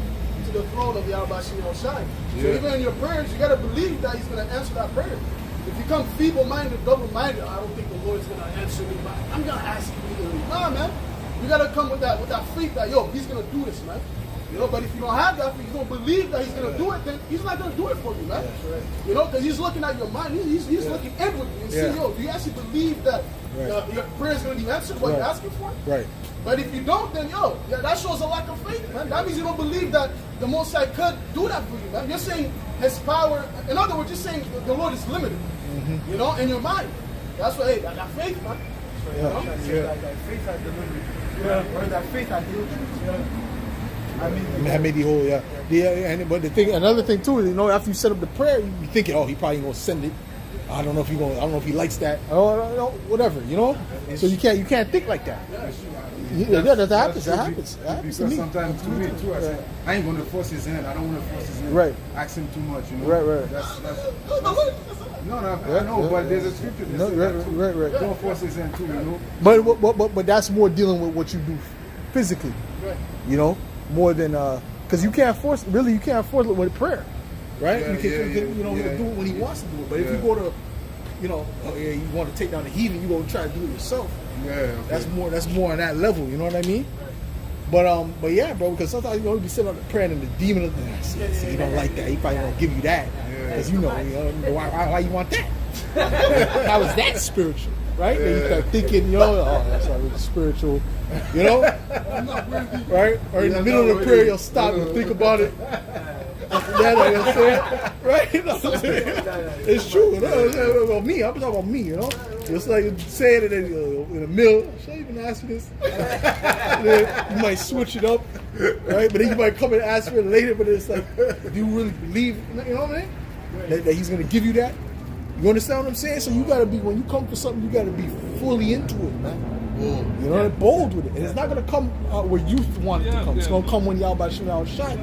to the throne of Yahweh Shem Yahushua. So even in your prayers, you got to believe that He's going to answer that prayer. If you come feeble-minded, double-minded, I don't think the Lord's going to answer me. I'm going to ask you. Nah, man. You got to come with that faith that, yo, He's going to do this, man. You know, but if you don't have that faith, you don't believe that He's going to do it, then He's not going to do it for you, man. You know, because He's looking at your mind. He's looking inwardly and see, yo, do you actually believe that your prayer is going to be answered, what you're asking for. Right. But if you don't, then that shows a lack of faith, man. That means you don't believe that the Most High could do that for you, man. You're saying His power, in other words, you're saying the Lord is limited, you know, in your mind. That's why, hey, I got faith, man. You know? Yeah. That faith has delivered. Yeah. Or that faith has healed you. Yeah. I made the whole, but another thing too is, you know, after you set up the prayer, you be thinking, oh, he probably gonna send it. I don't know if he likes that. Oh, whatever, you know. So you can't think like that. Yeah, that happens. That happens Because to me. sometimes to me too, I say, I ain't going to force his hand. I don't want to force his hand. Right. Ask him too much, you know. Right. That's no, I know, but there's a scripture that says that too. Right. Don't force his hand too, you know. But that's more dealing with what you do physically, you know, more than because you can't force it with prayer, right? Yeah, you can yeah. do it when he wants to do it. But if you go to, you know, you want to take down the heathen, you go and try to do it yourself. Yeah, okay. That's more on that level. You know what I mean? But yeah, bro. Because sometimes you be sitting on the prayer and the demon, he don't like that. He probably don't give you that because you know why you want that. How is that spiritual? Right? Then you start thinking, you know, oh, that's not really spiritual, you know? Right? Or in the middle of the prayer, you'll stop and think about it. After that, like I said, right? You know what I'm saying? It's true. You know? About me, I'm talking about me, you know? It's like saying it in the middle. Should I even ask for this? Then you might switch it up, right? But then you might come and ask for it later, but it's like, do you really believe, you know what I mean? That he's going to give you that? You understand what I'm saying? So you gotta be, when you come for something, you gotta be fully into it, man. You know, bold with it. And it's not gonna come where you want it to come. It's gonna come when Yahweh Shai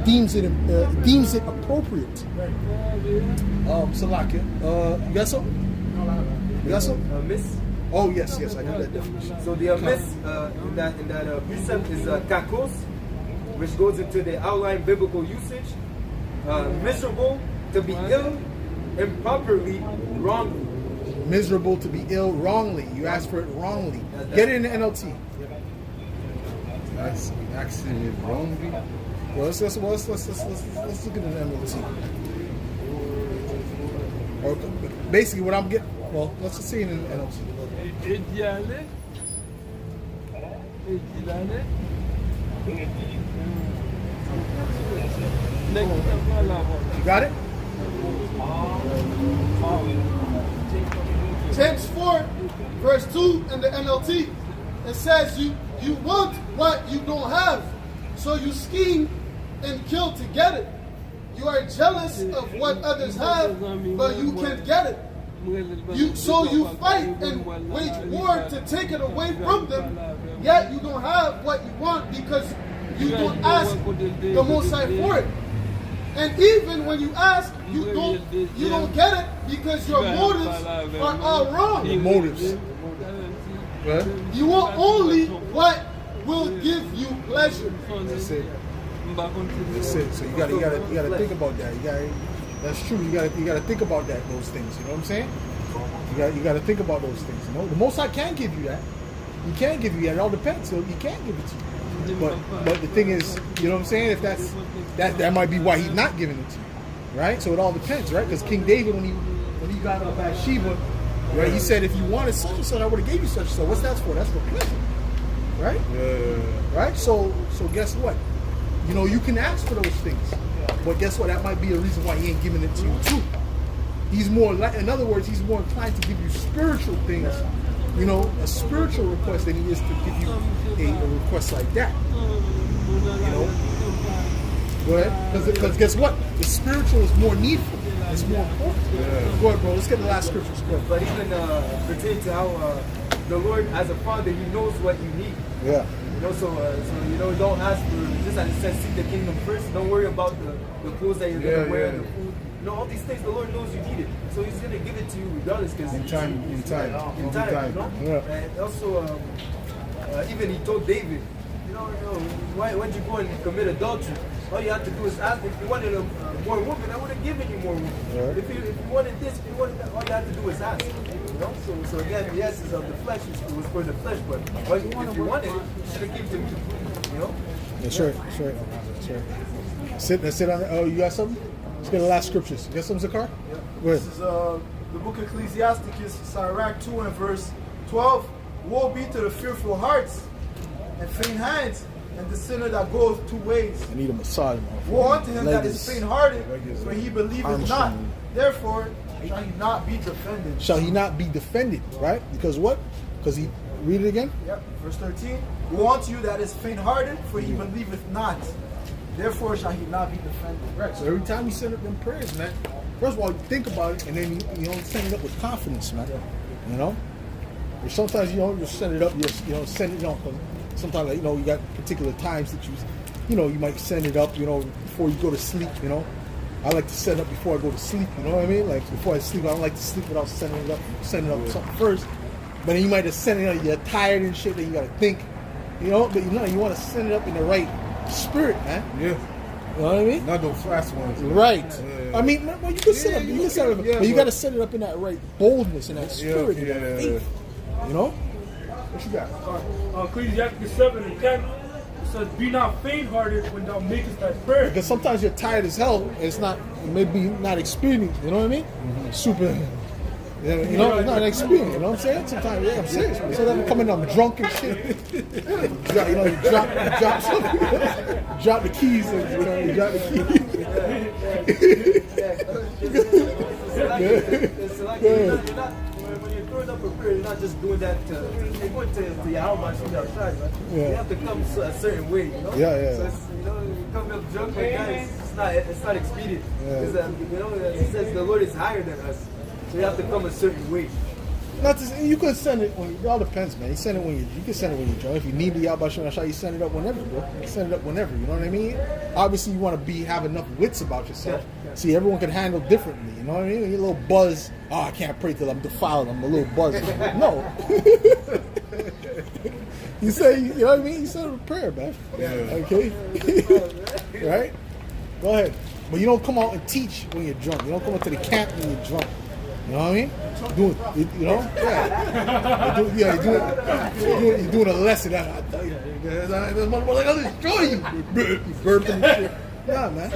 deems it appropriate. Salakia, you got something? You got something? Miss. Oh yes, I know that definition. So the miss in that precept is kakos, which goes into the outline biblical usage. Miserable, to be ill, improperly, wrongly. Miserable, to be ill, wrongly. You asked for it wrongly. Get it in the NLT. That's asking it wrongly. Well, let's look at the NLT. Or basically, what I'm getting. Well, let's just see it in the NLT. You got it? James 4, verse 2 in the NLT, it says you want what you don't have, so you scheme and kill to get it. You are jealous of what others have, but you can't get it. So you fight and wage war to take it away from them, yet you don't have what you want because you don't ask the Most High for it. And even when you ask, you don't get it because your motives are all wrong. Your motives. Right? You want only what will give you pleasure. That's it. That's it. So you gotta think about that. That's true. You gotta think about those things. You know what I'm saying? You gotta think about those things. You know, the Most High can give you that. He can give you that. It all depends. So he can give it to you. But the thing is, you know what I'm saying? If that might be why he's not giving it to you, right? So it all depends, right? Because King David, when he got up Bathsheba, right? He said, if you wanted such and such, I would have gave you such and such. What's that for? That's for pleasure, right? Right. So guess what? You know, you can ask for those things, but guess what? That might be a reason why he ain't giving it to you too. He's more, in other words, he's more inclined to give you spiritual things. You know, a spiritual request than he is to give you a request like that. You know? Go ahead. Because guess what? The spiritual is more needful. It's more important. Go ahead, bro. Let's get the last scriptures. Go ahead. But even pertaining to how the Lord, as a father, he knows what you need. Yeah. You know, so you know, don't ask for, just as it says, seek the kingdom first. Don't worry about the clothes that you're going to wear, the food. You know, all these things, the Lord knows you need it. So he's going to give it to you regardless. Cause In time. You know? Yeah. And also, even he told David, you know, why would you go and commit adultery? All you have to do is ask. If you wanted more women, I would have given you more women. Right. If you wanted this, if you wanted that, all you have to do is ask. You know? So again, the essence of the flesh was for the flesh, but if you wanted it, you should have given it to me. You know? That's right. That's right. Sit on. Oh, you got something? Let's get the last scriptures. You got something, Zakar? Go ahead. This is the book of Ecclesiasticus, Sirach 2 and verse 12. Woe be to the fearful hearts and faint hands, and the sinner that goeth two ways. I need a massage, man. Woe unto him that is Legs. faint-hearted, Legs. for he believeth not. Armstrong. Therefore shall he not be defended. Shall he not be defended, right? Because what? Because he, read it again? Yep. Verse 13. Woe unto you that is faint-hearted, for he believeth not. Therefore shall he not be defended. Right. So every time we send up them prayers, man, first of all, you think about it, and then you don't send it up with confidence, man. You know? Or sometimes you don't just send it up, you know, send it up. Sometimes, like, you know, you got particular times that you might send it up, you know, before you go to sleep, you know. I like to send it up before I go to sleep, you know what I mean? Like, before I sleep, I don't like to sleep without sending up something first. But then you might have sent it up, you're tired and shit, then you got to think, you know. But you want to send it up in the right spirit, man. Yeah. You know what I mean? Not those fast ones. Right. Yeah. I mean, well, you can set it up, but you got to set it up in that right boldness and that spirit and that faith. You know? What you got? Ecclesiastes 7 and 10, it says, "Be not faint-hearted when thou makest thy prayer." Because sometimes you're tired as hell, and it's not, maybe not experienced, you know what I mean? Super, you know, it's not experienced, you know what I'm saying? Sometimes, yeah, I'm serious. Sometimes I'm coming, I'm drunk and shit. You know, you drop something, drop the keys, and, you know, you drop the keys. When you're throwing up a prayer, you're not just doing that to, you're going to Yahweh from the outside, right? Yeah. You have to come a certain way, you know? Yeah. So it's, you know, you come up drunk like that, it's not expedient. Yeah. You know, it says the Lord is higher than us. So you have to come a certain way. Not to, you can send it when it all depends, man. You send it when you can send it when you're drunk. If you need the Yahweh Shem Yahshua, you send it up whenever, bro. You send it up whenever. You know what I mean? Obviously, you want to have enough wits about yourself. See, everyone can handle differently. You know what I mean? When you're a little buzz. Oh, I can't pray till I'm defiled. I'm a little buzzed. No. You say, you know what I mean? You said a prayer, man. Okay. Right? Go ahead. But you don't come out and teach when you're drunk. You don't come out to the camp when you're drunk. You know what I mean? You know? Yeah. You're doing a lesson. I tell you, like, I'll destroy you. You burping and shit. Yeah, man.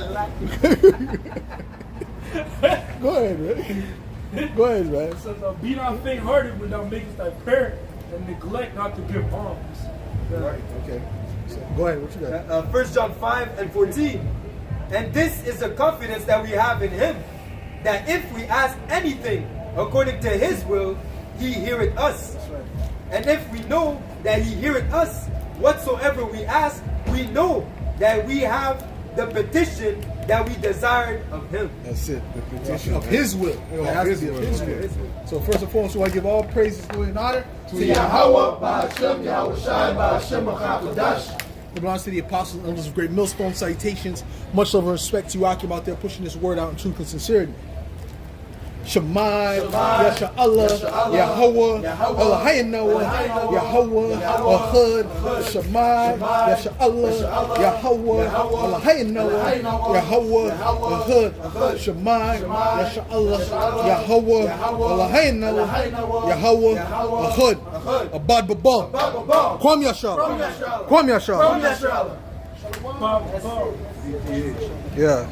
Go ahead, man. Go ahead, man. It says, "Be not faint-hearted when thou makest thy prayer, and neglect not to give alms." Right, okay. So, go ahead, what you got? 1 John 5 and 14. "And this is the confidence that we have in him, that if we ask anything according to his will, he heareth us. That's right. And if we know that he heareth us, whatsoever we ask, we know that we have the petition that we desired of him." That's it. The petition of his will. It has His to be of will. his will. So first and foremost, I give all praises, glory, and honor To Yahweh, Ba'ashem, Yahweh Shai, Ba'ashem, Machakadosh. It belongs to the apostles and elders of Great Millstone. Salutations. Much love and respect to you, Akim, out there pushing this word out in truth and sincerity. Shemai, Yasha Allah, Yahweh, Elohim Noah, Yahweh, Ahud, Shemai, Yasha Allah, Yahweh, Elohim Noah, Yahweh, Ahud, Shemai, Yasha Allah, Yahweh, Elohim Noah, Yahweh, Ahud, Abad Babam, Kwam Yashar, Kwam Yashar. Yeah.